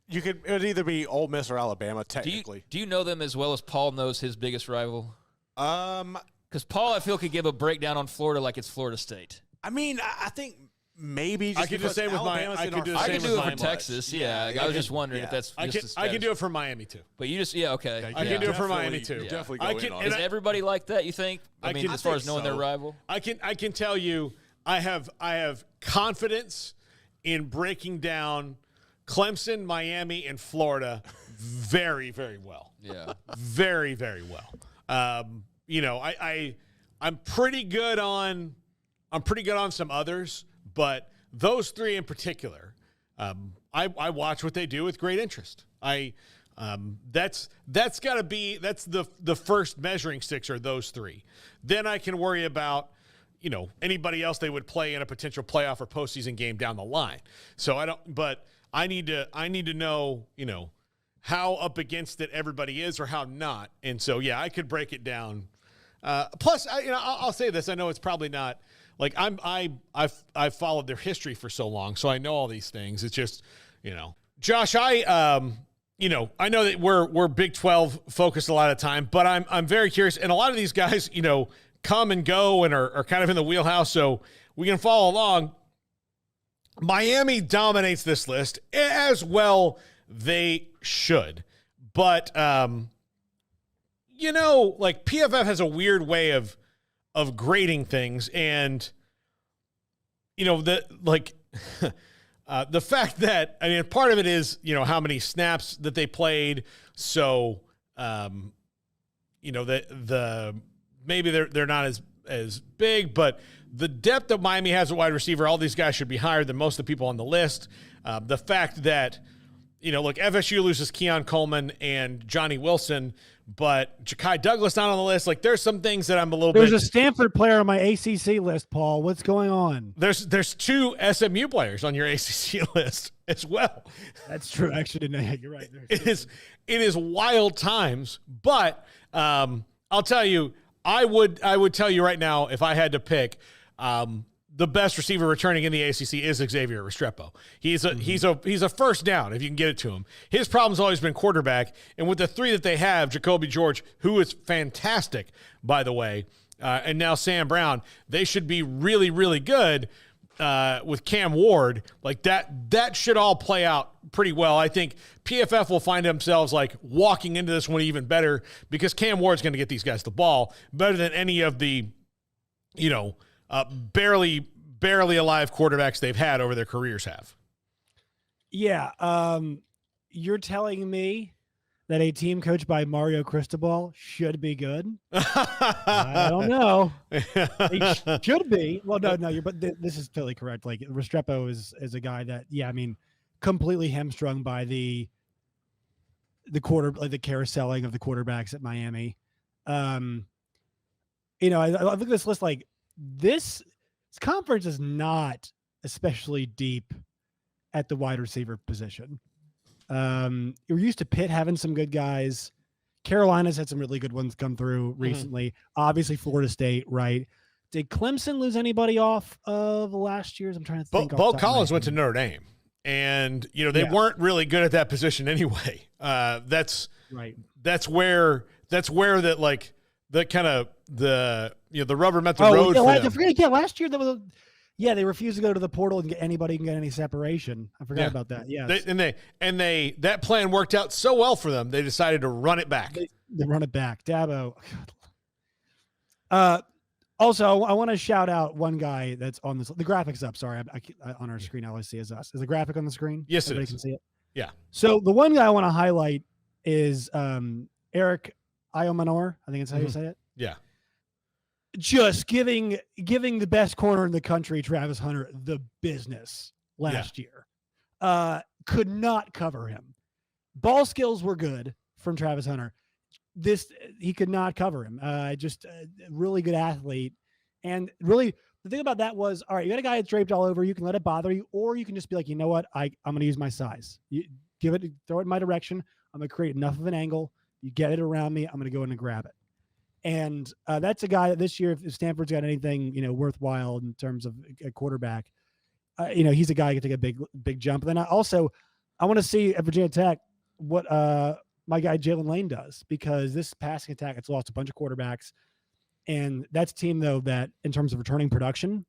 It would either be Ole Miss or Alabama, technically. Do you know them as well as Paul knows his biggest rival? Because Paul, I feel, could give a breakdown on Florida like it's Florida State. I mean, I think maybe I could do the same with Miami. I could do it for Texas. Yeah, I was just wondering if that's. I can do it for Miami too. But you just okay. I can do it for Miami too. Definitely. Is everybody like that? You think? I mean, as far as knowing their rival, I can tell you, I have confidence in breaking down Clemson, Miami, and Florida very, very well. Yeah, very, very well. I'm pretty good on some others, but those 3 in particular, I watch what they do with great interest. That's got to be the first measuring sticks are those 3. Then I can worry about anybody else they would play in a potential playoff or postseason game down the line. So I need to know how up against it everybody is or how not. And so, I could break it down. Plus, I'll say this. I know it's probably not like I've followed their history for so long, so I know all these things. It's just, Josh, I know that we're Big 12 focused a lot of time, but I'm very curious. And a lot of these guys, come and go and are kind of in the wheelhouse, so we can follow along. Miami dominates this list as well. They should. But, like PFF has a weird way of grading things. And, the fact that, part of it is, how many snaps that they played. So, maybe they're not as big, but the depth that Miami has at wide receiver, all these guys should be higher than most of the people on the list. The fact that, look, FSU loses Keon Coleman and Johnny Wilson, but Ja'Kai Douglas not on the list. Like, there's some things that I'm a little There's a Stanford player on my ACC list, Paul. What's going on? There's 2 SMU players on your ACC list as well. That's true. Actually, you're right. It is wild times, but I'll tell you, I would tell you right now, if I had to pick, the best receiver returning in the ACC is Xavier Restrepo. He's a first down if you can get it to him. His problem's always been quarterback, and with the 3 that they have, Jacoby George, who is fantastic, by the way, and now Sam Brown, they should be really, really good with Cam Ward. Like that should all play out pretty well. I think PFF will find themselves like walking into this one even better because Cam Ward's going to get these guys the ball better than any of the, barely alive quarterbacks they've had over their careers have. Yeah. You're telling me that a team coached by Mario Cristobal should be good? I don't know. It should be. Well, no, but this is totally correct. Like, Restrepo is a guy that, completely hamstrung by the carouseling of the quarterbacks at Miami. I look at this list like this conference is not especially deep at the wide receiver position. You're used to Pitt having some good guys. Carolina's had some really good ones come through recently. Obviously, Florida State, right? Did Clemson lose anybody off of last year's? I'm trying to think. Bo Collins went to Notre Dame, and they weren't really good at that position anyway. That's right. That's where that like the kind of the rubber met the road. Last year they refused to go to the portal and get anybody can get any separation. I forgot about that. Yeah, that plan worked out so well for them. They decided to run it back. They run it back. Dabo. Also, I want to shout out one guy that's on this. The graphics up. Sorry, I on our screen. All I see is us. Is the graphic on the screen? Yes, everybody it is. Can see it. Yeah. So the one guy I want to highlight is Eric Iomanor. I think that's how you say it. Yeah. Just giving the best corner in the country, Travis Hunter, the business last year. Could not cover him. Ball skills were good from Travis Hunter. He could not cover him. Just a really good athlete. And really, the thing about that was, all right, you got a guy that's draped all over. You can let it bother you, or you can just be like, you know what? I'm going to use my size. You throw it in my direction. I'm going to create enough of an angle. You get it around me. I'm going to go in and grab it. And that's a guy that this year, if Stanford's got anything, worthwhile in terms of a quarterback, he's a guy who can take a big jump. And then I want to see at Virginia Tech what my guy Jalen Lane does, because this passing attack, it's lost a bunch of quarterbacks. And that's a team, though, that in terms of returning production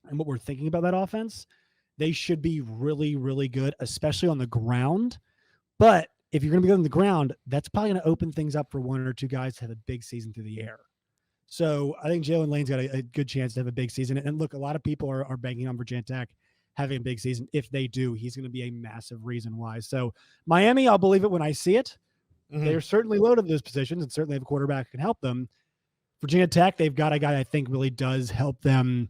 and what we're thinking about that offense, they should be really, really good, especially on the ground. But if you're going to be good on the ground, that's probably going to open things up for one or two guys to have a big season through the air. So I think Jalen Lane's got a good chance to have a big season. And look, a lot of people are banking on Virginia Tech having a big season. If they do, he's going to be a massive reason why. So Miami, I'll believe it when I see it. Mm-hmm. They're certainly loaded in those positions and certainly have a quarterback who can help them. Virginia Tech, they've got a guy I think really does help them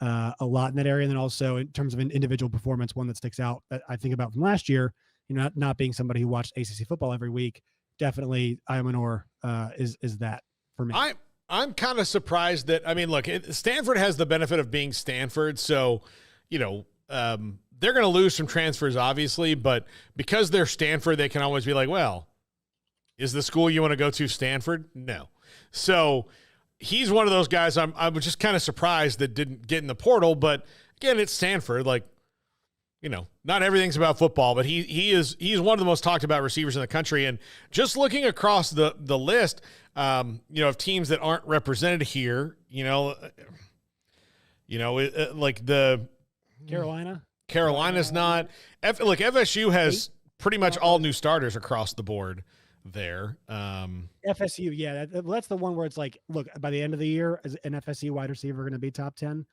a lot in that area. And then also in terms of an individual performance, one that sticks out that I think about from last year, not being somebody who watched ACC football every week, definitely Iomanor is that for me. I'm kind of surprised that, look, Stanford has the benefit of being Stanford. So, they're going to lose some transfers, obviously, but because they're Stanford, they can always be like, well, is the school you want to go to Stanford? No. So he's one of those guys I was just kind of surprised that didn't get in the portal. But again, it's Stanford. Like, not everything's about football, but he's one of the most talked about receivers in the country. And just looking across the list, of teams that aren't represented here, like the Carolina's not. FSU has pretty much all new starters across the board there. FSU, yeah, that's the one where it's like, look, by the end of the year, is an FSU wide receiver going to be top 10?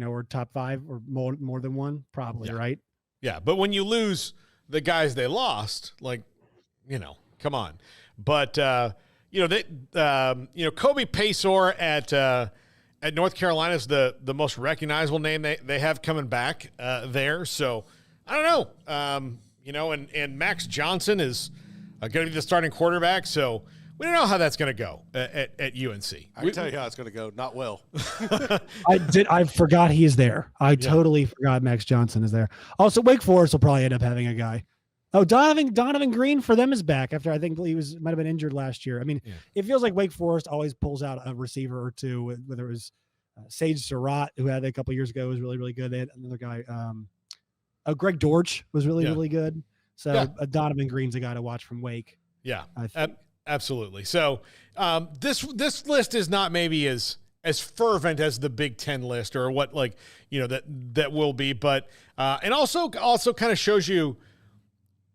Or top 5 or more than one, probably, right? Yeah, but when you lose the guys they lost, come on. But Kobe Paysour at North Carolina is the most recognizable name they have coming back there. So I don't know. And Max Johnson is going to be the starting quarterback. So we don't know how that's going to go at UNC. I can tell you how it's going to go. Not well. I forgot he is there. I totally forgot Max Johnson is there. Also, Wake Forest will probably end up having a guy. Oh, Donovan Green for them is back after I think he might have been injured last year. I mean, It feels like Wake Forest always pulls out a receiver or two, whether it was Sage Surratt, who had it a couple years ago, was really, really good. They had another guy. Greg Dortch was really, really good. So Donovan Green's a guy to watch from Wake. Yeah, absolutely. So this list is not maybe as fervent as the Big Ten list or what that will be, but and also kind of shows you.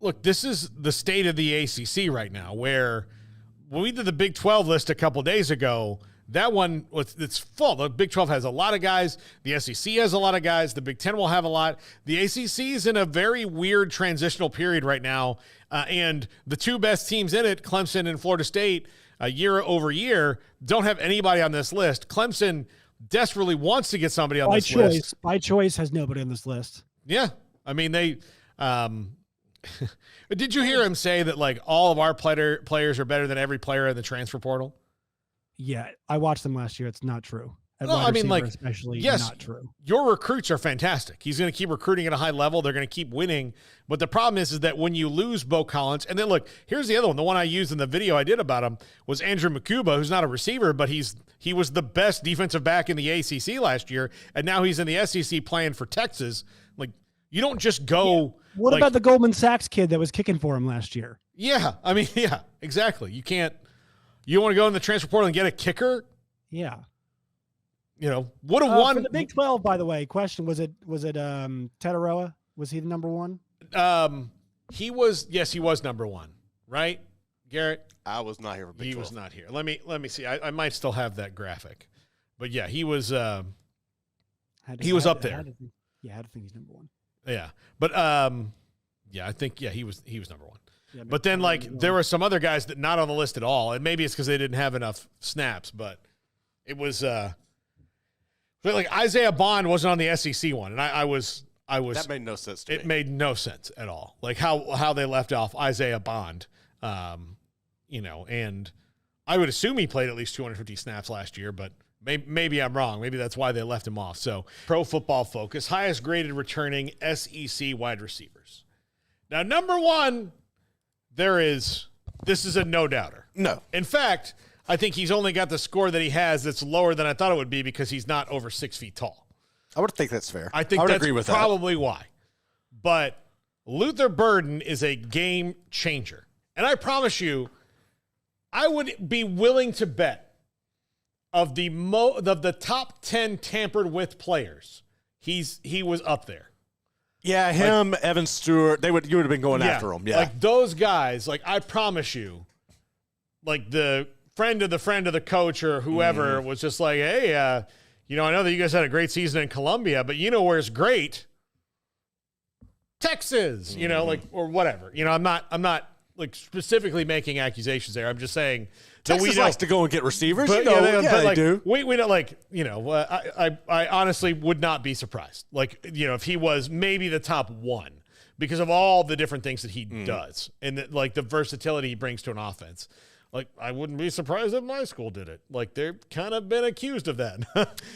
Look, this is the state of the ACC right now, where when we did the Big 12 list a couple days ago, that one it's full. The Big 12 has a lot of guys. The SEC has a lot of guys. The Big 10 will have a lot. The ACC is in a very weird transitional period right now, and the two best teams in it, Clemson and Florida State, year over year, don't have anybody on this list. Clemson desperately wants to get somebody on this list. By choice has nobody on this list. Yeah. I mean, they did you hear him say that all of our players are better than every player in the transfer portal? Yeah, I watched them last year. It's not true. Especially not true. Your recruits are fantastic. He's going to keep recruiting at a high level. They're going to keep winning. But the problem is that when you lose Bo Collins, and then look, here's the other one. The one I used in the video I did about him was Andrew Makuba, who's not a receiver, but he was the best defensive back in the ACC last year, and now he's in the SEC playing for Texas. You don't just go. Yeah. What about the Goldman Sachs kid that was kicking for him last year? Yeah, I mean, yeah, exactly. You can't. You want to go in the transfer portal and get a kicker? Yeah. Would have won for the Big 12. By the way, question: Was it Tataroa? Was he the number one? He was. Yes, he was number one. Right, Garrett. I was not here for Big 12. He was not here. Let me see. I might still have that graphic, but yeah, he was. He was up there. I had to think he's number one. Yeah, but I think he was number one. Yeah, but then there were some other guys that not on the list at all, and maybe it's because they didn't have enough snaps. But it was Isaiah Bond wasn't on the SEC one, and I was that made no sense to me. It made no sense at all. How they left off Isaiah Bond, and I would assume he played at least 250 snaps last year, but. Maybe I'm wrong. Maybe that's why they left him off. So, Pro Football Focus, highest graded returning SEC wide receivers. Now, number one, this is a no-doubter. No. In fact, I think he's only got the score that he has that's lower than I thought it would be because he's not over 6 feet tall. I would think that's fair. I think would that's agree with probably why. But Luther Burden is a game changer. And I promise you, I would be willing to bet of the top 10 tampered with players, he was up there. Yeah, him, Evan Stewart, you would have been going after him. Yeah, those guys. I promise you, the friend of the coach or whoever was just hey, I know that you guys had a great season in Columbia, but where's great? Texas, or whatever. I'm not specifically making accusations there. I'm just saying. Texas likes to go and get receivers. But, they do. We don't I honestly would not be surprised. If he was maybe the top one because of all the different things that he does and the versatility he brings to an offense. I wouldn't be surprised if my school did it. They've kind of been accused of that.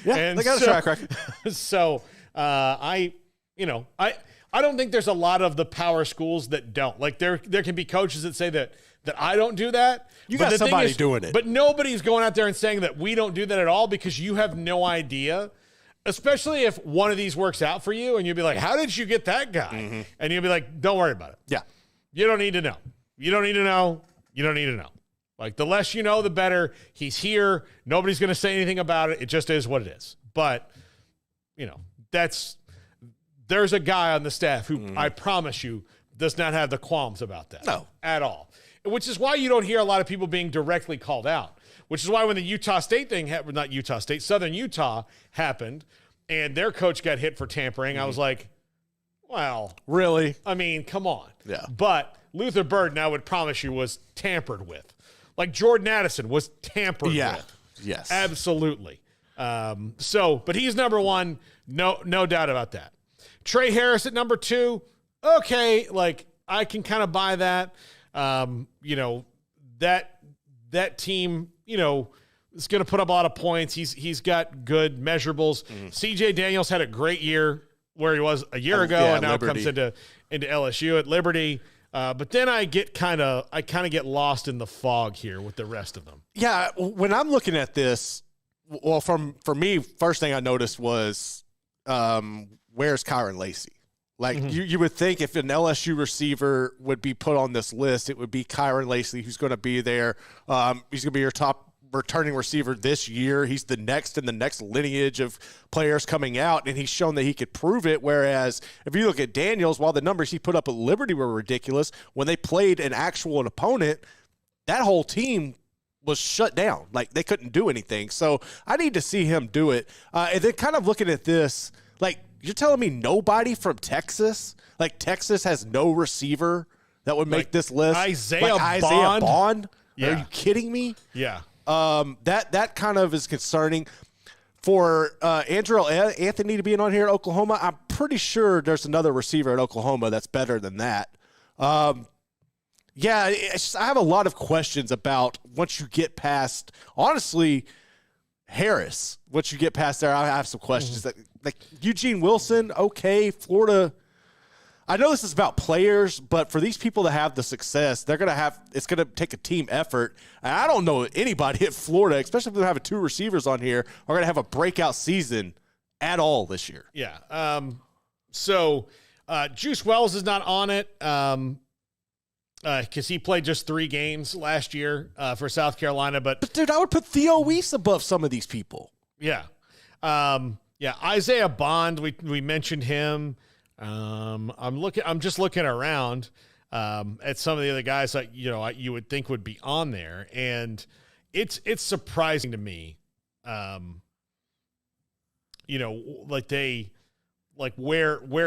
Yeah, they got a track record. So I don't think there's a lot of the power schools that don't. There can be coaches that say that I don't do that. You got somebody doing it. But nobody's going out there and saying that we don't do that at all because you have no idea, especially if one of these works out for you and you'll be like, how did you get that guy? Mm-hmm. And you'll be like, don't worry about it. Yeah. You don't need to know. You don't need to know. You don't need to know. The less you know, the better. He's here. Nobody's going to say anything about it. It just is what it is. But, there's a guy on the staff who I promise you does not have the qualms about that. No. At all. Which is why you don't hear a lot of people being directly called out. Which is why when the Utah State thing happened, not Utah State, Southern Utah happened, and their coach got hit for tampering, I was like, well. Really? I mean, come on. Yeah. But Luther Burden, I would promise you, was tampered with. Like Jordan Addison was tampered Yeah. with. Yes. Absolutely. But he's number one. No doubt about that. Trey Harris at number 2. Okay. Like I can kind of buy that. That team, is going to put up a lot of points. He's got good measurables. CJ Daniels had a great year where he was a year ago, and now Liberty. comes into LSU at Liberty. But then I kind of get lost in the fog here with the rest of them. Yeah, when I'm looking at this, well, for me, first thing I noticed was where's Kyron Lacey? Like you would think if an LSU receiver would be put on this list, it would be Kyron Lacey who's going to be there. He's going to be your top returning receiver this year. He's the next in the next lineage of players coming out, and he's shown that he could prove it. Whereas if you look at Daniels, while the numbers he put up at Liberty were ridiculous, when they played an actual opponent, that whole team was shut down. Like they couldn't do anything. So I need to see him do it. And then kind of looking at this, like you're telling me nobody from Texas, like Texas has no receiver that would make this list. Isaiah Bond? Yeah. Are you kidding me? Yeah. That kind of is concerning. For Andrew Anthony to be on here at Oklahoma, I'm pretty sure there's another receiver at Oklahoma that's better than that. Yeah, I have a lot of questions about once you get past, honestly, Harris. Once you get past there, I have some questions. Like Eugene Wilson, okay, Florida. I know this is about players, but for these people to have the success, it's going to take a team effort. And I don't know anybody at Florida, especially if they're having 2 receivers on here, are going to have a breakout season at all this year. Yeah. So Juice Wells is not on it because he played just 3 games last year for South Carolina. But dude, I would put Theo Weiss above some of these people. Yeah. Isaiah Bond, we mentioned him. I'm just looking around at some of the other guys that you would think would be on there, and it's surprising to me. Where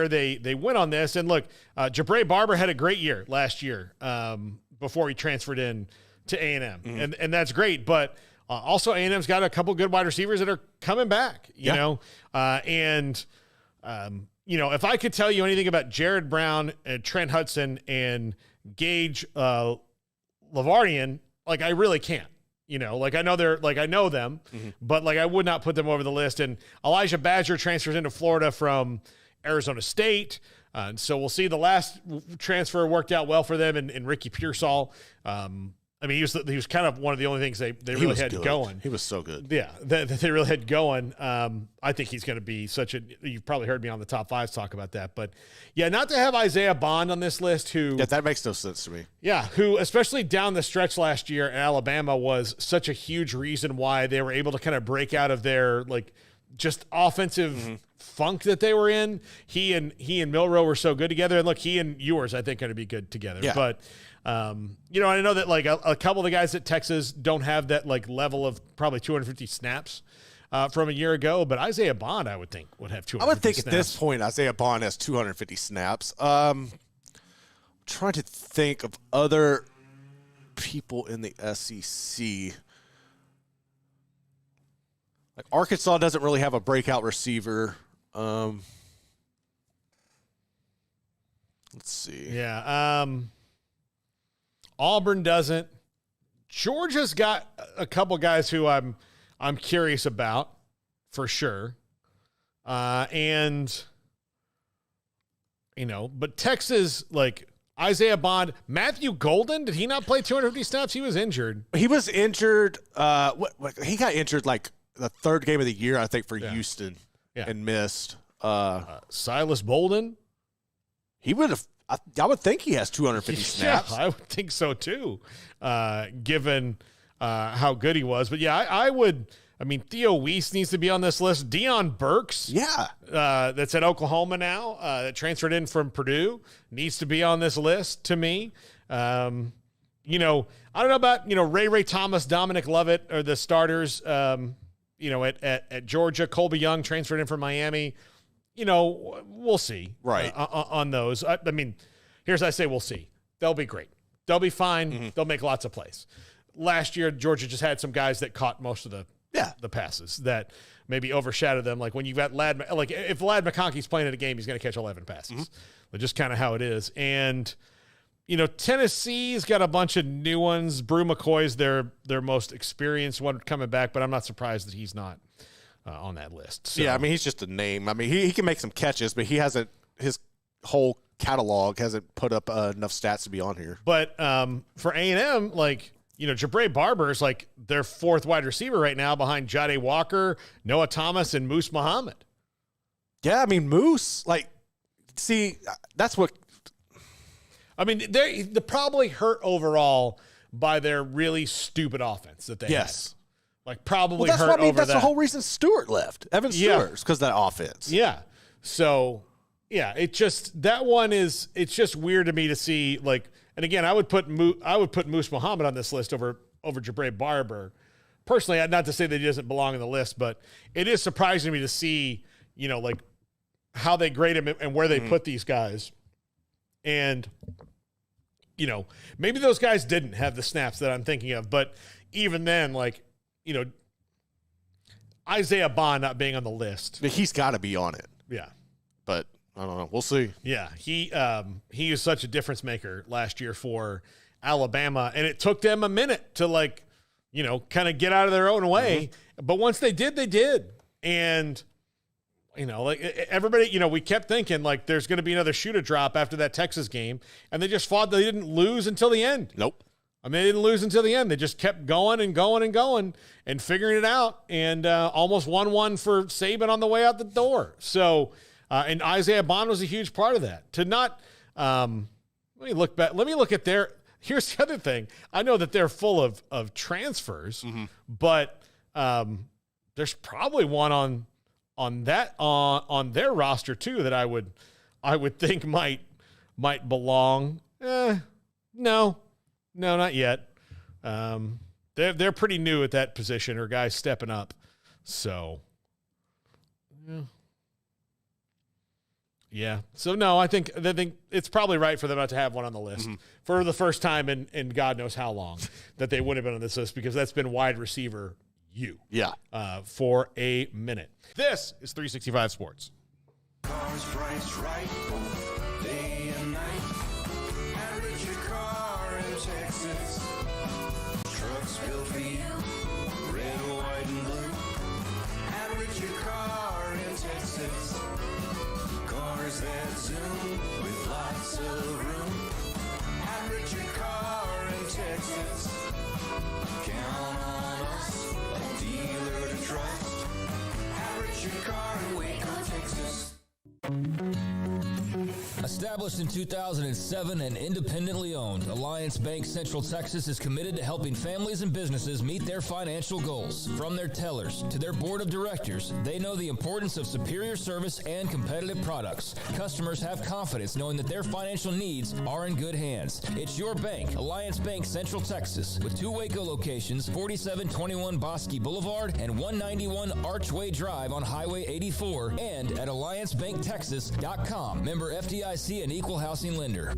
they went on this, and look, Jabray Barber had a great year last year before he transferred in to A&M, and that's great, but. Also, A&M's got a couple good wide receivers that are coming back, you know. If I could tell you anything about Jared Brown and Trent Hudson and Gage Lavardian, like I really can't. I know them, but I would not put them over the list. And Elijah Badger transfers into Florida from Arizona State. And so we'll see. The last transfer worked out well for them in Ricky Pearsall. He was kind of one of the only things they really had going. He was so good. Yeah, that they really had going. I think he's going to be you've probably heard me on the top 5s talk about that. But, yeah, not to have Isaiah Bond on this list Yeah, that makes no sense to me. Yeah, who, especially down the stretch last year in Alabama, was such a huge reason why they were able to kind of break out of their, just offensive funk that they were in. He and Milroe were so good together. And, look, he and Ewers, I think, are going to be good together. Yeah. But – I know that a couple of the guys at Texas don't have that level of probably 250 snaps from a year ago, but Isaiah Bond, I would think, would have 250 I would think snaps. at this point, Isaiah Bond has 250 snaps. Trying to think of other people in the SEC. Arkansas doesn't really have a breakout receiver. Let's see. Yeah. Auburn doesn't. Georgia's got a couple guys who I'm curious about for sure. But Texas, Isaiah Bond, Matthew Golden, did he not play 250 snaps? He was injured. He was injured. He got injured the 3rd game of the year, I think, for Houston and missed. Silas Bolden? He would have. I would think he has 250 snaps. Yeah, I would think so too, given how good he was. But yeah, I would. Theo Weiss needs to be on this list. Deion Burks, that's at Oklahoma now, that transferred in from Purdue, needs to be on this list to me. I don't know about Ray Thomas, Dominic Lovett are the starters. At Georgia, Colby Young transferred in from Miami. We'll see. Right. On those. Here's what I say we'll see. They'll be great. They'll be fine. They'll make lots of plays. last year Georgia just had some guys that caught most of the passes that maybe overshadowed them. Like when you've got if Ladd McConkey's playing in a game, he's going to catch 11 passes. That's just kind of how it is. And, Tennessee's got a bunch of new ones. Brew McCoy's their most experienced one coming back, but I'm not surprised that he's not on that list. So. Yeah, I mean, he's just a name. I mean, he can make some catches, but his whole catalog hasn't put up enough stats to be on here. But for A&M, Jabre Barber is their fourth wide receiver right now behind Jade Walker, Noah Thomas, and Moose Muhammad. Yeah, I mean, Moose, that's what – I mean, they're probably hurt overall by their really stupid offense that they had. Probably hurt over that. That's the whole reason Stewart left. Evan Stewart's because of that offense. Yeah. So, yeah, it's just weird to me to see, and again, I would put Moose Muhammad on this list over Jabre Barber. Personally, not to say that he doesn't belong on the list, but it is surprising to me to see, how they grade him and where they put these guys. And, maybe those guys didn't have the snaps that I'm thinking of, but even then, Isaiah Bond not being on the list. He's got to be on it. Yeah. But I don't know. We'll see. Yeah. He is such a difference maker last year for Alabama, and it took them a minute to kind of get out of their own way. But once they did, they did. And, everybody, we kept thinking there's going to be another shoot-a drop after that Texas game, and they just fought. They didn't lose until the end. Nope. I mean, they didn't lose until the end. They just kept going and going and going and figuring it out, and almost won one for Saban on the way out the door. So, and Isaiah Bond was a huge part of that. To not, let me look back. Let me look at here's the other thing. I know that they're full of transfers, but there's probably one on their roster too that I would think might belong. No, not yet. They're pretty new at that position, or guys stepping up. So, yeah. So no, I think it's probably right for them not to have one on the list for the first time in God knows how long that they would have been on this list, because that's been wide receiver for a minute. This is 365 Sports. Cars priced right, day and night. Average your car in Texas. Trucks built for you, red, white, and blue. Average your car in Texas. Cars that zoom with lots of room. Average your car in Texas. Count on us, a dealer to trust. Average your car in Waco, Texas. Established in 2007 and independently owned, Alliance Bank Central Texas is committed to helping families and businesses meet their financial goals. From their tellers to their board of directors, they know the importance of superior service and competitive products. Customers have confidence knowing that their financial needs are in good hands. It's your bank, Alliance Bank Central Texas, with 2 Waco locations, 4721 Bosque Boulevard and 191 Archway Drive on Highway 84, and at AllianceBankTexas.com. Member FDIC and equal housing lender.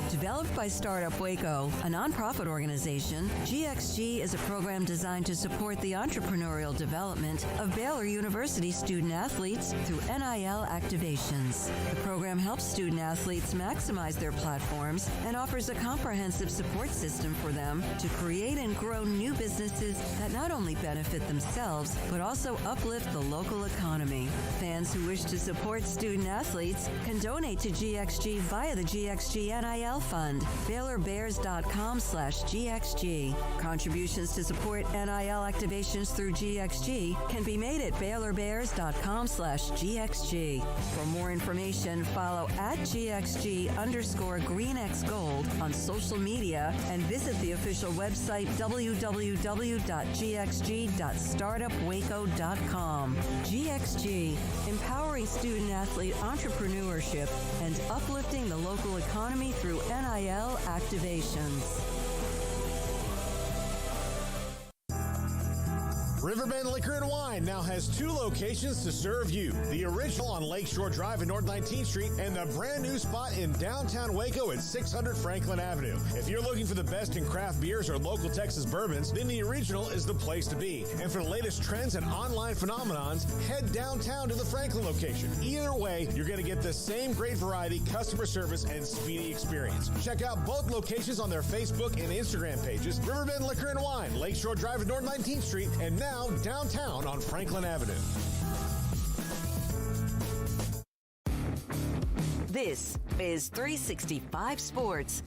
Developed by Startup Waco, a nonprofit organization, GXG is a program designed to support the entrepreneurial development of Baylor University student athletes through NIL activations. The program helps student athletes maximize their platforms and offers a comprehensive support system for them to create and grow new businesses that not only benefit themselves, but also uplift the local economy. Fans who wish to support student athletes can donate to GXG via the GXG NIL Fund, BaylorBears.com/GXG. Contributions to support NIL activations through GXG can be made at BaylorBears.com/GXG. For more information, follow at GXG_GreenXGold on social media and visit the official website www.gxg.startupwaco.com. GXG, empowering student athlete entrepreneurship and uplifting the local economy through NIL activations. Riverbend Liquor and Wine now has 2 locations to serve you. The original on Lakeshore Drive in North 19th Street and the brand new spot in downtown Waco at 600 Franklin Avenue. If you're looking for the best in craft beers or local Texas bourbons, then the original is the place to be. And for the latest trends and online phenomenons, head downtown to the Franklin location. Either way, you're going to get the same great variety, customer service, and speedy experience. Check out both locations on their Facebook and Instagram pages. Riverbend Liquor and Wine, Lakeshore Drive in North 19th Street, and now downtown on Franklin Avenue. This is 365 Sports.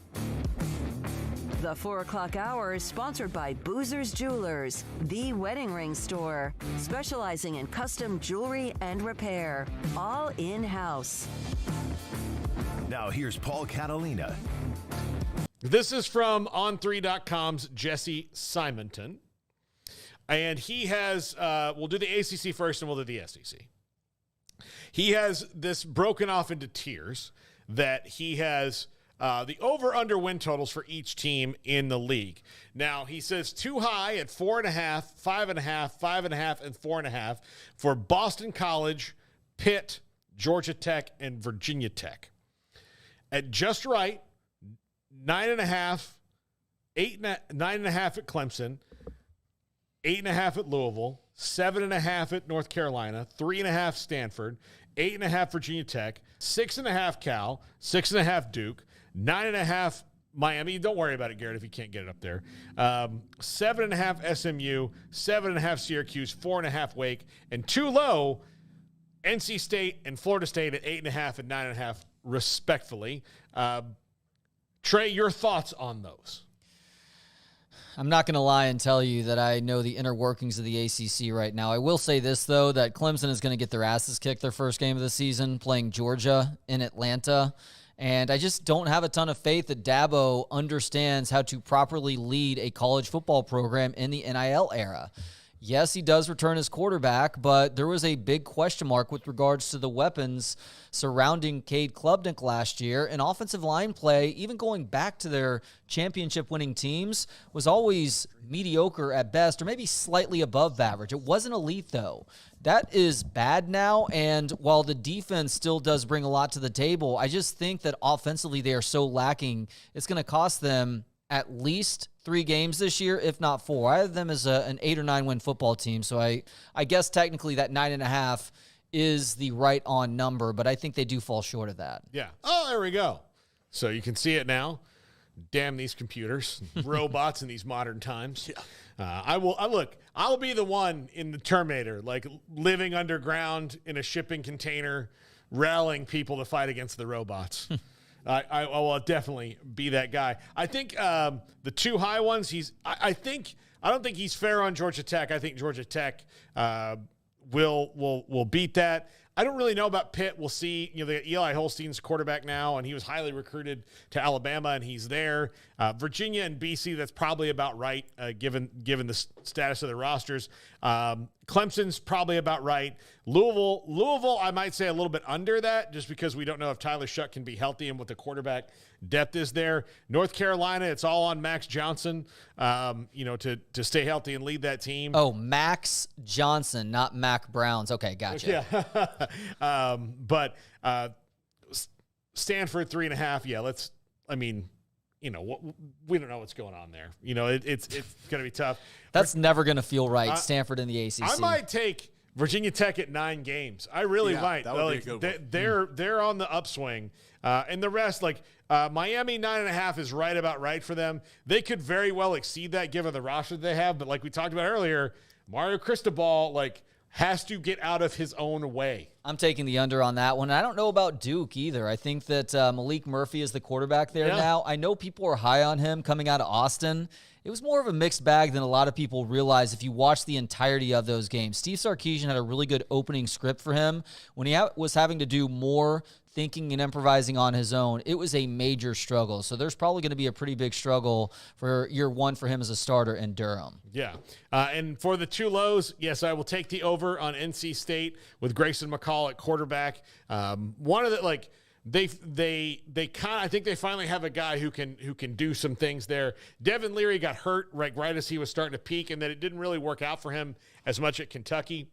The 4 o'clock hour is sponsored by Boozer's Jewelers, the wedding ring store, specializing in custom jewelry and repair, all in-house. Now here's Paul Catalina. This is from On3.com's Jesse Simonton. And he has, we'll do the ACC first and we'll do the SEC. He has this broken off into tiers that he has the over-under win totals for each team in the league. Now, he says too high at 4.5, 5.5, 5.5, and 4.5 for Boston College, Pitt, Georgia Tech, and Virginia Tech. At just right, 9.5, 9.5 at Clemson, 8.5 at Louisville, 7.5 at North Carolina, 3.5 Stanford, 8.5 Virginia Tech, 6.5 Cal, 6.5 Duke, 9.5 Miami. Don't worry about it, Garrett, if you can't get it up there. 7.5 SMU, 7.5 Syracuse, 4.5 Wake, and too low, NC State and Florida State at 8.5 and 9.5, respectfully. Trey, your thoughts on those? I'm not going to lie and tell you that I know the inner workings of the ACC right now. I will say this, though, that Clemson is going to get their asses kicked their first game of the season playing Georgia in Atlanta. And I just don't have a ton of faith that Dabo understands how to properly lead a college football program in the NIL era. Yes, he does return his quarterback, but there was a big question mark with regards to the weapons surrounding Cade Klubnik last year. And offensive line play, even going back to their championship-winning teams, was always mediocre at best or maybe slightly above average. It wasn't elite, though. That is bad now, and while the defense still does bring a lot to the table, I just think that offensively they are so lacking, it's going to cost them at least 3 games this year, if not 4. I have them as an 8 or 9 win football team, so I guess technically that 9.5 is the right on number, but I think they do fall short of that. Yeah. Oh, there we go. So you can see it now. Damn these computers, robots in these modern times. Yeah. I'll be the one in the Terminator, like living underground in a shipping container, rallying people to fight against the robots. I will definitely be that guy. I think the 2 high ones, I don't think he's fair on Georgia Tech. I think Georgia Tech will beat that. I don't really know about Pitt. We'll see. They got Eli Holstein's quarterback now, and he was highly recruited to Alabama, and he's there. Virginia and BC, that's probably about right, given the status of the rosters. Clemson's probably about right. Louisville, I might say a little bit under that, just because we don't know if Tyler Shuck can be healthy and what the quarterback depth is there. North Carolina, it's all on Max Johnson, to stay healthy and lead that team. Oh, Max Johnson, not Mac Browns. Okay, gotcha. Yeah. But Stanford 3.5. Yeah, we don't know what's going on there. It's going to be tough. That's never going to feel right, Stanford in the ACC. I might take Virginia Tech at 9 games. I really might. That would be a good one. They're on the upswing. And the rest, Miami 9.5 is right about right for them. They could very well exceed that given the roster they have. But like we talked about earlier, Mario Cristobal, has to get out of his own way. I'm taking the under on that one. I don't know about Duke either. I think that Malik Murphy is the quarterback there now. I know people are high on him coming out of Austin. It was more of a mixed bag than a lot of people realize if you watch the entirety of those games. Steve Sarkisian had a really good opening script for him. When he was having to do more thinking and improvising on his own, it was a major struggle. So there's probably going to be a pretty big struggle for year 1 for him as a starter in Durham. Yeah. And for the 2 lows, yes, I will take the over on NC State with Grayson McCall at quarterback. One of the, I think they finally have a guy who can do some things there. Devin Leary got hurt right as he was starting to peak, and then it didn't really work out for him as much at Kentucky.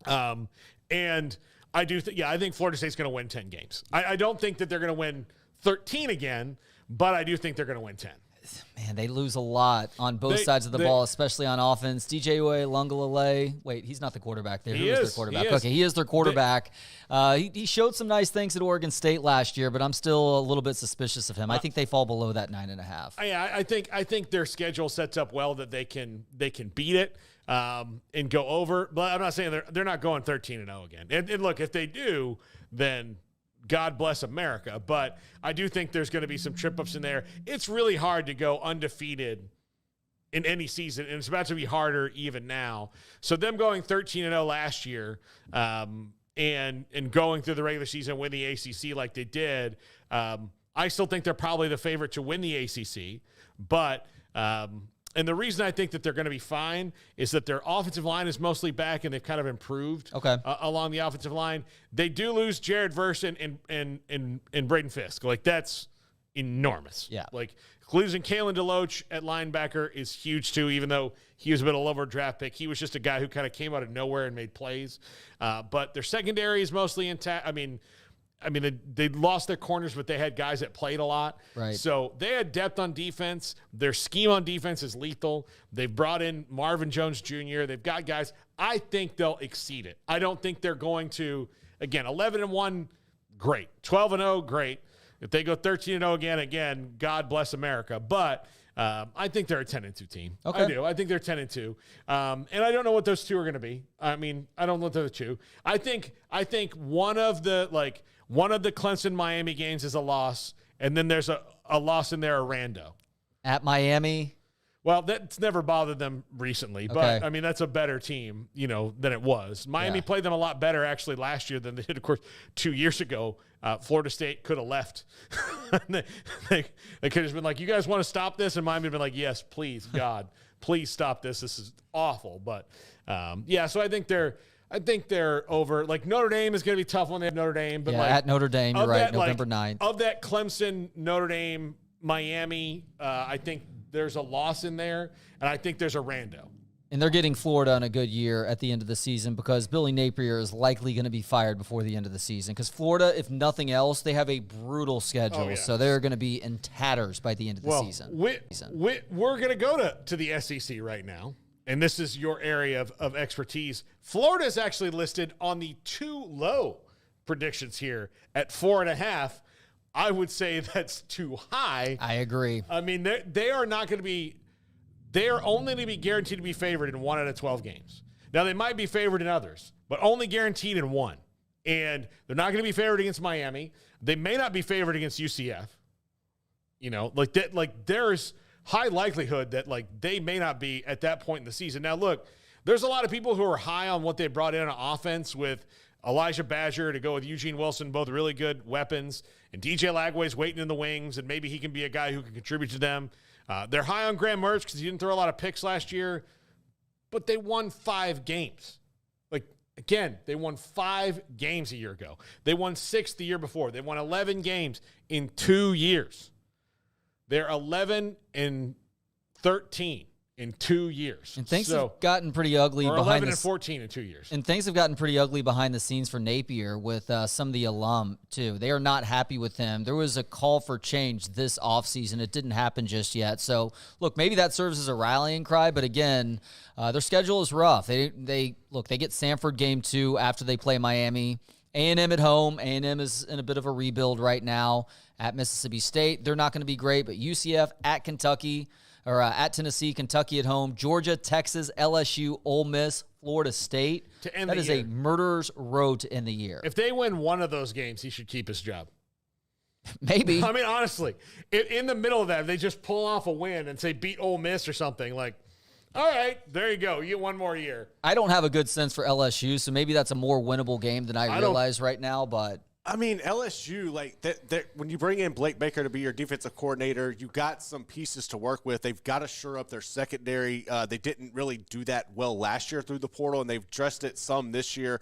And I think Florida State's going to win 10 games. I don't think that they're going to win 13 again, but I do think they're going to win 10. Man, they lose a lot on both sides of the ball, especially on offense. DJ Uiagalelei, wait, he's not the quarterback there. Who is their quarterback? Okay, he is their quarterback. He showed some nice things at Oregon State last year, but I'm still a little bit suspicious of him. I think they fall below that 9.5. Yeah, I think their schedule sets up well that they can beat it and go over. But I'm not saying they're not going 13-0 again. And look, if they do, then God bless America. But I do think there's going to be some trip-ups in there. It's really hard to go undefeated in any season, and it's about to be harder even now. So them going 13-0 last year and going through the regular season and win the ACC like they did, I still think they're probably the favorite to win the ACC. But and the reason I think that they're going to be fine is that their offensive line is mostly back and they've kind of improved along the offensive line. They do lose Jared Verse and Braden Fisk. Like, that's enormous. Yeah. Like, losing Kalen DeLoach at linebacker is huge too, even though he was a bit of a lower draft pick. He was just a guy who kind of came out of nowhere and made plays. But their secondary is mostly intact. I mean, they lost their corners, but they had guys that played a lot. Right. So they had depth on defense. Their scheme on defense is lethal. They've brought in Marvin Jones Jr. They've got guys. I think they'll exceed it. I don't think they're going to, again, 11-1, great. 12-0, great. If they go 13-0 again, God bless America. But I think they're a 10-2 team. Okay. I do. I think they're 10-2. And I don't know what those two are going to be. I mean, I don't know what they're the two. I think one of the Clemson-Miami games is a loss, and then there's a loss in there, a rando. At Miami? Well, that's never bothered them recently, but, I mean, that's a better team, than it was. Miami played them a lot better, actually, last year than they did, of course, 2 years ago. Florida State could have left. they could have been like, you guys want to stop this? And Miami would have been like, yes, please, God, please stop this. This is awful. But, so I think they're over. Like, Notre Dame is going to be tough when they have Notre Dame. But at Notre Dame, you're right, November 9th. Of that Clemson, Notre Dame, Miami, I think there's a loss in there, and I think there's a rando. And they're getting Florida on a good year at the end of the season because Billy Napier is likely going to be fired before the end of the season. Because Florida, if nothing else, they have a brutal schedule. So they're going to be in tatters by the end of the season. We're going to go to the SEC right now, and this is your area of expertise. Florida is actually listed on the too low predictions here at 4.5. I would say that's too high. I agree. I mean, they are not going to be – they are only going to be guaranteed to be favored in 1 out of 12 games. Now, they might be favored in others, but only guaranteed in 1. And they're not going to be favored against Miami. They may not be favored against UCF. There's high likelihood that, they may not be at that point in the season. Now, look, there's a lot of people who are high on what they brought in on offense with Elijah Badger to go with Eugene Wilson, both really good weapons. And DJ Lagway's waiting in the wings, and maybe he can be a guy who can contribute to them. They're high on Graham Mertz because he didn't throw a lot of picks last year, but they won 5 games. They won 5 games a year ago. They won 6 the year before. They won 11 games in 2 years. They're 11-13 in 2 years. And things have gotten pretty ugly behind 11-14 in 2 years. And things have gotten pretty ugly behind the scenes for Napier with some of the alum, too. They are not happy with him. There was a call for change this offseason. It didn't happen just yet. So, look, maybe that serves as a rallying cry. But, again, their schedule is rough. They get Samford game 2 after they play Miami. A&M at home. A&M is in a bit of a rebuild right now. At Mississippi State, they're not going to be great. But UCF at Kentucky, or at Tennessee, Kentucky at home, Georgia, Texas, LSU, Ole Miss, Florida State. That is a murderer's road to end the year. If they win one of those games, he should keep his job. Maybe. I mean, honestly, in the middle of that, they just pull off a win and say beat Ole Miss or something. All right, there you go. You get 1 more year. I don't have a good sense for LSU, so maybe that's a more winnable game than I realize right now, but I mean, LSU, when you bring in Blake Baker to be your defensive coordinator, you got some pieces to work with. They've got to shore up their secondary. They didn't really do that well last year through the portal, and they've addressed it some this year.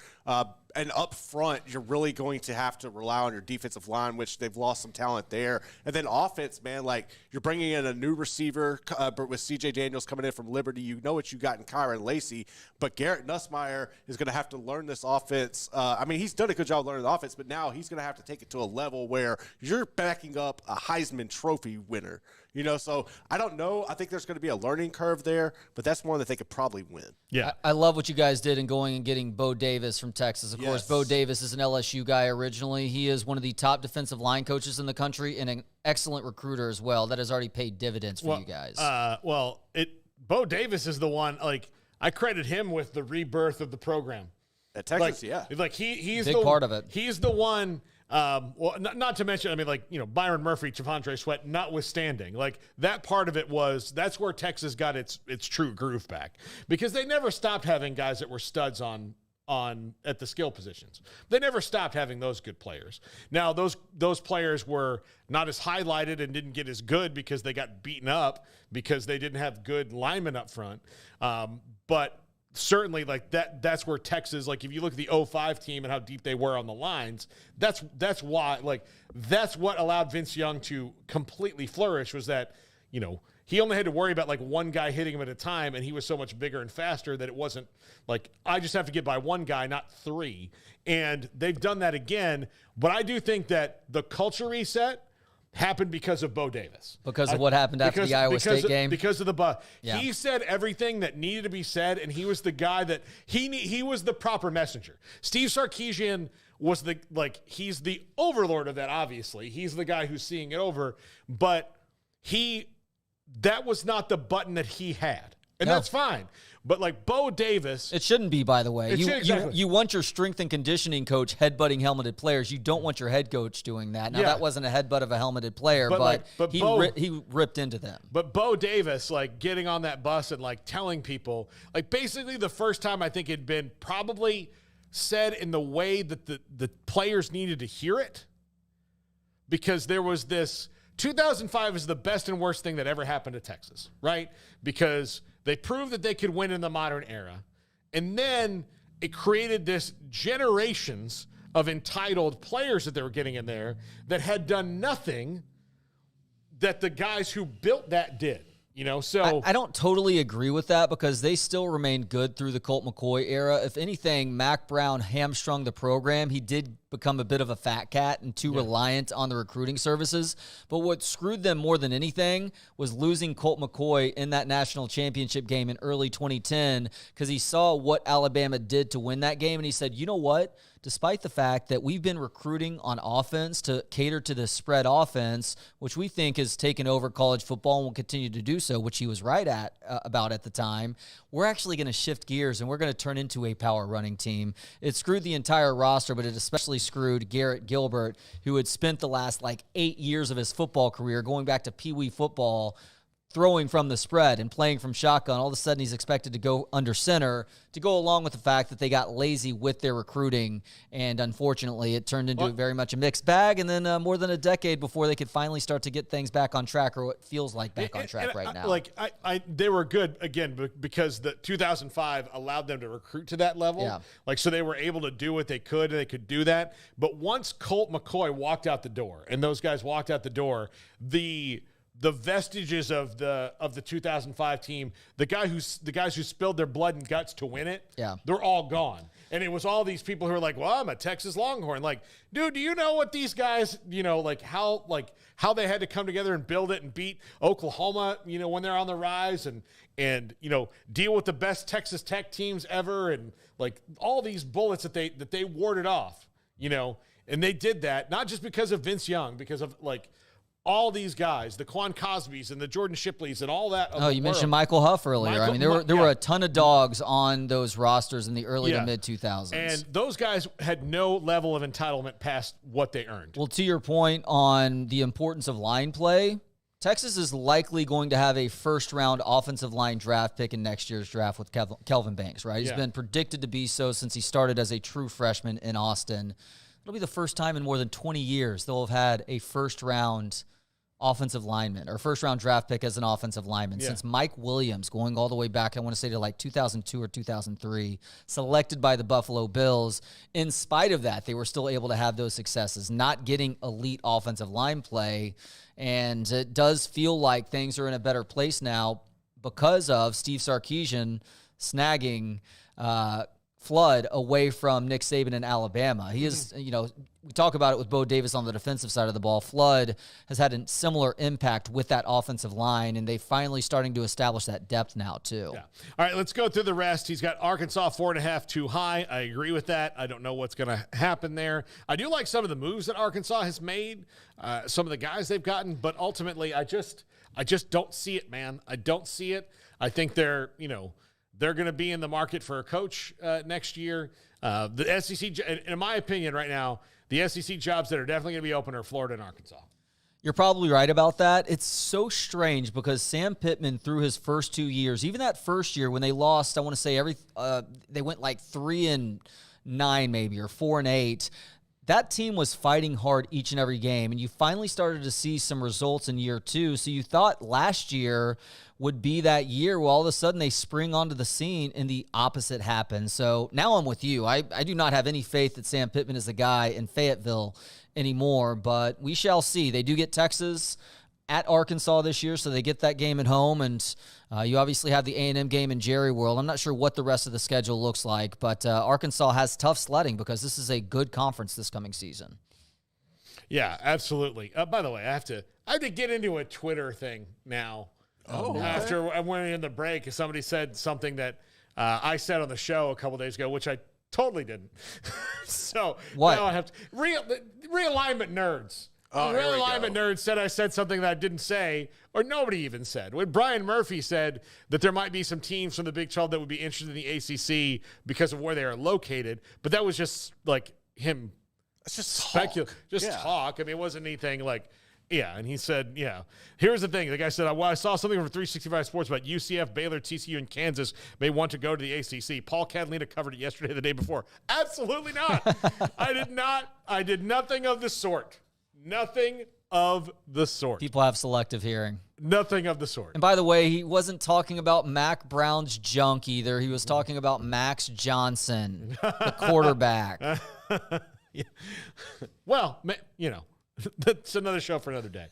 And up front, you're really going to have to rely on your defensive line, which they've lost some talent there. And then offense, man, like you're bringing in a new receiver with C.J. Daniels coming in from Liberty. You know what you got in Kyron Lacey, but Garrett Nussmeier is going to have to learn this offense. I mean, he's done a good job learning the offense, but now he's going to have to take it to a level where you're backing up a Heisman Trophy winner. You know, so I don't know. I think there's going to be a learning curve there, but that's one that they could probably win. Yeah. I love what you guys did in going and getting Bo Davis from Texas. Of course, Bo Davis is an LSU guy originally. He is one of the top defensive line coaches in the country and an excellent recruiter as well. That has already paid dividends for you guys. Bo Davis is the one, like, I credit him with the rebirth of the program. At Texas, he's big part of it. He's the one. Not to mention, I mean, like, you know, Byron Murphy, Javondre Sweat, notwithstanding, like that part of it that's where Texas got its true groove back, because they never stopped having guys that were studs on at the skill positions. They never stopped having those good players. Now those players were not as highlighted and didn't get as good because they got beaten up because they didn't have good linemen up front. But certainly, like that's where Texas, like if you look at the 05 team and how deep they were on the lines, that's why, like, that's what allowed Vince Young to completely flourish, was that, you know, he only had to worry about like one guy hitting him at a time, and he was so much bigger and faster that it wasn't like, I just have to get by one guy, not three. And they've done that again. But I do think that the culture reset happened because of Bo Davis. Because of what happened after the Iowa State game? Because of the Yeah. He said everything that needed to be said, and he was the guy that he was the proper messenger. Steve Sarkisian was he's the overlord of that, obviously. He's the guy who's seeing it over, but that was not the button that he had. And that's fine. But like Bo Davis, it shouldn't be, by the way. Exactly. You want your strength and conditioning coach headbutting helmeted players. You don't want your head coach doing that. Now, that wasn't a headbutt of a helmeted player, but he ripped into them. But Bo Davis, like getting on that bus and like telling people, like basically the first time I think it'd been probably said in the way that the players needed to hear it, because there was this 2005 is the best and worst thing that ever happened to Texas, right? Because they proved that they could win in the modern era. And then it created this generations of entitled players that they were getting in there that had done nothing that the guys who built that did. You know, so I don't totally agree with that, because they still remained good through the Colt McCoy era. If anything, Mac Brown hamstrung the program. He did become a bit of a fat cat and too reliant on the recruiting services. But what screwed them more than anything was losing Colt McCoy in that national championship game in early 2010, because he saw what Alabama did to win that game, and he said, you know what? Despite the fact that we've been recruiting on offense to cater to the spread offense, which we think has taken over college football and will continue to do so, which he was right about at the time, we're actually going to shift gears and we're going to turn into a power running team. It screwed the entire roster, but it especially screwed Garrett Gilbert, who had spent the last 8 years of his football career going back to Pee Wee football, throwing from the spread and playing from shotgun. All of a sudden, he's expected to go under center to go along with the fact that they got lazy with their recruiting. And unfortunately, it turned into very much a mixed bag. And then more than a decade before they could finally start to get things back on track, or what feels like back on track right now. They were good, again, because the 2005 allowed them to recruit to that level. Yeah. So they were able to do what they could, and they could do that. But once Colt McCoy walked out the door, and those guys walked out the door, the vestiges of the 2005 team, the guys who spilled their blood and guts to win it, they're all gone. And it was all these people who are like, well, I'm a Texas Longhorn. Like, dude, do you know what these guys, how they had to come together and build it and beat Oklahoma, when they're on the rise, and deal with the best Texas Tech teams ever, and like all these bullets that they warded off, and they did that not just because of Vince Young, because of all these guys, the Quan Cosbys and the Jordan Shipleys and all that. You mentioned Michael Huff earlier. There were a ton of dogs on those rosters in the early to mid 2000s. And those guys had no level of entitlement past what they earned. Well, to your point on the importance of line play, Texas is likely going to have a first-round offensive line draft pick in next year's draft with Kelvin Banks, right? He's been predicted to be so since he started as a true freshman in Austin. It'll be the first time in more than 20 years they'll have had a first-round offensive lineman or first-round draft pick as an offensive lineman since Mike Williams, going all the way back, I want to say to like 2002 or 2003, selected by the Buffalo Bills. In spite of that, they were still able to have those successes, not getting elite offensive line play. And it does feel like things are in a better place now because of Steve Sarkisian snagging Flood away from Nick Saban in Alabama. He is, we talk about it with Bo Davis on the defensive side of the ball. Flood has had a similar impact with that offensive line, and they finally starting to establish that depth now, too. Yeah. All right, let's go through the rest. He's got Arkansas 4.5 too high. I agree with that. I don't know what's going to happen there. I do like some of the moves that Arkansas has made, some of the guys they've gotten, but ultimately I just don't see it, man. I don't see it. I think they're going to be in the market for a coach next year. The SEC, in my opinion right now, the SEC jobs that are definitely going to be open are Florida and Arkansas. You're probably right about that. It's so strange because Sam Pittman, through his first 2 years, even that first year when they lost, I want to say they went like 3-9 maybe, or 4-8. That team was fighting hard each and every game, and you finally started to see some results in year 2. So you thought last year would be that year where all of a sudden they spring onto the scene and the opposite happens. So now I'm with you. I do not have any faith that Sam Pittman is the guy in Fayetteville anymore, but we shall see. They do get Texas at Arkansas this year, so they get that game at home, and you obviously have the A&M game in Jerry World. I'm not sure what the rest of the schedule looks like, but Arkansas has tough sledding because this is a good conference this coming season. Yeah, absolutely. By the way, I have to get into a Twitter thing now. After I went in the break, somebody said something that I said on the show a couple days ago, which I totally didn't. So what? Now I have to realignment nerds. Realignment nerds said I said something that I didn't say, or nobody even said. When Brian Murphy said that there might be some teams from the Big 12 that would be interested in the ACC because of where they are located, but that was just like him. It's just talk. I mean, it wasn't anything like. Yeah, and he said, here's the thing. The guy said, I saw something from 365 Sports about UCF, Baylor, TCU, and Kansas may want to go to the ACC. Paul Catalina covered it yesterday, the day before. Absolutely not. I did not. I did nothing of the sort. Nothing of the sort. People have selective hearing. Nothing of the sort. And by the way, he wasn't talking about Mac Brown's junk either. He was talking about Max Johnson, the quarterback. Yeah. Well, that's another show for another day.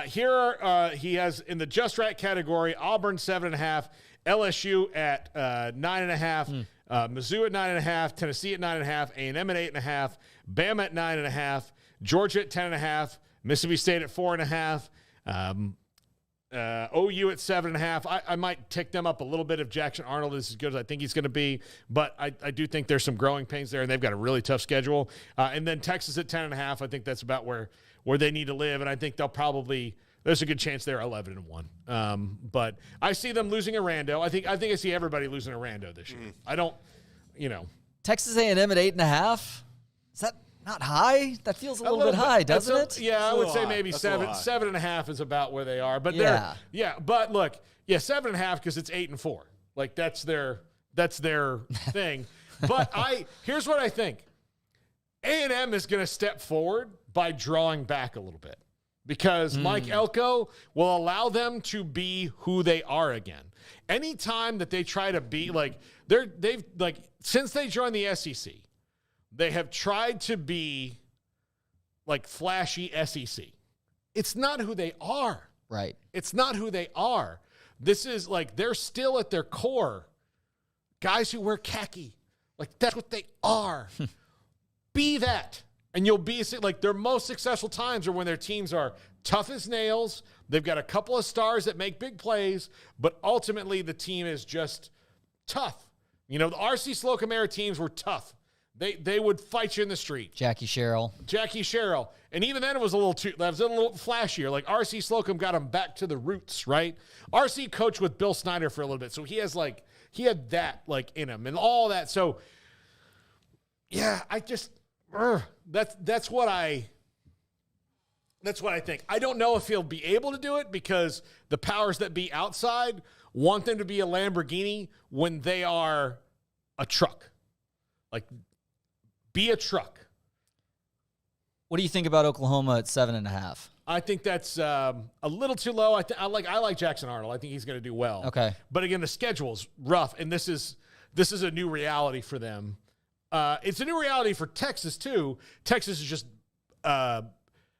Here he has in the Just Right category, Auburn 7.5, LSU at 9.5, Mizzou at 9.5, Tennessee at 9.5, A&M at 8.5, Bama at 9.5, Georgia at 10.5, Mississippi State at 4.5, OU at 7.5. I might tick them up a little bit if Jackson Arnold is as good as I think he's going to be, but I do think there's some growing pains there, and they've got a really tough schedule. And then Texas at 10.5. I think that's about where they need to live, and I think they'll probably there's a good chance they're 11-1. But I see them losing a rando. I think I see everybody losing a rando this year. I don't, Texas A&M at 8.5. Is that not high? That feels a little bit high, doesn't it? Yeah, I would say maybe 7.5 is about where they are. But but look, 7.5 because it's 8-4. Like that's their thing. But here's what I think. A&M is going to step forward by drawing back a little bit because Mike Elko will allow them to be who they are again. Anytime that they try to be they've since they joined the SEC, they have tried to be like flashy SEC. It's not who they are. Right. It's not who they are. This is they're still at their core guys who wear khaki. That's what they are. Be that. And you'll be their most successful times are when their teams are tough as nails. They've got a couple of stars that make big plays, but ultimately the team is just tough. The RC Slocum era teams were tough. They would fight you in the street. Jackie Sherrill. And even then it was a little flashier. Like RC Slocum got him back to the roots, right? RC coached with Bill Snyder for a little bit. So he had that in him and all that. So yeah, that's what I think. I don't know if he'll be able to do it because the powers that be outside want them to be a Lamborghini when they are a truck. Be a truck. What do you think about Oklahoma at 7.5? I think that's a little too low. I like Jackson Arnold. I think he's going to do well. Okay. But again, the schedule's rough, and this is a new reality for them. It's a new reality for Texas too. Texas is just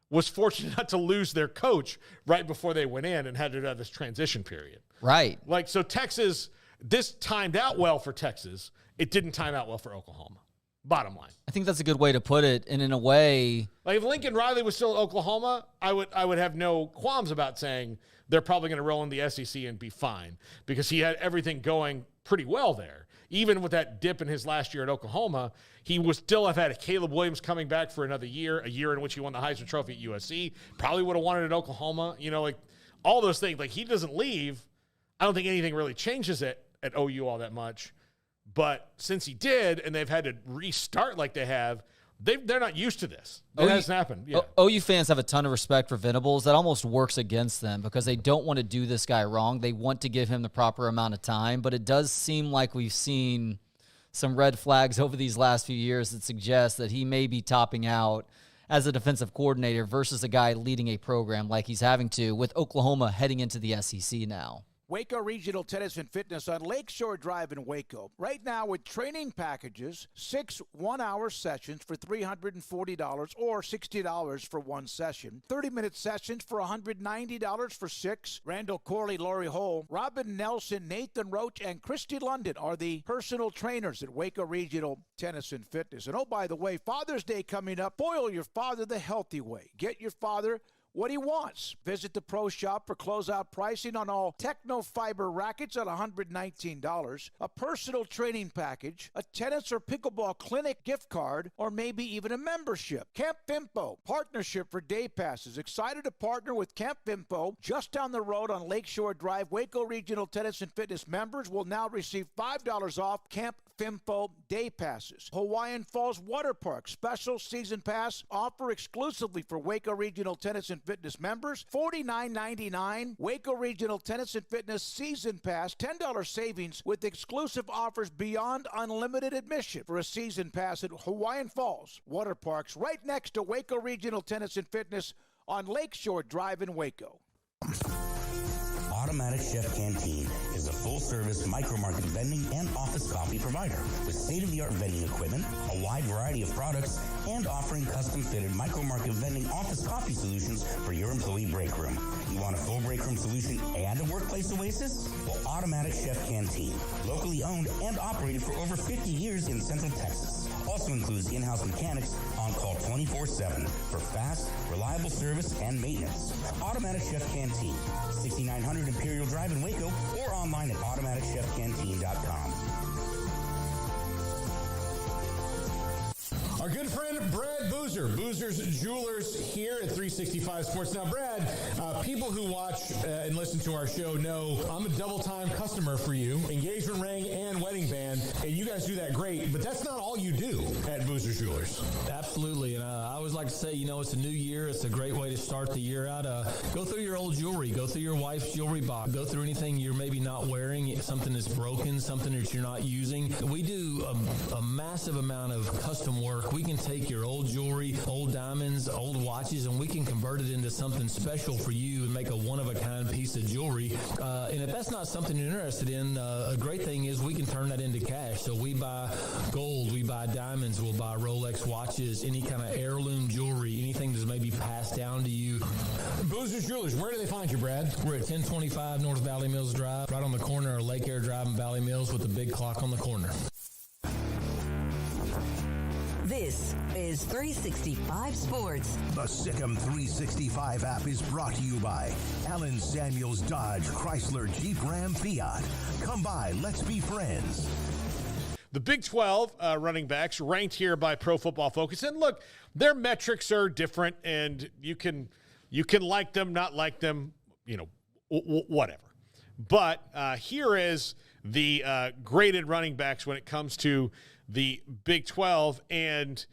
was fortunate not to lose their coach right before they went in and had to have this transition period. Right. Like, so Texas, this timed out well for Texas. It didn't time out well for Oklahoma. Bottom line. I think that's a good way to put it. And in a way, like if Lincoln Riley was still at Oklahoma, I would have no qualms about saying they're probably going to roll in the SEC and be fine because he had everything going pretty well there. Even with that dip in his last year at Oklahoma, he would still have had Caleb Williams coming back for another year, a year in which he won the Heisman Trophy at USC. Probably would have won it at Oklahoma. You know, like all those things. Like he doesn't leave. I don't think anything really changes it at OU all that much. But since he did, and they've had to restart like they have, they're not used to this. It hasn't happened. Yeah. OU fans have a ton of respect for Venables. That almost works against them because they don't want to do this guy wrong. They want to give him the proper amount of time. But it does seem like we've seen some red flags over these last few years that suggest that he may be topping out as a defensive coordinator versus a guy leading a program like he's having to with Oklahoma heading into the SEC now. Waco Regional Tennis and Fitness on Lakeshore Drive in Waco. Right now with training packages, 6 one-hour sessions for $340 or $60 for one session. 30-minute sessions for $190 for 6. Randall Corley, Lori Hole, Robin Nelson, Nathan Roach, and Christy London are the personal trainers at Waco Regional Tennis and Fitness. And oh, by the way, Father's Day coming up. Spoil your father the healthy way. Get your father what he wants. Visit the Pro Shop for closeout pricing on all Technofiber rackets at $119, a personal training package, a tennis or pickleball clinic gift card, or maybe even a membership. Camp Fimpo, partnership for day passes. Excited to partner with Camp Fimpo just down the road on Lakeshore Drive. Waco Regional Tennis and Fitness members will now receive $5 off Camp Fimpo day passes. Hawaiian Falls Water Park special season pass offer exclusively for Waco Regional Tennis and Fitness members. $49.99. Waco Regional Tennis and Fitness season pass. $10 savings with exclusive offers beyond unlimited admission for a season pass at Hawaiian Falls Water Parks right next to Waco Regional Tennis and Fitness on Lakeshore Drive in Waco. Automatic Chef Canteen is a full-service micro-market vending and office coffee provider with state-of-the-art vending equipment, a wide variety of products, and offering custom-fitted micro-market vending office coffee solutions for your employee break room. You want a full break room solution and a workplace oasis? Well, Automatic Chef Canteen, locally owned and operated for over 50 years in Central Texas. Also includes in-house mechanics on call 24/7 for fast, reliable service and maintenance. Automatic Chef Canteen, 6900 Imperial Drive in Waco, or online at automaticchefcanteen.com. Our good friend Brad Boozer, Boozer's Jewelers here at 365 Sports. Now, Brad, people who watch and listen to our show know I'm a double-time customer for you, engagement ring and wedding band, and you guys do that great, but that's not all you do at Boozer's Jewelers. Absolutely, and I always like to say, it's a new year. It's a great way to start the year out. Go through your old jewelry. Go through your wife's jewelry box. Go through anything you're maybe not wearing, something that's broken, something that you're not using. We do a massive amount of custom work. We can take your old jewelry, old diamonds, old watches, and we can convert it into something special for you and make a one-of-a-kind piece of jewelry. And if that's not something you're interested in, a great thing is we can turn that into cash. So we buy gold, we buy diamonds, we'll buy Rolex watches, any kind of heirloom jewelry, anything that's maybe passed down to you. Boozer's Jewelers, where do they find you, Brad? We're at 1025 North Valley Mills Drive, right on the corner of Lake Air Drive and Valley Mills with the big clock on the corner. This is 365 Sports. The Sikkim 365 app is brought to you by Allen Samuels Dodge Chrysler Jeep Ram Fiat. Come by, let's be friends. The Big 12 running backs ranked here by Pro Football Focus. And look, their metrics are different, and you can like them, not like them, whatever. But here is the graded running backs when it comes to the Big 12. And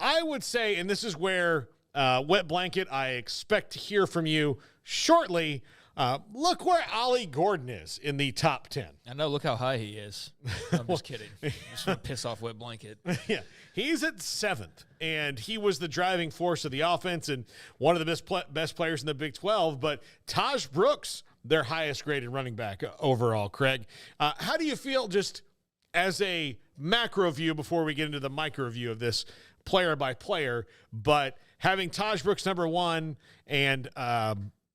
I would say, and this is where Wet Blanket, I expect to hear from you shortly, Look where Ollie Gordon is in the top 10. I know. Look how high he is. I'm just kidding. I just want to piss off Wet Blanket. Yeah, he's at 7th, and he was the driving force of the offense and one of the best players in the Big 12. But Taj Brooks, their highest graded running back overall, Craig. How do you feel just as a macro view before we get into the micro view of this player by player, but having Taj Brooks number 1 and,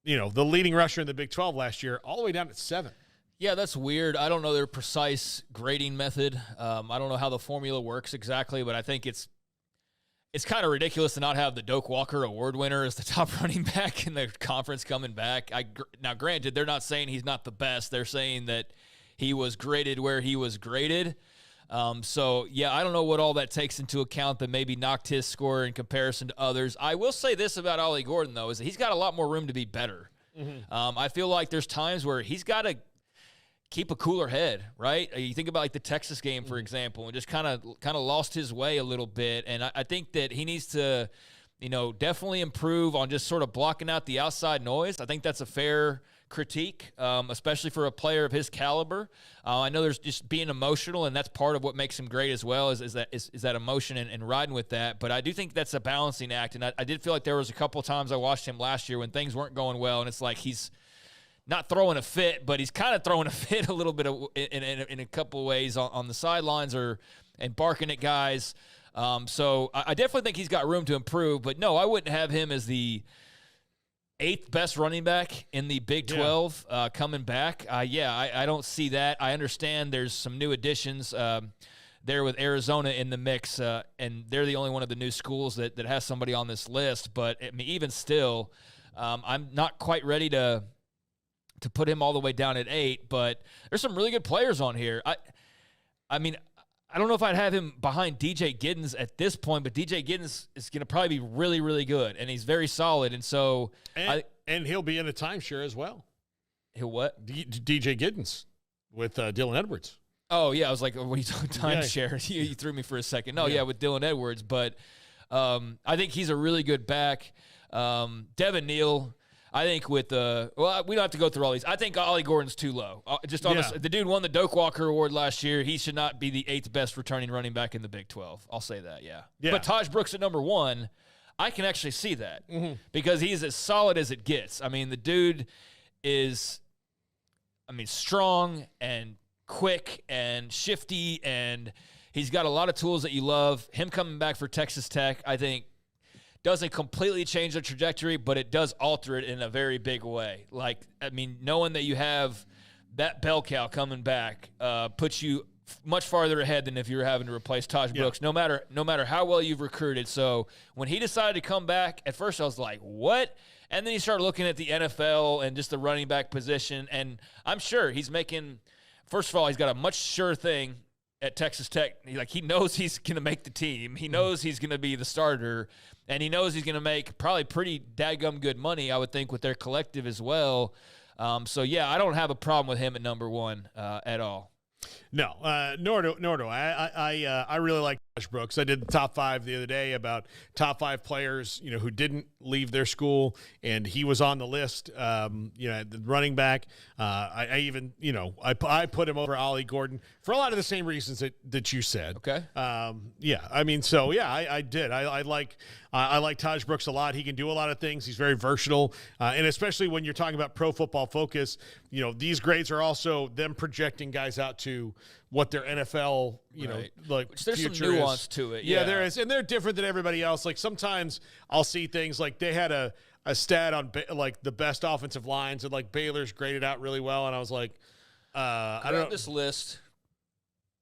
the leading rusher in the Big 12 last year all the way down at 7? Yeah, that's weird. I don't know their precise grading method. I don't know how the formula works exactly, but I think it's kind of ridiculous to not have the Doak Walker Award winner as the top running back in the conference coming back. Now, granted, they're not saying he's not the best. They're saying that he was graded where he was graded. So, yeah, I don't know what all that takes into account that maybe knocked his score in comparison to others. I will say this about Ollie Gordon, though, is that he's got a lot more room to be better. Mm-hmm. I feel like there's times where he's got to keep a cooler head, right? You think about like the Texas game, for example, and just kind of lost his way a little bit. And I think that he needs to, definitely improve on just sort of blocking out the outside noise. I think that's a fair critique, especially for a player of his caliber. I know there's just being emotional, and that's part of what makes him great as well, is that emotion and riding with that. But I do think that's a balancing act, and I did feel like there was a couple times I watched him last year when things weren't going well, and it's like he's not throwing a fit, but he's kind of throwing a fit a little bit in a couple of ways on the sidelines and barking at guys. So I definitely think he's got room to improve, but no, I wouldn't have him as the 8th best running back in the Big 12 coming back. I don't see that. I understand there's some new additions there with Arizona in the mix, and they're the only one of the new schools that has somebody on this list. But I mean, even still, I'm not quite ready to put him all the way down at 8. But there's some really good players on here. I mean, I don't know if I'd have him behind DJ Giddens at this point, but DJ Giddens is going to probably be really, really good, and he's very solid. And so, and he'll be in a timeshare as well. He'll what? DJ Giddens with Dylan Edwards. Oh yeah, I was like, what are you talking timeshare? Yeah. You threw me for a second. No, yeah, with Dylan Edwards, but I think he's a really good back. Devin Neal. I think we don't have to go through all these. I think Ollie Gordon's too low. The dude won the Doak Walker Award last year. He should not be the 8th best returning running back in the Big 12. I'll say that, yeah. But Taj Brooks at number 1, I can actually see that because he's as solid as it gets. I mean, the dude is, strong and quick and shifty, and he's got a lot of tools that you love. Him coming back for Texas Tech, I think, doesn't completely change the trajectory, but it does alter it in a very big way. Knowing that you have that bell cow coming back puts you much farther ahead than if you were having to replace Taj Brooks, no matter how well you've recruited. So when he decided to come back, at first I was like, what? And then you start looking at the NFL and just the running back position, and I'm sure he's making – first of all, he's got a much sure thing at Texas Tech. He knows he's going to make the team. He knows he's going to be the starter. And he knows he's going to make probably pretty dadgum good money, I would think, with their collective as well. I don't have a problem with him at number 1 at all. No, nor do I. I really like Josh Brooks. I did the top 5 the other day about top 5 players, who didn't leave their school, and he was on the list. The running back. I even, I put him over Ollie Gordon for a lot of the same reasons that you said. Okay. I did. I like Taj Brooks a lot. He can do a lot of things. He's very versatile, and especially when you're talking about Pro Football Focus, these grades are also them projecting guys out to what their NFL, Which there's some future nuance is. to it. Yeah, there is, and they're different than everybody else. Like sometimes I'll see things like they had a stat on the best offensive lines, and Baylor's graded out really well, and I was like, I don't know this list.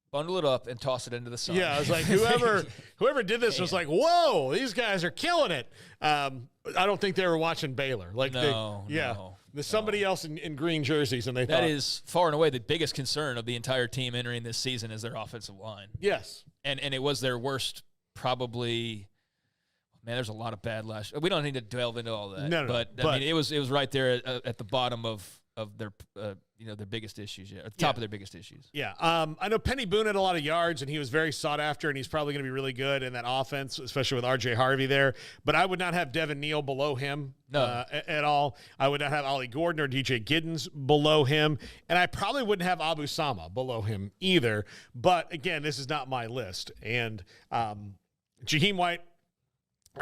Bundle it up and toss it into the sun. Yeah, I was like, whoever did this was like, whoa, these guys are killing it. I don't think they were watching Baylor. There's somebody else in green jerseys, and they thought. That is far and away the biggest concern of the entire team entering this season is their offensive line. Yes. And it was their worst probably. Man, there's a lot of bad last. We don't need to delve into all that. No. But I mean, it was right there at the bottom of of their their biggest issues yet, top of their biggest issues. Yeah. I know Penny Boone had a lot of yards, and he was very sought after, and he's probably going to be really good in that offense, especially with R.J. Harvey there. But I would not have Devin Neal below him at all. I would not have Ollie Gordon or DJ Giddens below him, and I probably wouldn't have Abu Sama below him either. But, again, this is not my list. And Jaheim White,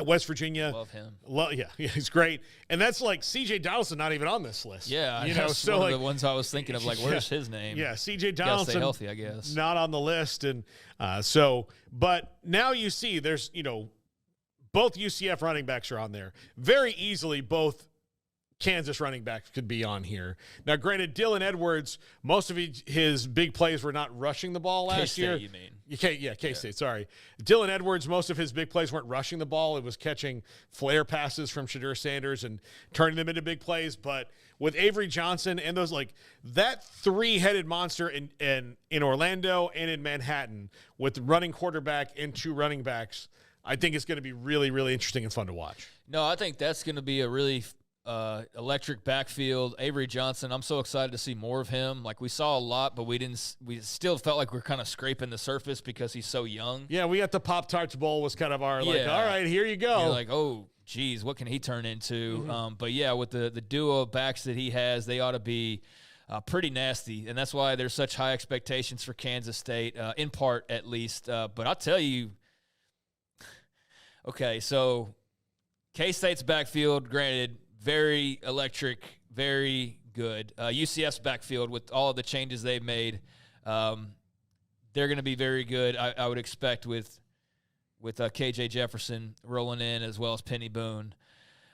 West Virginia. Love him. Yeah, he's great. And that's like C.J. Donaldson not even on this list. Yeah, that's so one of the ones I was thinking of, like, where's his name? Yeah, C.J. Gotta Donaldson. stay healthy, I guess. Not on the list. And but now you see there's, both UCF running backs are on there. Very easily both Kansas running backs could be on here. Now, granted, Dylan Edwards, most of his big plays were not rushing the ball last year. You mean? K-State, sorry. Dylan Edwards, most of his big plays weren't rushing the ball. It was catching flare passes from Shadur Sanders and turning them into big plays. But with Avery Johnson and those, like, that three-headed monster in Orlando and in Manhattan with the running quarterback and two running backs, I think it's going to be really, really interesting and fun to watch. No, I think that's going to be a really electric backfield. Avery Johnson, I'm so excited to see more of him. Like, we saw a lot, but we still felt like we're kind of scraping the surface because he's so young. Yeah, we got the Pop-Tarts Bowl was kind of our, all right, here you go. You're like, oh, geez, what can he turn into? Mm-hmm. But, yeah, with the duo of backs that he has, they ought to be pretty nasty, and that's why there's such high expectations for Kansas State, in part at least. But I'll tell you, okay, so K-State's backfield, granted, very electric, very good. UCF's backfield, with all of the changes they've made, they're going to be very good, I would expect, with KJ Jefferson rolling in as well as Penny Boone.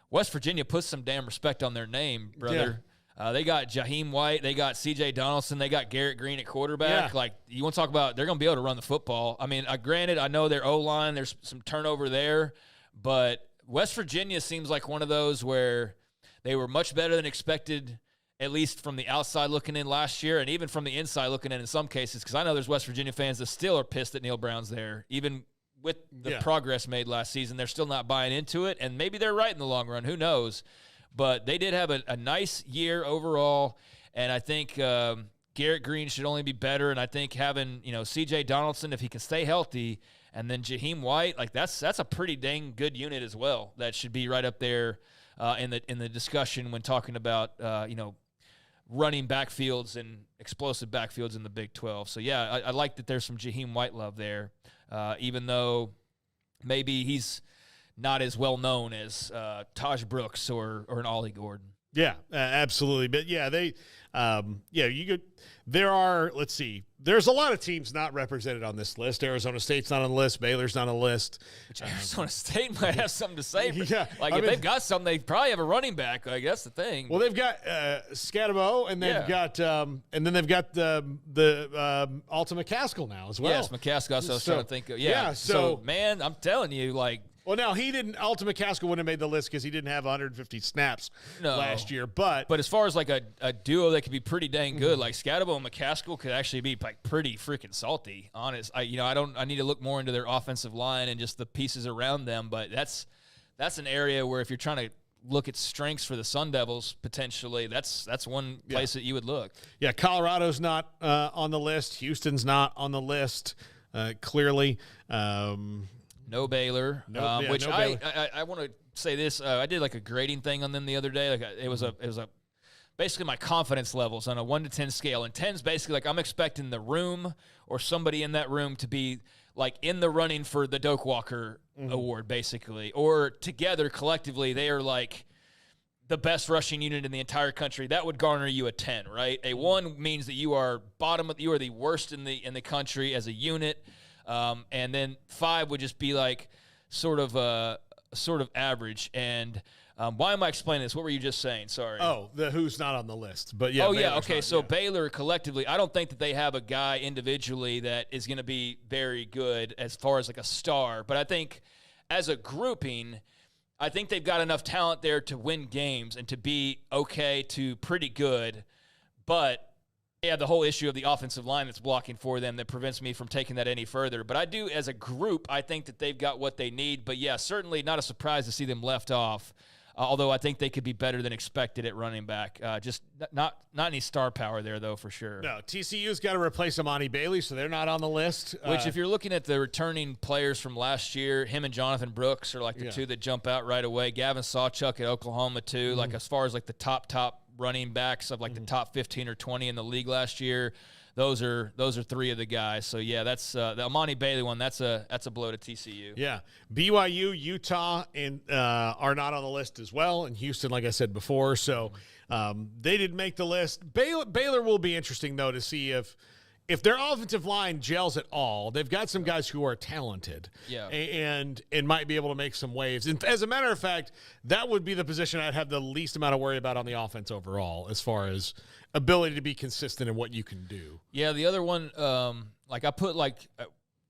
West Virginia puts some damn respect on their name, brother. Yeah. They got Jaheim White. They got C.J. Donaldson. They got Garrett Green at quarterback. Yeah. Like, you want to talk about, they're going to be able to run the football. I mean, granted, I know their O-line, there's some turnover there, but West Virginia seems like one of those where they were much better than expected, at least from the outside looking in last year, and even from the inside looking in some cases, because I know there's West Virginia fans that still are pissed that Neil Brown's there. Even with the progress made last season, they're still not buying into it, and maybe they're right in the long run. Who knows? But they did have a nice year overall, and I think Garrett Green should only be better, and I think having C.J. Donaldson, if he can stay healthy, and then Jaheim White, like that's a pretty dang good unit as well. That should be right up there in the discussion when talking about running backfields and explosive backfields in the Big 12. So yeah, I like that there's some Jaheim White love there, even though maybe he's not as well known as Taj Brooks or an Ollie Gordon. Yeah, absolutely. But yeah, there are, let's see, there's a lot of teams not represented on this list. Arizona State's not on the list. Baylor's not on the list. Which Arizona State might have something to say. If they've got something, they probably have a running back. I guess the thing. Well, they've got Scatabo, and they've got, and then they've got the Alta McCaskill now as well. Yes, McCaskill. I was trying to think of. Yeah. So man, I'm telling you, like. Well, now he didn't. Alta McCaskill wouldn't have made the list because he didn't have 150 snaps last year. But as far as like a duo that could be pretty dang good, like Scatabo and McCaskill could actually be like pretty freaking salty. Honest, I need to look more into their offensive line and just the pieces around them. But that's an area where if you're trying to look at strengths for the Sun Devils potentially, that's one place that you would look. Yeah, Colorado's not on the list. Houston's not on the list. Clearly. No Baylor, which no Baylor. I want to say this. I did like a grading thing on them the other day. Like it was basically my confidence levels on a 1 to 10 scale. And 10's basically like I'm expecting the room or somebody in that room to be like in the running for the Doak Walker Award, basically, or together collectively they are like the best rushing unit in the entire country. That would garner you a 10, right? A 1 means that you are you are the worst in the country as a unit. And then 5 would just be like sort of average. And why am I explaining this? What were you just saying? Sorry. Oh, who's not on the list. But yeah. Oh, yeah. Okay. So Baylor collectively, I don't think that they have a guy individually that is going to be very good as far as like a star. But I think as a grouping, I think they've got enough talent there to win games and to be okay to pretty good. But yeah, the whole issue of the offensive line that's blocking for them that prevents me from taking that any further. But I do, as a group, I think that they've got what they need. But, yeah, certainly not a surprise to see them left off Although I think they could be better than expected at running back. Just not any star power there, though, for sure. No, TCU's got to replace Amani Bailey, so they're not on the list. Which, if you're looking at the returning players from last year, him and Jonathan Brooks are like the two that jump out right away. Gavin Sawchuk at Oklahoma, too. Like, as far as, like, the top running backs of, like, the top 15 or 20 in the league last year, those are three of the guys. So, yeah, that's the Amani Bailey one. That's a blow to TCU. Yeah. BYU, Utah, and are not on the list as well. And Houston, like I said before. So they didn't make the list. Baylor will be interesting, though, to see if their offensive line gels at all. They've got some guys who are talented and might be able to make some waves. And as a matter of fact, that would be the position I'd have the least amount of worry about on the offense overall as far as ability to be consistent in what you can do. Yeah, the other one, like I put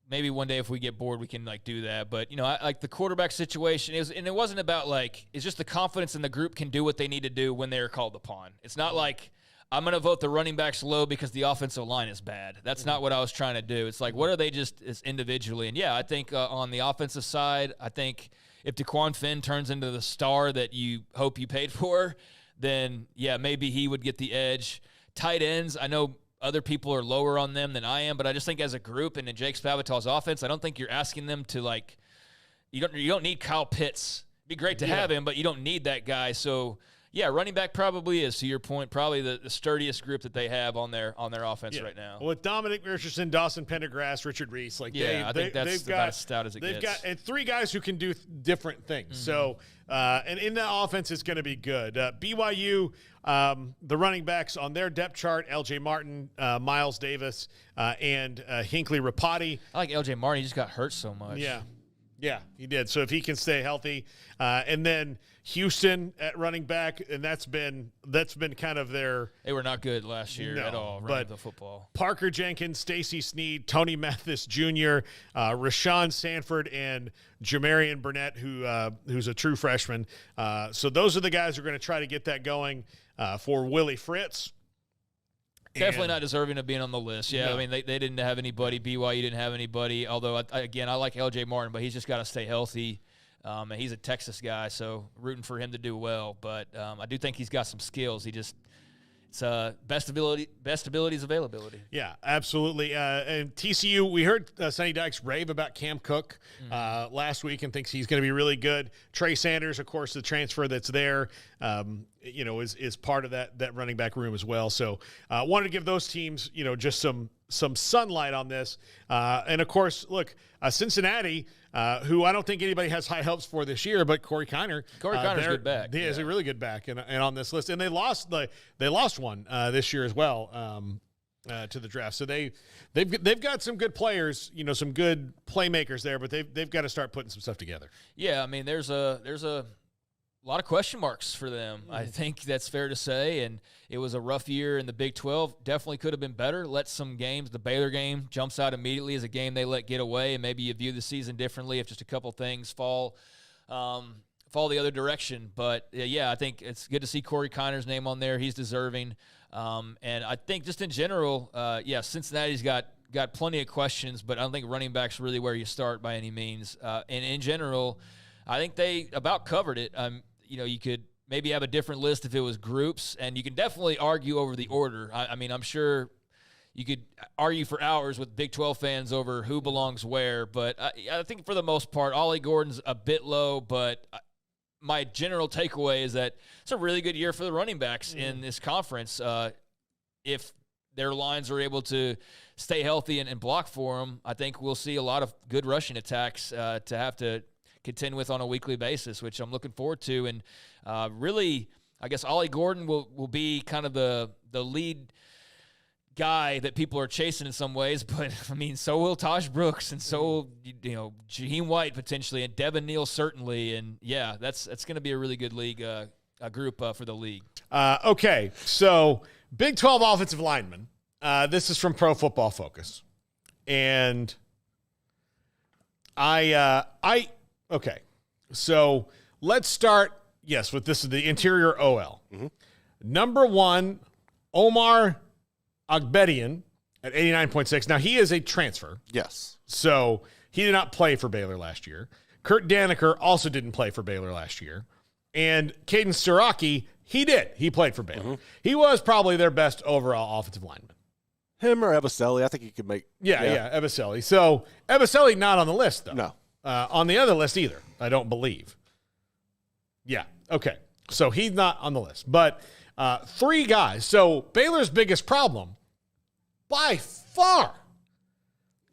maybe one day if we get bored we can like do that. But, I like the quarterback situation and it wasn't about it's just the confidence in the group can do what they need to do when they're called upon. It's not like I'm going to vote the running backs low because the offensive line is bad. That's not what I was trying to do. It's like, what are they just as individually? And, yeah, I think on the offensive side, I think if DeQuan Finn turns into the star that you hope you paid for, then, yeah, maybe he would get the edge. Tight ends, I know other people are lower on them than I am, but I just think as a group and in Jake Spavital's offense, I don't think you're asking them to, you don't need Kyle Pitts. It'd be great to have him, but you don't need that guy. So, yeah, running back probably is, to your point, probably the sturdiest group that they have on their offense right now. Well, with Dominic Richardson, Dawson Pendergrass, Richard Reese, I think that's about as stout as it gets. They've got three guys who can do different things. So, and in the offense, it's going to be good. BYU, the running backs on their depth chart: L.J. Martin, Miles Davis, and Hinckley Rapati. I like L.J. Martin. He just got hurt so much. Yeah, he did. So if he can stay healthy, and then Houston at running back, and that's been kind of their. They were not good last year at all running the football. Parker Jenkins, Stacy Snead, Tony Mathis Jr., Rashawn Sanford, and Jamarian Burnett, who's a true freshman. So those are the guys who are going to try to get that going for Willie Fritz. Definitely not deserving of being on the list. Yeah, No. I mean, they didn't have anybody. BYU didn't have anybody. Although, I like L.J. Martin, but he's just got to stay healthy. And he's a Texas guy, so rooting for him to do well. But I do think he's got some skills. It's best ability is availability. Yeah, absolutely. And TCU, we heard Sonny Dykes rave about Cam Cook last week and thinks he's going to be really good. Trey Sanders, of course, the transfer that's there, is part of that running back room as well. So wanted to give those teams, just some sunlight on this. And, of course, look, Cincinnati, who I don't think anybody has high hopes for this year, but Corey Kiner. Corey Kiner's a good back. He is a really good back and on this list. And they lost one this year as well to the draft. So they've got some good players, some good playmakers there, but they've got to start putting some stuff together. Yeah, I mean, there's a lot of question marks for them. I think that's fair to say, and it was a rough year in the Big 12. Definitely could have been better. Let some games. The Baylor game jumps out immediately as a game they let get away, and maybe you view the season differently if just a couple things fall the other direction. But, yeah, I think it's good to see Corey Kiner's name on there. He's deserving. And I think just in general, Cincinnati's got plenty of questions, but I don't think running back's really where you start by any means. And in general, I think they about covered it. You could maybe have a different list if it was groups, and you can definitely argue over the order. I mean, I'm sure you could argue for hours with Big 12 fans over who belongs where, but I think for the most part, Ollie Gordon's a bit low, but my general takeaway is that it's a really good year for the running backs in this conference. If their lines are able to stay healthy and block for them, I think we'll see a lot of good rushing attacks to have to contend with on a weekly basis, which I'm looking forward to. And really, I guess Ollie Gordon will be kind of the lead guy that people are chasing in some ways, but I mean, so will Taj Brooks, and so will, Jaheim White potentially, and Devin Neal certainly. And yeah, that's going to be a really good league, a group for the league. Okay, so Big 12 offensive lineman. This is from Pro Football Focus, and okay, so let's start. Yes, with this is the interior OL. Number 1, Omar Agbedian at 89.6. Now, he is a transfer. Yes. So he did not play for Baylor last year. Kurt Daniker also didn't play for Baylor last year. And Caden Siraki, he did. He played for Baylor. He was probably their best overall offensive lineman. Him or Ebiselli, I think he could make. Yeah, Ebiselli. So Ebiselli not on the list, though. No. On the other list either, I don't believe. Yeah, okay. So he's not on the list. But 3 guys. So Baylor's biggest problem, by far,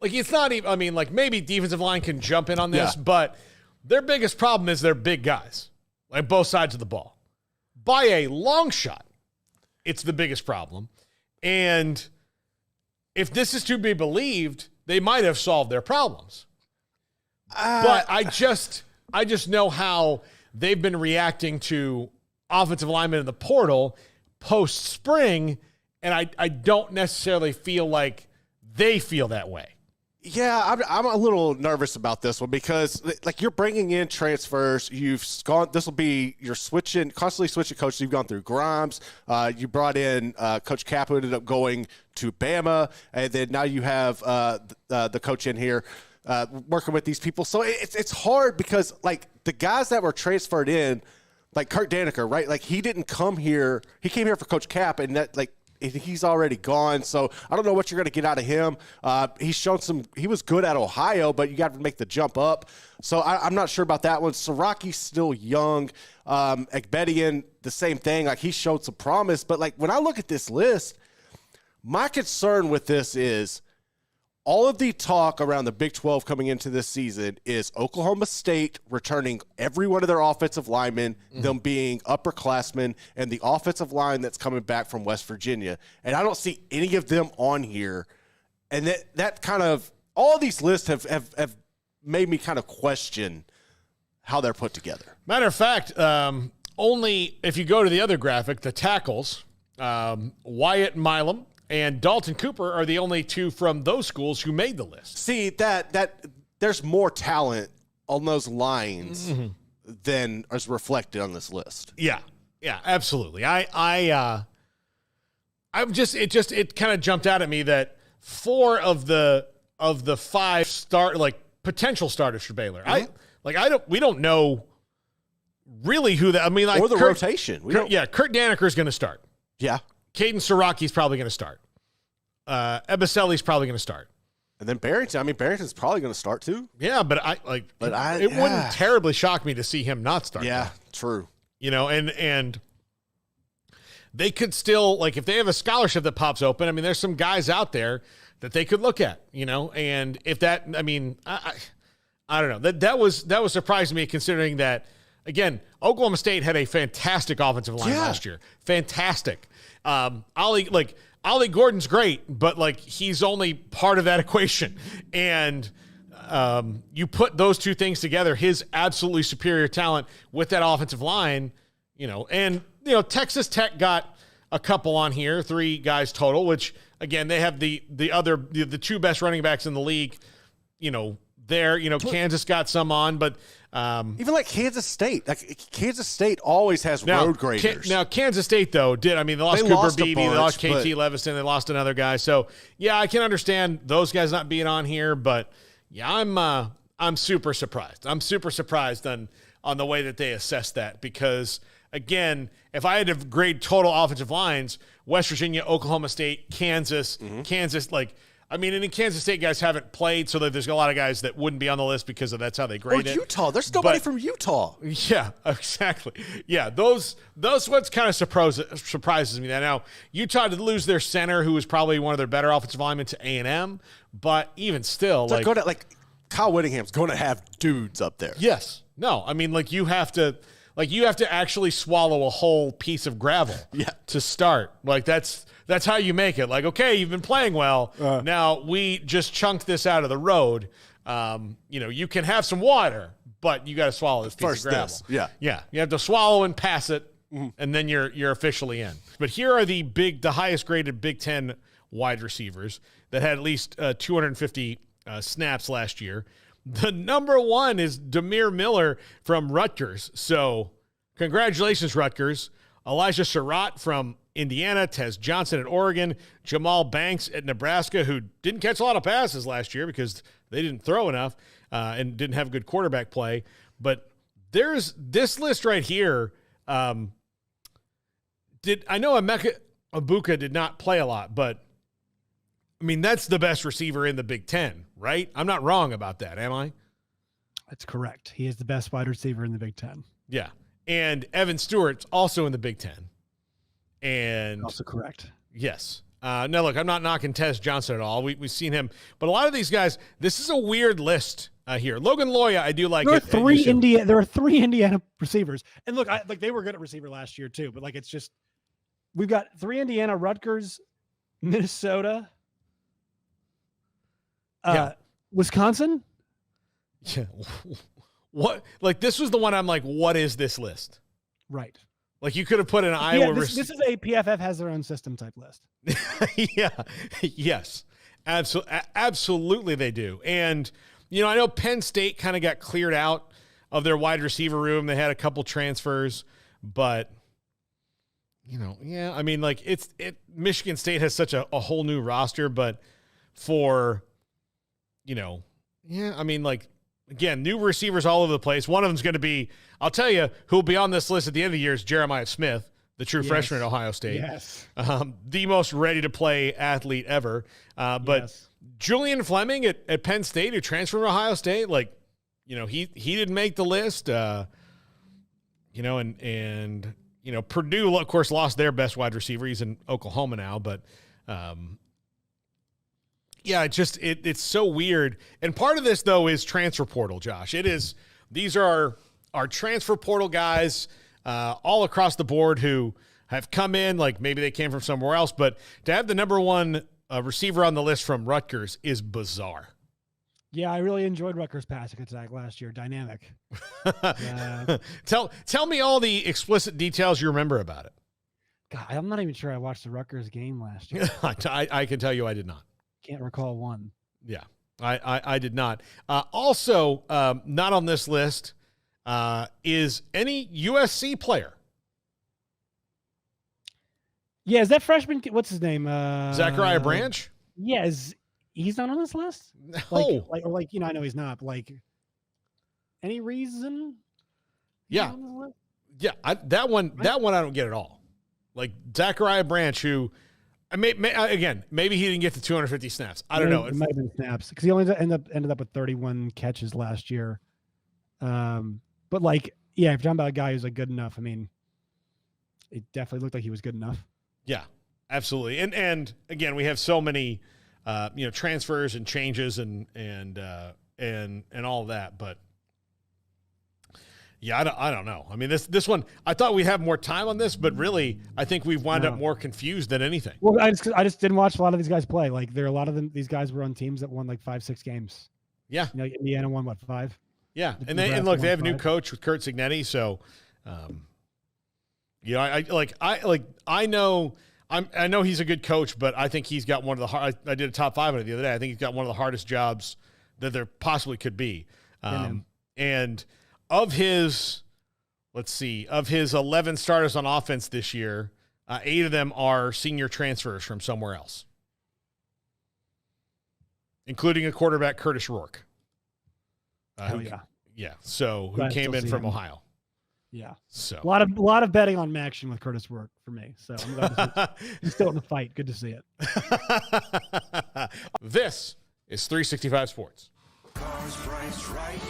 like it's not even, I mean, like maybe defensive line can jump in on this, but their biggest problem is their big guys, like both sides of the ball. By a long shot, it's the biggest problem. And if this is to be believed, they might have solved their problems. But I just know how they've been reacting to offensive linemen in the portal post-spring, and I don't necessarily feel like they feel that way. Yeah, I'm a little nervous about this one because, like, you're bringing in transfers. You're constantly switching coaches. You've gone through Grimes. You brought in Coach Cap, who ended up going to Bama, and then now you have the coach in here working with these people. So it's hard because, like, the guys that were transferred in, like Kurt Daneker, right? Like, he didn't come here. He came here for Coach Cap, and that, like, he's already gone, so I don't know what you're going to get out of him. He's shown he was good at Ohio, but you got to make the jump up. So I'm not sure about that one. Siraki's still young. Ekbedian, the same thing. Like, he showed some promise. But, like, when I look at this list, my concern with this is all of the talk around the Big 12 coming into this season is Oklahoma State returning every one of their offensive linemen, them being upperclassmen, and the offensive line that's coming back from West Virginia. And I don't see any of them on here. And that kind of – all of these lists have made me kind of question how they're put together. Matter of fact, only if you go to the other graphic, the tackles, Wyatt Milam and Dalton Cooper are the only 2 from those schools who made the list. See, that there's more talent on those lines than is reflected on this list. Yeah, absolutely. It kind of jumped out at me that 4 of the 5 potential starters for Baylor. We don't know really who that. I mean, like, or the rotation. Kurt Daneker is going to start. Yeah. Caden Siraki's probably going to start. Ebiselli's probably going to start. And then Barrington. I mean, Barrington's probably going to start too. Yeah, but it wouldn't terribly shock me to see him not start. Yeah, true. You know, and they could still, like, if they have a scholarship that pops open, I mean, there's some guys out there that they could look at, you know, and if that, I mean, I don't know. That was surprising to me, considering that, again, Oklahoma State had a fantastic offensive line last year. Fantastic. Ollie Gordon's great, but, like, he's only part of that equation. And you put those 2 things together, his absolutely superior talent with that offensive line, you know, and, you know, Texas Tech got a couple on here, 3 guys total, which, again, they have the 2 best running backs in the league, you know, there. You know, Kansas got some on, but even like Kansas State. Like, Kansas State always has road graders. Now, Kansas State, though, they lost Cooper Beebe, they lost KT Levison, they lost another guy. So, yeah, I can understand those guys not being on here, but, yeah, I'm super surprised. I'm super surprised on the way that they assessed that because, again, if I had to grade total offensive lines, West Virginia, Oklahoma State, Kansas, like, I mean, and in Kansas State, guys haven't played, so there's a lot of guys that wouldn't be on the list because that's how they grade it. Utah. There's nobody from Utah. Yeah, exactly. Yeah, those what's kind of surprises me. That now Utah did lose their center, who was probably one of their better offensive linemen, to A&M, but even still, Kyle Whittingham's going to have dudes up there. Yes. No, I mean, you have to actually swallow a whole piece of gravel to start. Like, that's how you make it. Like, okay, you've been playing well. Now we just chunked this out of the road. You know, you can have some water, but you got to swallow this piece of gravel. Yeah. You have to swallow and pass it, and then you're officially in. But here are the highest graded Big Ten wide receivers that had at least 250 snaps last year. The number 1 is Demir Miller from Rutgers. So congratulations, Rutgers. Elijah Surratt from Indiana, Tez Johnson at Oregon, Jamal Banks at Nebraska, who didn't catch a lot of passes last year because they didn't throw enough and didn't have good quarterback play. But there's this list right here. I know Emeka Egbuka did not play a lot, but I mean, that's the best receiver in the Big Ten, right? I'm not wrong about that, am I? That's correct. He is the best wide receiver in the Big Ten. Yeah. And Evan Stewart's also in the Big Ten. And also correct. Yes. No, look, I'm not knocking Tez Johnson at all. We've seen him. But a lot of these guys, this is a weird list here. Logan Loya, I do like there it. There are three Indiana receivers. And look, they were good at receiver last year too, but it's just we've got 3 Indiana, Rutgers, Minnesota, Wisconsin. Yeah. What? This was the one I'm like, what is this list? Right. You could have put an Iowa. This is a PFF has their own system type list. Yeah. Yes. Absolutely they do. And, I know Penn State kind of got cleared out of their wide receiver room. They had a couple transfers, but, I mean, Michigan State has such a whole new roster, but for, I mean, again, new receivers all over the place. One of them's going to be, I'll tell you, who will be on this list at the end of the year is Jeremiah Smith, the true freshman at Ohio State. Yes. The most ready-to-play athlete ever. But Julian Fleming at Penn State, who transferred from Ohio State, he didn't make the list. Purdue, of course, lost their best wide receiver. He's in Oklahoma now, but yeah, it's so weird. And part of this, though, is transfer portal, Josh. These are our transfer portal guys all across the board who have come in, maybe they came from somewhere else, but to have the number one receiver on the list from Rutgers is bizarre. Yeah, I really enjoyed Rutgers' passing attack last year. Dynamic. Tell me all the explicit details you remember about it. God, I'm not even sure I watched the Rutgers game last year. I can tell you I did not. Can't recall one. Yeah, I did not. Also, not on this list is any USC player. Yeah, is that freshman? What's his name? Zachariah Branch? Yeah, he's not on this list? No. I know he's not, but any reason? Yeah. Yeah, that one I don't get at all. Zachariah Branch, who, maybe he didn't get to 250 snaps. I don't know. It might have been snaps because he only ended up with 31 catches last year. But if you're talking about a guy who's good enough, I mean, it definitely looked like he was good enough. Yeah, absolutely. And again, we have so many, transfers and changes and all of that. But yeah, I don't know. I mean, this one, I thought we'd have more time on this, but really, I think we've wound up more confused than anything. Well, I just didn't watch a lot of these guys play. There are a lot of them. These guys were on teams that won 5-6 games. Yeah, Indiana won 5? Yeah, and look, they have a new coach with Kurt Cignetti, so I know he's a good coach, but I think he's got one of the hard. I did a top 5 on it the other day. I think he's got one of the hardest jobs that there possibly could be. And of his 11 starters on offense this year, 8 of them are senior transfers from somewhere else, including a quarterback, Curtis Rourke. So who came in from Ohio? Yeah. So a lot of betting on Maction with Curtis Rourke for me. So I'm glad he's still in the fight. Good to see it. This is 365 Sports. Cars priced right,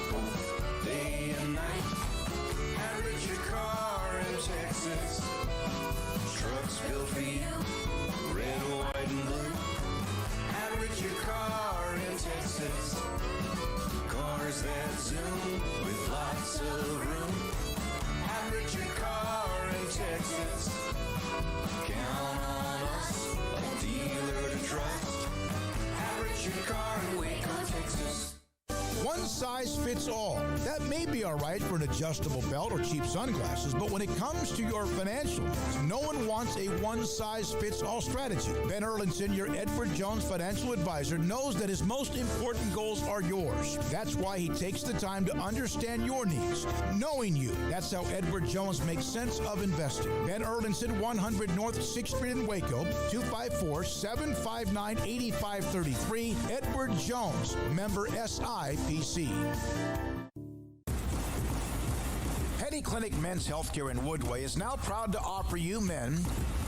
day and night. Average your car in Texas. Trucks built for you, red, white, and blue. Average your car in Texas. Cars that zoom with lots of room. Average your car in Texas. Count on us, a dealer to trust. Average your car in Waco, Texas. One size fits all. That may be all right for an adjustable belt or cheap sunglasses, but when it comes to your financial needs, no one wants a one-size-fits-all strategy. Ben Erlinson, your Edward Jones financial advisor, knows that his most important goals are yours. That's why he takes the time to understand your needs, knowing you. That's how Edward Jones makes sense of investing. Ben Erlinson, 100 North 6th Street in Waco, 254-759-8533. Edward Jones, member SIPC. Petty Clinic Men's Healthcare in Woodway is now proud to offer you men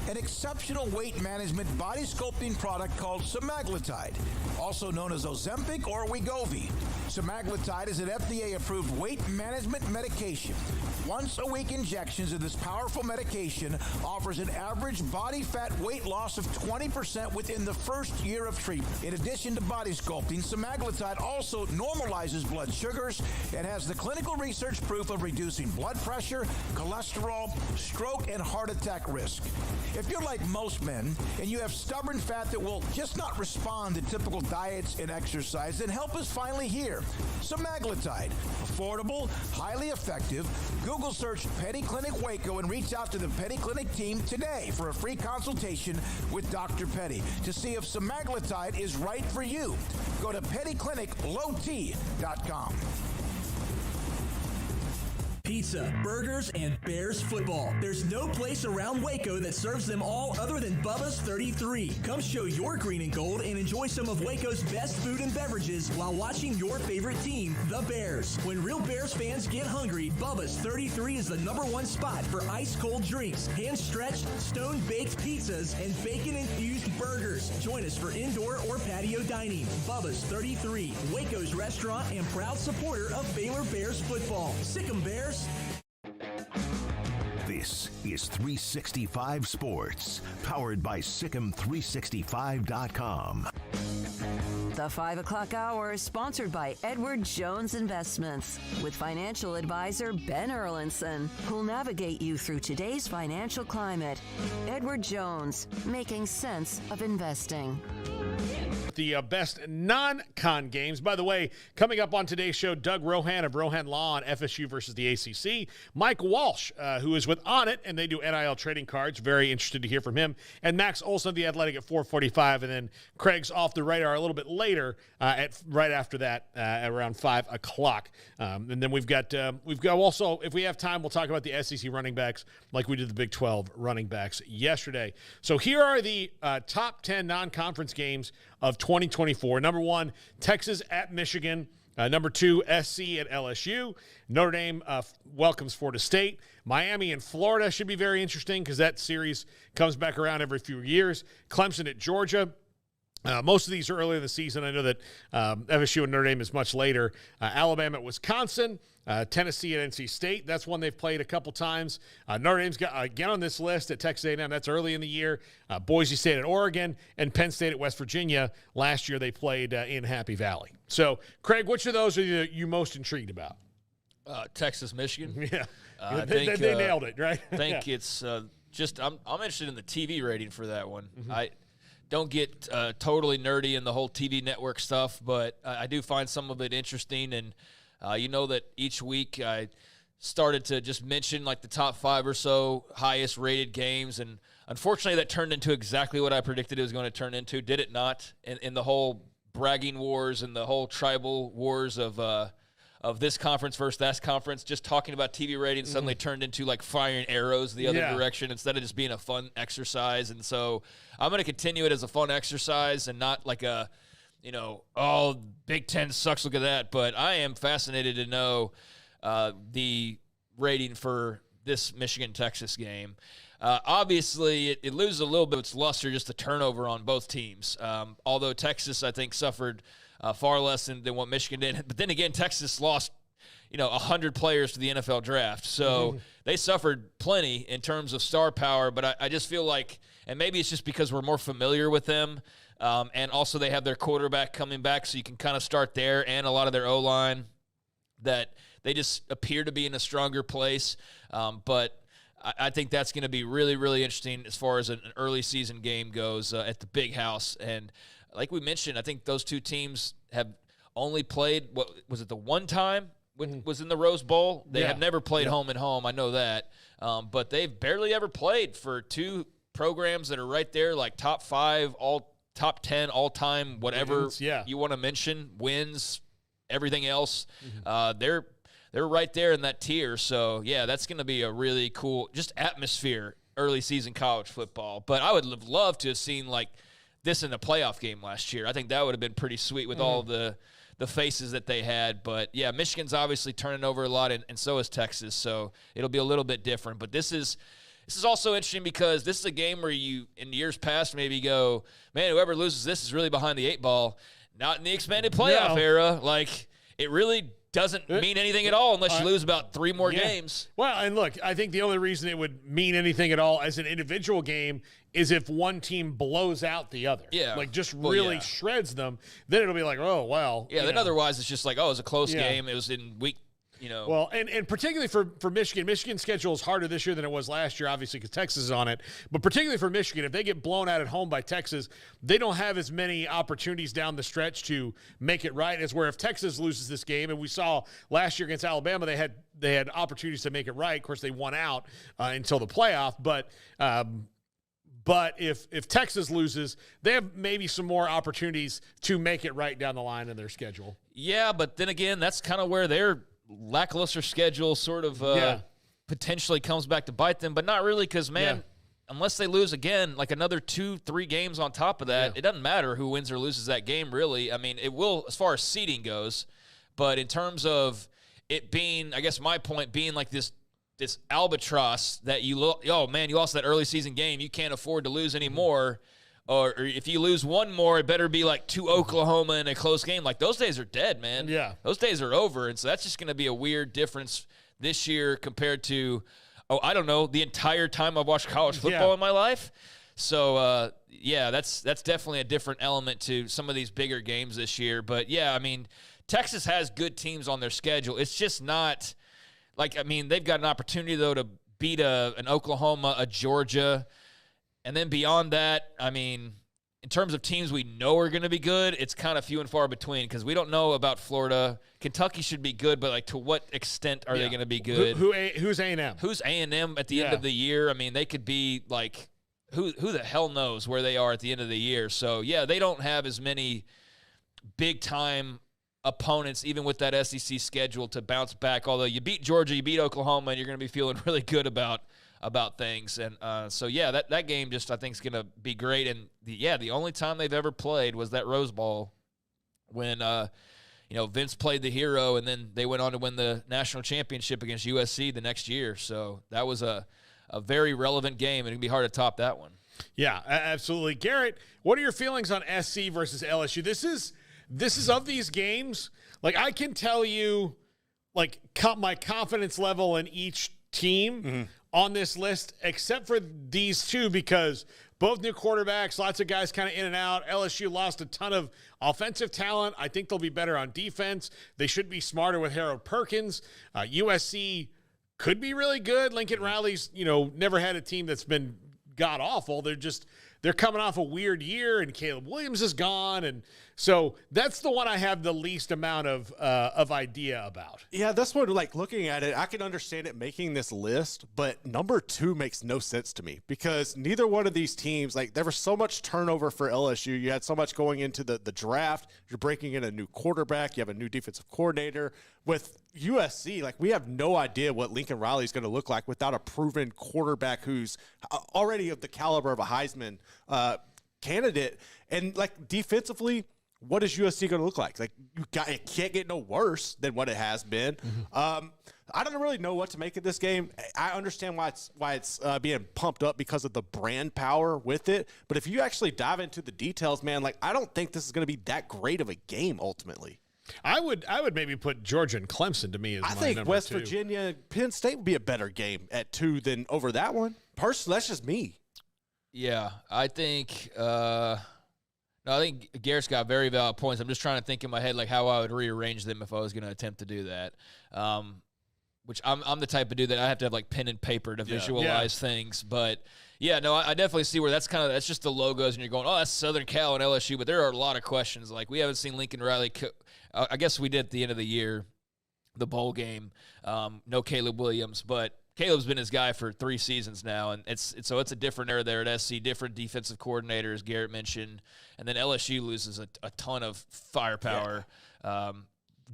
an exceptional weight management body sculpting product called semaglutide, also known as Ozempic or Wegovy. Semaglutide is an FDA-approved weight management medication. Once-a-week injections of this powerful medication offers an average body fat weight loss of 20% within the first year of treatment. In addition to body sculpting, semaglutide also normalizes blood sugars and has the clinical research proof of reducing blood pressure, cholesterol, stroke, and heart attack risk. If you're like most men and you have stubborn fat that will just not respond to typical diets and exercise, then help is finally here. Semaglutide, affordable, highly effective. Google search Petty Clinic Waco and reach out to the Petty Clinic team today for a free consultation with Dr. Petty to see if semaglutide is right for you. Go to pettycliniclowt.com. Pizza, burgers, and Bears football. There's no place around Waco that serves them all other than Bubba's 33. Come show your green and gold and enjoy some of Waco's best food and beverages while watching your favorite team, the Bears. When real Bears fans get hungry, Bubba's 33 is the #1 spot for ice-cold drinks, hand-stretched, stone-baked pizzas, and bacon-infused burgers. Join us for indoor or patio dining. Bubba's 33, Waco's restaurant and proud supporter of Baylor Bears football. Sick 'em, Bears. This is 365 Sports, powered by Sikkim365.com. The 5 o'clock hour is sponsored by Edward Jones Investments with financial advisor Ben Erlinson, who'll navigate you through today's financial climate. Edward Jones, making sense of investing. The best non-con games. By the way, coming up on today's show, Doug Rohan of Rohan Law on FSU versus the ACC. Mike Walsh, who is with On It, and they do NIL trading cards. Very interested to hear from him. And Max Olson of The Athletic at 4:45. And then Craig's Off the Radar a little bit later, right after that, at around 5 o'clock. And then we've got also, if we have time, we'll talk about the SEC running backs like we did the Big 12 running backs yesterday. So here are the top 10 non-conference games of 2024. Number 1, Texas at Michigan. Number 2, SC at LSU. Notre Dame welcomes Florida State. Miami and Florida should be very interesting because that series comes back around every few years. Clemson at Georgia. Most of these are earlier in the season. I know that FSU and Notre Dame is much later. Alabama at Wisconsin. Tennessee at NC State. That's one they've played a couple times. Notre Dame's got, again on this list at Texas A&M. That's early in the year. Boise State at Oregon. And Penn State at West Virginia. Last year they played in Happy Valley. So, Craig, which of those are you most intrigued about? Texas, Michigan. Yeah. I think they nailed it, right? I think it's just I'm interested in the TV rating for that one. Mm-hmm. I don't get totally nerdy in the whole TV network stuff, but I do find some of it interesting. And you know that each week I started to just mention like the top 5 or so highest rated games. And unfortunately that turned into exactly what I predicted it was going to turn into. Did it not? In the whole bragging wars and the whole tribal wars of this conference versus that conference, just talking about TV ratings suddenly turned into like firing arrows the other direction instead of just being a fun exercise. And so I'm going to continue it as a fun exercise and not like a, oh, Big Ten sucks, look at that. But I am fascinated to know the rating for this Michigan-Texas game. Obviously, it loses a little bit of its luster, just the turnover on both teams. Although Texas, I think, suffered far less than what Michigan did. But then again, Texas lost, 100 players to the NFL draft. So they suffered plenty in terms of star power. But I just feel like, and maybe it's just because we're more familiar with them, and also they have their quarterback coming back, so you can kind of start there, and a lot of their O-line, that they just appear to be in a stronger place. But I think that's going to be really, really interesting as far as an early season game goes at the Big House. And like we mentioned, I think those two teams have only played, what was it, the one time was in the Rose Bowl? They have never played home and home. I know that. But they've barely ever played for two programs that are right there, like top 5, top 10 all-time, whatever you want to mention, wins, everything else. They're right there in that tier. So, yeah, that's going to be a really cool just atmosphere, early season college football. But I would have loved to have seen, like, this in a playoff game last year. I think that would have been pretty sweet with all the the faces that they had. But, yeah, Michigan's obviously turning over a lot, and so is Texas. So it'll be a little bit different. But this is also interesting because this is a game where you, in years past, maybe go, man, whoever loses this is really behind the 8 ball. Not in the expanded playoff era. Like, it really doesn't mean anything at all unless you lose about 3 more games. Well, and look, I think the only reason it would mean anything at all as an individual game is if one team blows out the other. Yeah. Like, just really shreds them. Then it'll be like, oh, well. Yeah, then otherwise it's just like, oh, it was a close game. It was in week, Well, and particularly for Michigan, Michigan's schedule is harder this year than it was last year, obviously, because Texas is on it. But particularly for Michigan, if they get blown out at home by Texas, they don't have as many opportunities down the stretch to make it right as where if Texas loses this game, and we saw last year against Alabama, they had opportunities to make it right. Of course, they won out until the playoff, but if Texas loses, they have maybe some more opportunities to make it right down the line in their schedule. Yeah, but then again, that's kind of where they're lackluster schedule sort of potentially comes back to bite them, but not really because, man, unless they lose again, like another 2-3 games on top of that, it doesn't matter who wins or loses that game, really. I mean, it will as far as seeding goes, but in terms of it being, I guess my point being like this albatross that you lost that early season game, you can't afford to lose anymore. Or if you lose one more, it better be like 2 Oklahoma in a close game. Like, those days are dead, man. Yeah. Those days are over. And so that's just going to be a weird difference this year compared to, I don't know, the entire time I've watched college football in my life. So, that's definitely a different element to some of these bigger games this year. But, yeah, I mean, Texas has good teams on their schedule. It's just not like, I mean, they've got an opportunity, though, to beat an Oklahoma, a Georgia. And then beyond that, I mean, in terms of teams we know are going to be good, it's kind of few and far between because we don't know about Florida. Kentucky should be good, but like to what extent are they going to be good? Who's A&M? Who's A&M at the end of the year? I mean, they could be like who the hell knows where they are at the end of the year. So, yeah, they don't have as many big-time opponents, even with that SEC schedule, to bounce back. Although you beat Georgia, you beat Oklahoma, and you're going to be feeling really good about things. And that game just I think is going to be great. And the only time they've ever played was that Rose Bowl when Vince played the hero, and then they went on to win the national championship against USC the next year. So that was a very relevant game, and it'd be hard to top that one. Yeah, absolutely. Garrett, what are your feelings on SC versus LSU? This is of these games, like I can tell you like my confidence level in each team on this list, except for these two, because both new quarterbacks, lots of guys kind of in and out. LSU lost a ton of offensive talent. I think they'll be better on defense. They should be smarter with Harold Perkins. USC could be really good. Lincoln Riley's, never had a team that's been god-awful. They're coming off a weird year, and Caleb Williams is gone, and so that's the one I have the least amount of idea about. Yeah, that's what, like, looking at it, I can understand it making this list, but number 2 makes no sense to me because neither one of these teams, like, there was so much turnover for LSU. You had so much going into the draft. You're breaking in a new quarterback. You have a new defensive coordinator. With USC, like, we have no idea what Lincoln Riley is going to look like without a proven quarterback who's already of the caliber of a Heisman candidate. And, like, defensively, what is USC going to look like? Like, it can't get no worse than what it has been. I don't really know what to make of this game. I understand why it's being pumped up because of the brand power with it. But if you actually dive into the details, man, like, I don't think this is going to be that great of a game ultimately. I would maybe put Georgia and Clemson to me as my number 2. I think West Virginia, Penn State would be a better game at 2 than over that one. Personally, that's just me. Yeah, I think I think Garrett's got very valid points. I'm just trying to think in my head like how I would rearrange them if I was going to attempt to do that. Which I'm the type of dude that I have to have like pen and paper to visualize things. But yeah, no, I definitely see where that's just the logos, and you're going, oh, that's Southern Cal and LSU. But there are a lot of questions. Like we haven't seen Lincoln Riley. I guess we did at the end of the year, the bowl game. No Caleb Williams, but Caleb's been his guy for 3 seasons now, and it's a different era there at SC, different defensive coordinators, Garrett mentioned, and then LSU loses a ton of firepower. Yeah.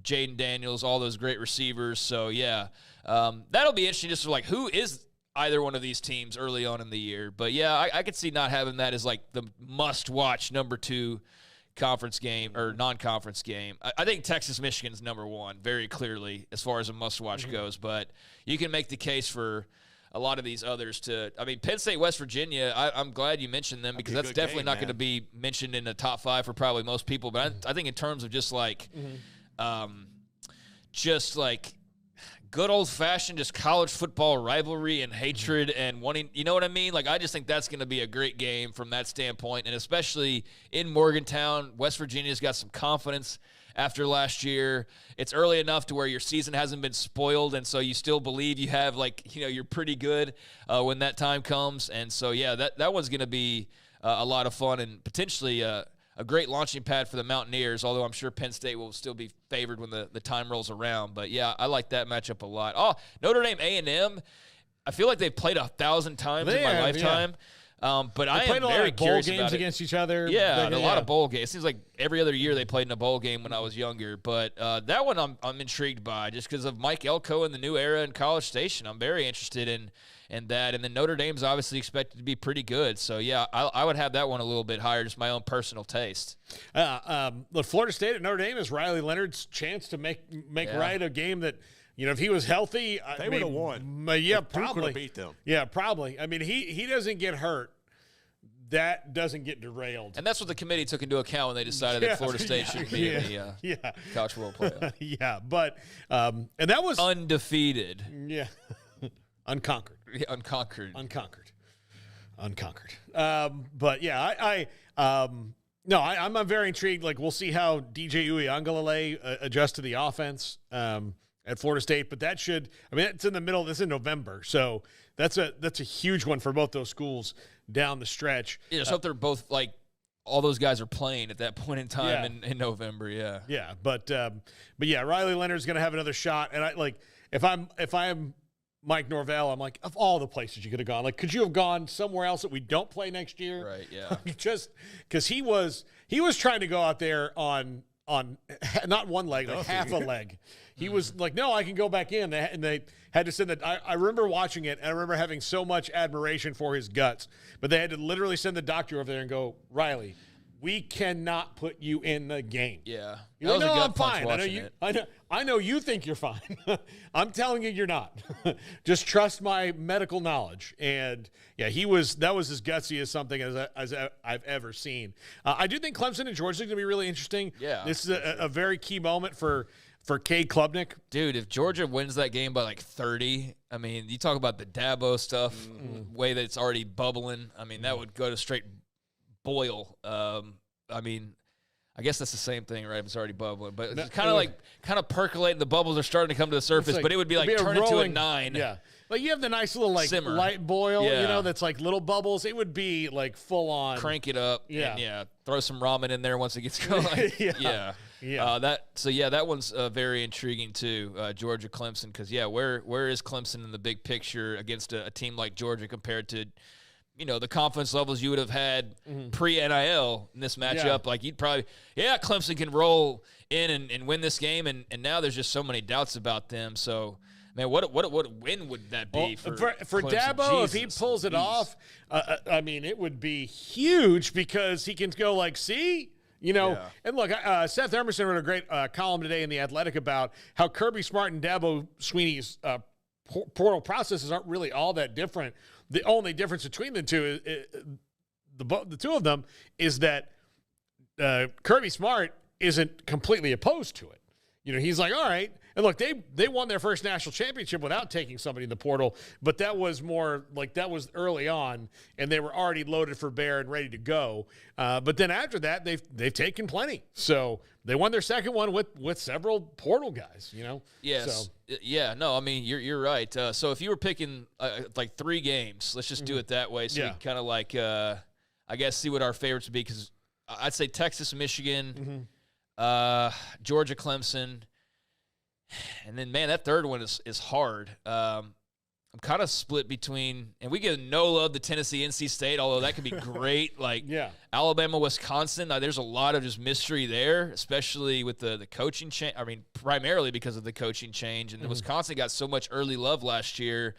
Jaden Daniels, all those great receivers. So, yeah, that'll be interesting just for, like, who is either one of these teams early on in the year. But, yeah, I could see not having that as, like, the must-watch number 2 conference game or non-conference game. I think Texas-Michigan's number one very clearly as far as a must-watch goes, but you can make the case for a lot of these others to – I mean, Penn State, West Virginia, I'm glad you mentioned them because that's definitely not going to be mentioned in the top 5 for probably most people, but I think in terms of just like good old-fashioned just college football rivalry and hatred and wanting – you know what I mean? Like, I just think that's going to be a great game from that standpoint, and especially in Morgantown, West Virginia's got some confidence after last year. It's early enough to where your season hasn't been spoiled, and so you still believe you have, like, you know, you're pretty good when that time comes. And so, yeah, that one's going to be a lot of fun and potentially a great launching pad for the Mountaineers, although I'm sure Penn State will still be favored when the time rolls around. But, yeah, I like that matchup a lot. Oh, Notre Dame A&M, I feel like they've played 1,000 times in my lifetime. Yeah. But I am very curious about it. Bowl games against each other. Yeah, and a lot of bowl games. It seems like every other year they played in a bowl game when I was younger. But that one I'm intrigued by just because of Mike Elko and the new era in College Station. I'm very interested in that. And then Notre Dame's obviously expected to be pretty good. So, yeah, I would have that one a little bit higher, just my own personal taste. Look, Florida State at Notre Dame is Riley Leonard's chance to make right a game that – you know, if he was healthy, they would have won. Yeah, probably beat them. Yeah, probably. I mean, he doesn't get hurt. That doesn't get derailed. And that's what the committee took into account when they decided that Florida State should be in the College World Playoff. Yeah, but and that was undefeated. Yeah, unconquered. Yeah, unconquered. But yeah, I'm very intrigued. Like, we'll see how DJ Uiagalelei adjusts to the offense at Florida State, but that should, I mean, it's in the middle, this is in November, so that's a huge one for both those schools down the stretch. Yeah, just hope they're both, like, all those guys are playing at that point in time in November, yeah. Yeah, but yeah, Riley Leonard's going to have another shot, and I like, if I'm Mike Norvell, I'm like, of all the places you could have gone, like, could you have gone somewhere else that we don't play next year? Right, yeah. Just because he was trying to go out there on not one leg, like half a leg. He was like, no, I can go back in. And they had to send that. I remember watching it, and I remember having so much admiration for his guts. But they had to literally send the doctor over there and go, Riley, we cannot put you in the game. Yeah. You're like, no, I'm fine. I know you think you're fine. I'm telling you, you're not. Just trust my medical knowledge. And yeah, that was as gutsy as something as I've ever seen. I do think Clemson and Georgia is going to be really interesting. Yeah. This is a very key moment for Cade Klubnik. Dude, if Georgia wins that game by like 30, I mean, you talk about the Dabo stuff, way that it's already bubbling. I mean, that would go to straight boil. I mean, I guess that's the same thing, right? If it's already bubbling, but it's kind of percolating. The bubbles are starting to come to the surface, but it would be like turn it to a 9. Yeah. Like, you have the nice little, like, simmer, light boil, that's like little bubbles. It would be like full on. Crank it up. Yeah. And throw some ramen in there once it gets going. Yeah. That one's very intriguing too, Georgia Clemson, because where is Clemson in the big picture against a team like Georgia compared to, you know, the confidence levels you would have had pre-NIL in this matchup? Yeah. Like, you'd probably, Clemson can roll in and win this game, and now there's just so many doubts about them. So, man, what win would that be for Clemson? Dabo? Jesus, if he pulls it off, I mean, it would be huge because he can go like, see? You know, and look, Seth Emerson wrote a great column today in The Athletic about how Kirby Smart and Dabo Sweeney's portal processes aren't really all that different. The only difference between the two, the two of them, is that Kirby Smart isn't completely opposed to it. You know, he's like, all right. And look, they won their first national championship without taking somebody in the portal, but that was more like that was early on, and they were already loaded for bear and ready to go. But then after that, they've taken plenty. So they won their second one with several portal guys. You know. Yes. So. Yeah. No. I mean, you're right. So if you were picking like 3 games, let's just do it that way. So we can kind of like I guess see what our favorites would be, because I'd say Texas, Michigan, Georgia, Clemson. And then, man, that third one is hard. I'm kind of split between, and we give no love to Tennessee, NC State, although that could be great. Like, Alabama, Wisconsin, there's a lot of just mystery there, especially with the coaching change. I mean, primarily because of the coaching change. And Wisconsin got so much early love last year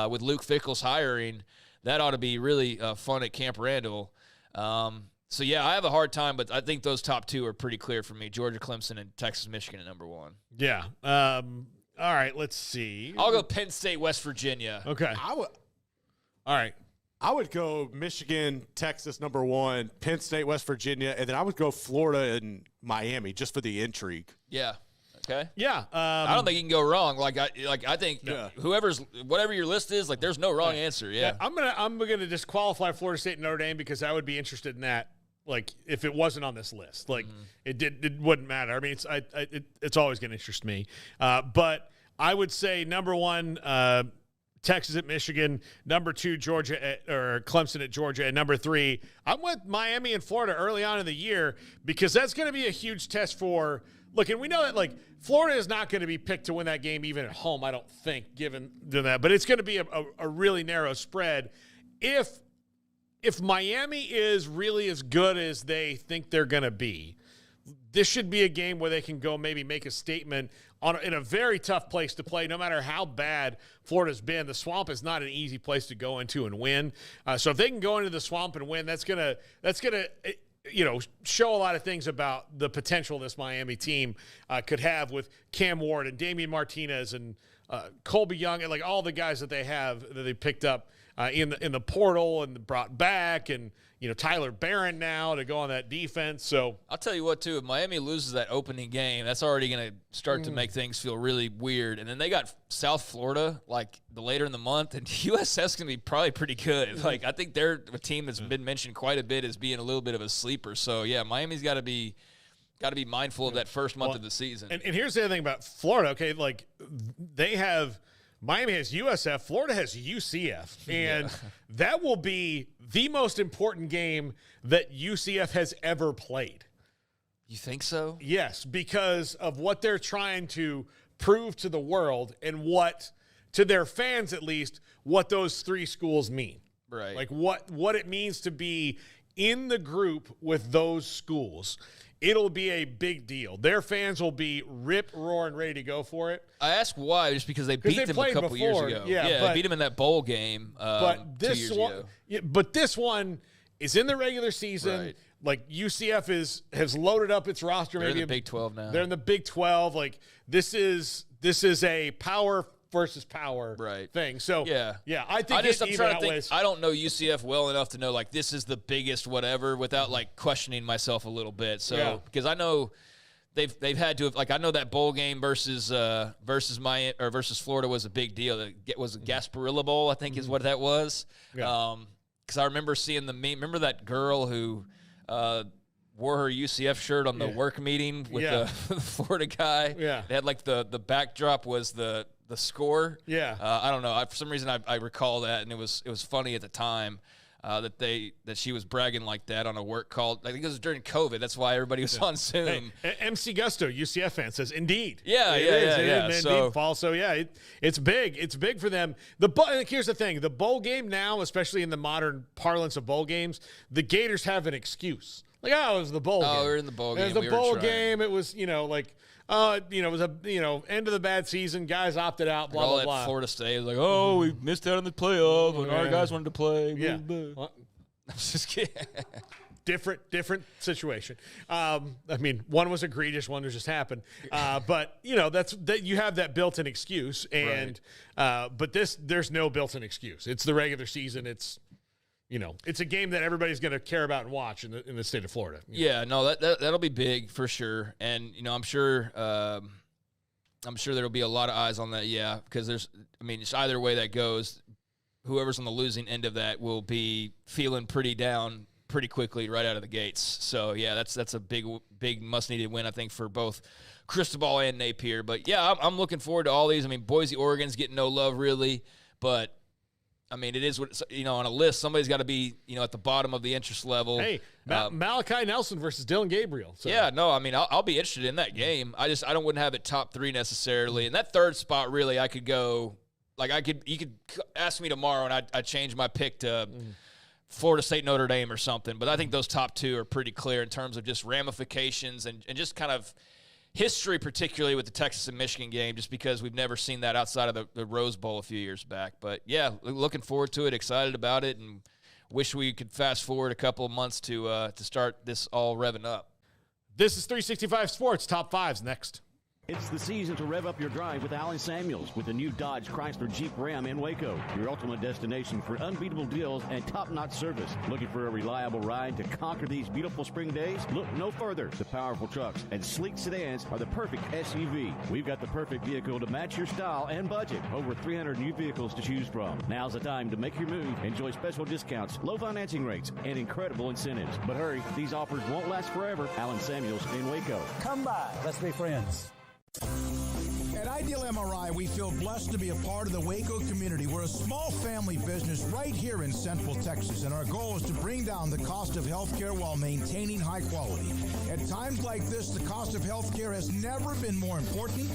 with Luke Fickell's hiring. That ought to be really fun at Camp Randall. So, yeah, I have a hard time, but I think those top two are pretty clear for me. Georgia, Clemson, and Texas, Michigan at number 1. Yeah. All right, let's see. I'll go Penn State, West Virginia. Okay. All right. I would go Michigan, Texas, number 1, Penn State, West Virginia, and then I would go Florida and Miami just for the intrigue. Yeah. Okay. Yeah. I don't think you can go wrong. I think whatever your list is, like there's no wrong answer. Yeah. I'm gonna disqualify Florida State and Notre Dame because I would be interested in that. Like if it wasn't on this list, like it wouldn't matter. I mean, it's always gonna interest me. But I would say number 1, Texas at Michigan, number 2, Georgia or Clemson at Georgia, and number 3, I'm with Miami and Florida early on in the year because that's going to be a huge test for. Look, and we know that like Florida is not going to be picked to win that game even at home. I don't think, given that, but it's going to be a really narrow spread. If Miami is really as good as they think they're going to be, this should be a game where they can go maybe make a statement in a very tough place to play. No matter how bad Florida's been, the Swamp is not an easy place to go into and win. So if they can go into the Swamp and win, that's gonna show a lot of things about the potential this Miami team could have with Cam Ward and Damian Martinez and Colby Young and like all the guys that they have that they picked up in the portal and brought back, and Tyler Barron now to go on that defense. So I'll tell you what, too, if Miami loses that opening game, that's already going to start to make things feel really weird. And then they got South Florida like the later in the month, and USF's going to be probably pretty good. Like I think they're a team that's been mentioned quite a bit as being a little bit of a sleeper. So yeah, Miami's got to be mindful of that first month of the season. And here's the other thing about Florida. Okay, like Miami has USF, Florida has UCF, and that will be the most important game that UCF has ever played. You think so? Yes, because of what they're trying to prove to the world and what, to their fans at least, what those 3 schools mean. Right. Like what it means to be in the group with those schools. It'll be a big deal. Their fans will be rip-roaring ready to go for it. I ask why, just because they beat them a couple years ago. Yeah, they beat them in that bowl game but this 2 years one, ago. Yeah, but this one is in the regular season. Right. Like UCF has loaded up its roster. They're maybe in the Big 12 now. They're in the Big 12. Like this is a power versus power thing. So yeah, I think I'm trying to think. I don't know UCF well enough to know like this is the biggest whatever without like questioning myself a little bit. So because I know they've had to have, like I know that bowl game versus Miami or versus Florida was a big deal. It was a Gasparilla Bowl, I think is what that was. Yeah. Because I remember seeing the meme. Remember that girl who wore her UCF shirt on the work meeting with the Florida guy? Yeah. They had like the backdrop was the score. Yeah. I don't know. For some reason, I recall that, and it was funny at the time that she was bragging like that on a work call. I think it was during COVID. That's why everybody was on Zoom. Hey, MC Gusto, UCF fan, says, indeed. Yeah. Indeed, Paul. So, it's big. It's big for them. Here's the thing. The bowl game now, especially in the modern parlance of bowl games, the Gators have an excuse. Like, it was the bowl game. Oh, we're in the bowl game. It was the bowl game. It was, it was end of the bad season. Guys opted out, blah, blah, blah. Florida State was like, we missed out on the playoff, and our guys wanted to play. Yeah. Well, I'm just kidding. Different situation. One was egregious, one just happened. But that's you have that built-in excuse, and but there's no built-in excuse. It's the regular season. It's it's a game that everybody's going to care about and watch in the state of Florida. Yeah, no, that'll be big for sure, and I'm sure there'll be a lot of eyes on that. Yeah, because it's either way that goes, whoever's on the losing end of that will be feeling pretty down pretty quickly right out of the gates. So yeah, that's a big must-needed win, I think, for both Cristobal and Napier. But yeah, I'm looking forward to all these. Boise, Oregon's getting no love really, but. It is what on a list. Somebody's got to be at the bottom of the interest level. Hey, Malachi Nelson versus Dylan Gabriel. So. Yeah, no, I'll be interested in that game. I wouldn't have it top 3 necessarily. And that third spot, really, I could go you could ask me tomorrow and I'd change my pick to Florida State, Notre Dame or something. But I think those top 2 are pretty clear in terms of just ramifications and just kind of history, particularly with the Texas and Michigan game, just because we've never seen that outside of the Rose Bowl a few years back. But, yeah, looking forward to it, excited about it, and wish we could fast forward a couple of months to start this all revving up. This is 365 Sports Top 5's next. It's the season to rev up your drive with Alan Samuels with the new Dodge Chrysler Jeep Ram in Waco. Your ultimate destination for unbeatable deals and top-notch service. Looking for a reliable ride to conquer these beautiful spring days? Look no further. The powerful trucks and sleek sedans are the perfect SUV. We've got the perfect vehicle to match your style and budget. Over 300 new vehicles to choose from. Now's the time to make your move. Enjoy special discounts, low financing rates, and incredible incentives. But hurry, these offers won't last forever. Alan Samuels in Waco. Come by. Let's be friends. At Ideal MRI, we feel blessed to be a part of the Waco community. We're a small family business right here in Central Texas, and our goal is to bring down the cost of healthcare while maintaining high quality. At times like this, the cost of healthcare has never been more important,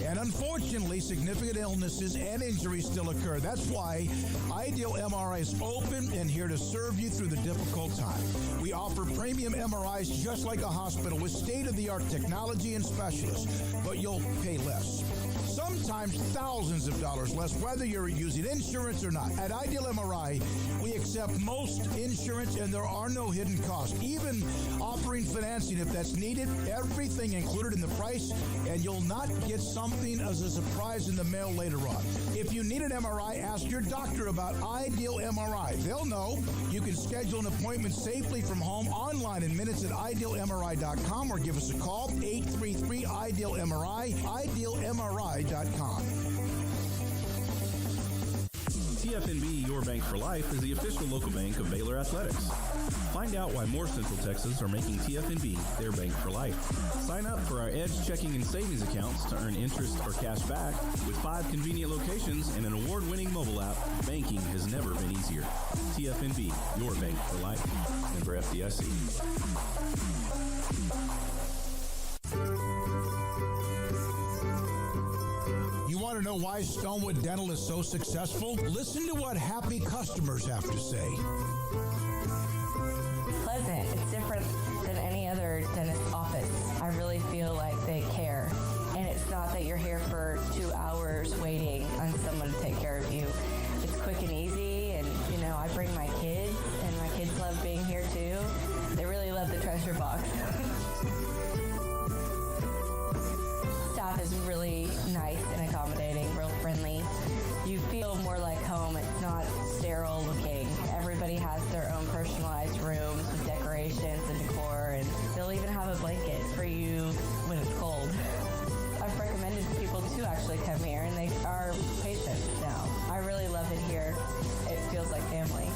and unfortunately, significant illnesses and injuries still occur. That's why Ideal MRI is open and here to serve you through the difficult time. We offer premium MRIs just like a hospital with state-of-the-art technology and specialists, but you'll pay less. Sometimes thousands of dollars less, whether you're using insurance or not. At Ideal MRI, we accept most insurance and there are no hidden costs. Even offering financing if that's needed, everything included in the price, and you'll not get something as a surprise in the mail later on. If you need an MRI, ask your doctor about Ideal MRI. They'll know. You can schedule an appointment safely from home online in minutes at idealmri.com or give us a call, 833-IDEAL-MRI, idealmri.com. TFNB, your bank for life, is the official local bank of Baylor Athletics. Find out why more Central Texans are making TFNB their bank for life. Sign up for our Edge checking and savings accounts to earn interest or cash back. With 5 convenient locations and an award-winning mobile app, banking has never been easier. TFNB, your bank for life. Member FDIC. Want to know why Stonewood Dental is so successful? Listen to what happy customers have to say. Pleasant. It's different than any other dentist office. I really feel like they care. And it's not that you're here for 2 hours waiting on someone to take care of you. It's quick and easy, and I bring my kids, and my kids love being here too. They really love the treasure box. Staff is really nice and accommodating, real friendly. You feel more like home. It's not sterile looking. Everybody has their own personalized rooms with decorations and decor, and they'll even have a blanket for you when it's cold. I've recommended people to actually come here, and they are patients now. I really love it here. It feels like family.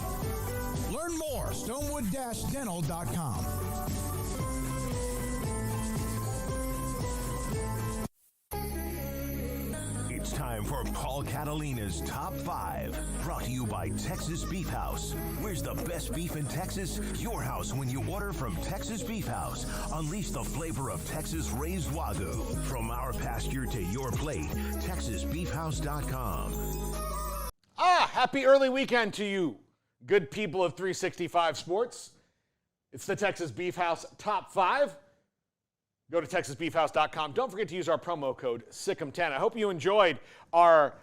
Learn more, stonewood-dental.com. It's time for Paul Catalina's Top 5, brought to you by Texas Beef House. Where's the best beef in Texas? Your house when you order from Texas Beef House. Unleash the flavor of Texas-raised Wagyu. From our pasture to your plate, TexasBeefHouse.com. Happy early weekend to you, good people of 365 Sports. It's the Texas Beef House Top 5. Go to TexasBeefHouse.com. Don't forget to use our promo code SICK'EM10. I hope you enjoyed our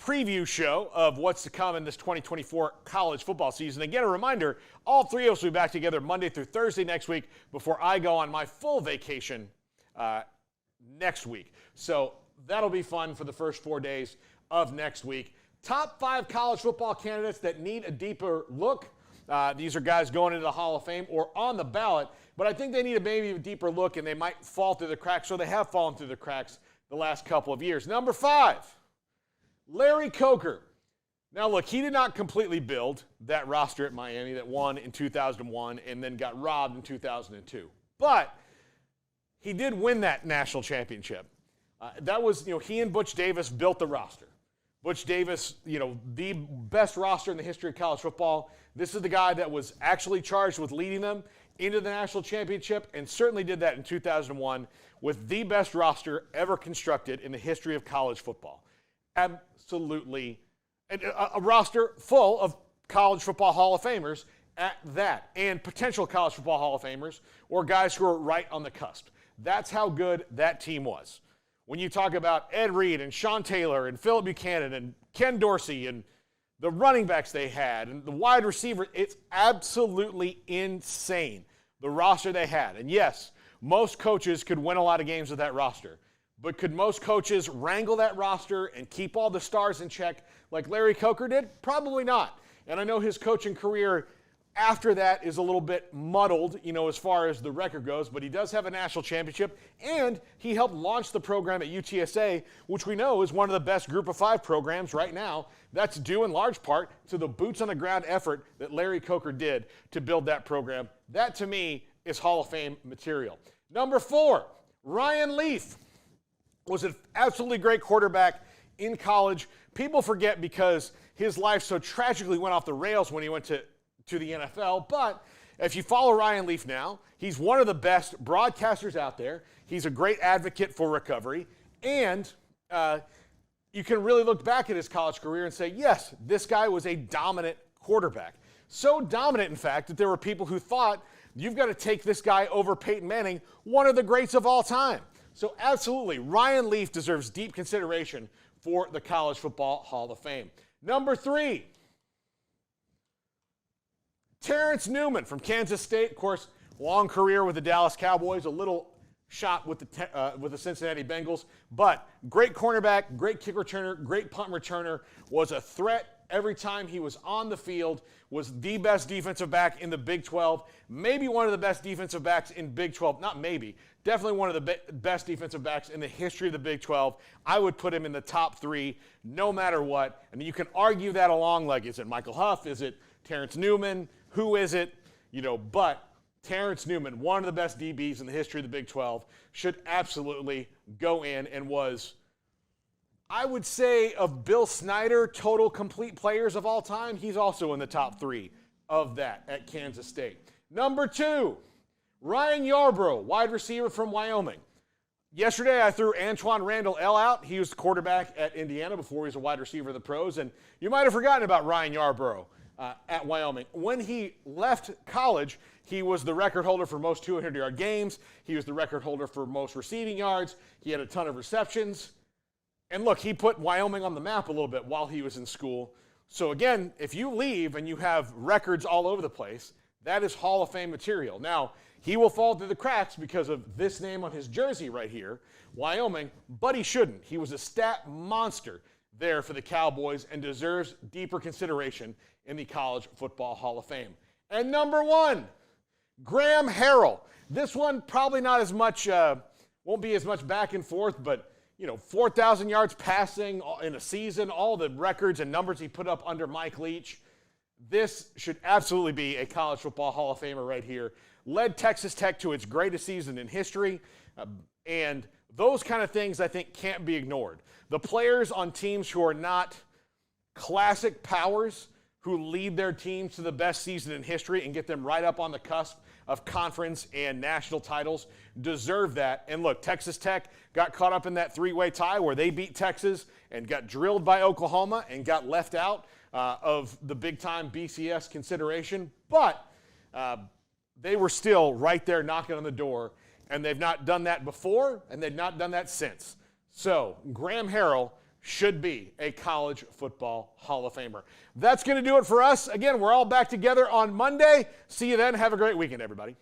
preview show of what's to come in this 2024 college football season. Again, a reminder, all three of us will be back together Monday through Thursday next week before I go on my full vacation next week. So that'll be fun for the first 4 days of next week. Top 5 college football candidates that need a deeper look. These are guys going into the Hall of Fame or on the ballot, but I think they need maybe a deeper look, and they might fall through the cracks, so they have fallen through the cracks the last couple of years. Number 5, Larry Coker. Now, look, he did not completely build that roster at Miami that won in 2001 and then got robbed in 2002. But he did win that national championship. That was, he and Butch Davis built the roster. Butch Davis, the best roster in the history of college football. This is the guy that was actually charged with leading them into the national championship and certainly did that in 2001 with the best roster ever constructed in the history of college football. Absolutely. A roster full of college football Hall of Famers at that, and potential college football Hall of Famers or guys who are right on the cusp. That's how good that team was. When you talk about Ed Reed and Sean Taylor and Philip Buchanan and Ken Dorsey and the running backs they had, and the wide receiver, it's absolutely insane, the roster they had. And yes, most coaches could win a lot of games with that roster. But could most coaches wrangle that roster and keep all the stars in check like Larry Coker did? Probably not. And I know his coaching career after that is a little bit muddled, as far as the record goes, but he does have a national championship, and he helped launch the program at UTSA, which we know is one of the best Group of 5 programs right now. That's due in large part to the boots-on-the-ground effort that Larry Coker did to build that program. That, to me, is Hall of Fame material. Number 4, Ryan Leaf was an absolutely great quarterback in college. People forget because his life so tragically went off the rails when he went to the NFL, but if you follow Ryan Leaf now, he's one of the best broadcasters out there. He's a great advocate for recovery, and you can really look back at his college career and say, yes, this guy was a dominant quarterback. So dominant, in fact, that there were people who thought, you've got to take this guy over Peyton Manning, one of the greats of all time. So absolutely, Ryan Leaf deserves deep consideration for the College Football Hall of Fame. Number 3, Terrence Newman from Kansas State. Of course, long career with the Dallas Cowboys, a little shot with the Cincinnati Bengals, but great cornerback, great kick returner, great punt returner, was a threat every time he was on the field, was the best defensive back in the Big 12, maybe one of the best defensive backs in Big 12, not maybe, definitely one of the best defensive backs in the history of the Big 12. I would put him in the top 3 no matter what. I mean, you can argue that along, like, is it Michael Huff, is it Terrence Newman, who is it? But Terrence Newman, one of the best DBs in the history of the Big 12, should absolutely go in and was, I would say, of Bill Snyder total complete players of all time, he's also in the top 3 of that at Kansas State. Number 2, Ryan Yarbrough, wide receiver from Wyoming. Yesterday, I threw Antoine Randall L out. He was the quarterback at Indiana before he was a wide receiver of the pros, and you might have forgotten about Ryan Yarbrough at Wyoming. When he left college, he was the record holder for most 200-yard games. He was the record holder for most receiving yards. He had a ton of receptions. And look, he put Wyoming on the map a little bit while he was in school. So again, if you leave and you have records all over the place, that is Hall of Fame material. Now, he will fall through the cracks because of this name on his jersey right here, Wyoming, but he shouldn't. He was a stat monster there for the Cowboys and deserves deeper consideration in the College Football Hall of Fame. And number 1, Graham Harrell. This one probably not as much, won't be as much back and forth, but 4,000 yards passing in a season, all the records and numbers he put up under Mike Leach. This should absolutely be a College Football Hall of Famer right here. Led Texas Tech to its greatest season in history, and those kind of things I think can't be ignored. The players on teams who are not classic powers, who lead their teams to the best season in history and get them right up on the cusp of conference and national titles, deserve that. And look, Texas Tech got caught up in that 3-way tie where they beat Texas and got drilled by Oklahoma and got left out of the big-time BCS consideration. But they were still right there knocking on the door, and they've not done that before, and they've not done that since. So Graham Harrell should be a College Football Hall of Famer. That's going to do it for us. Again, we're all back together on Monday. See you then. Have a great weekend, everybody.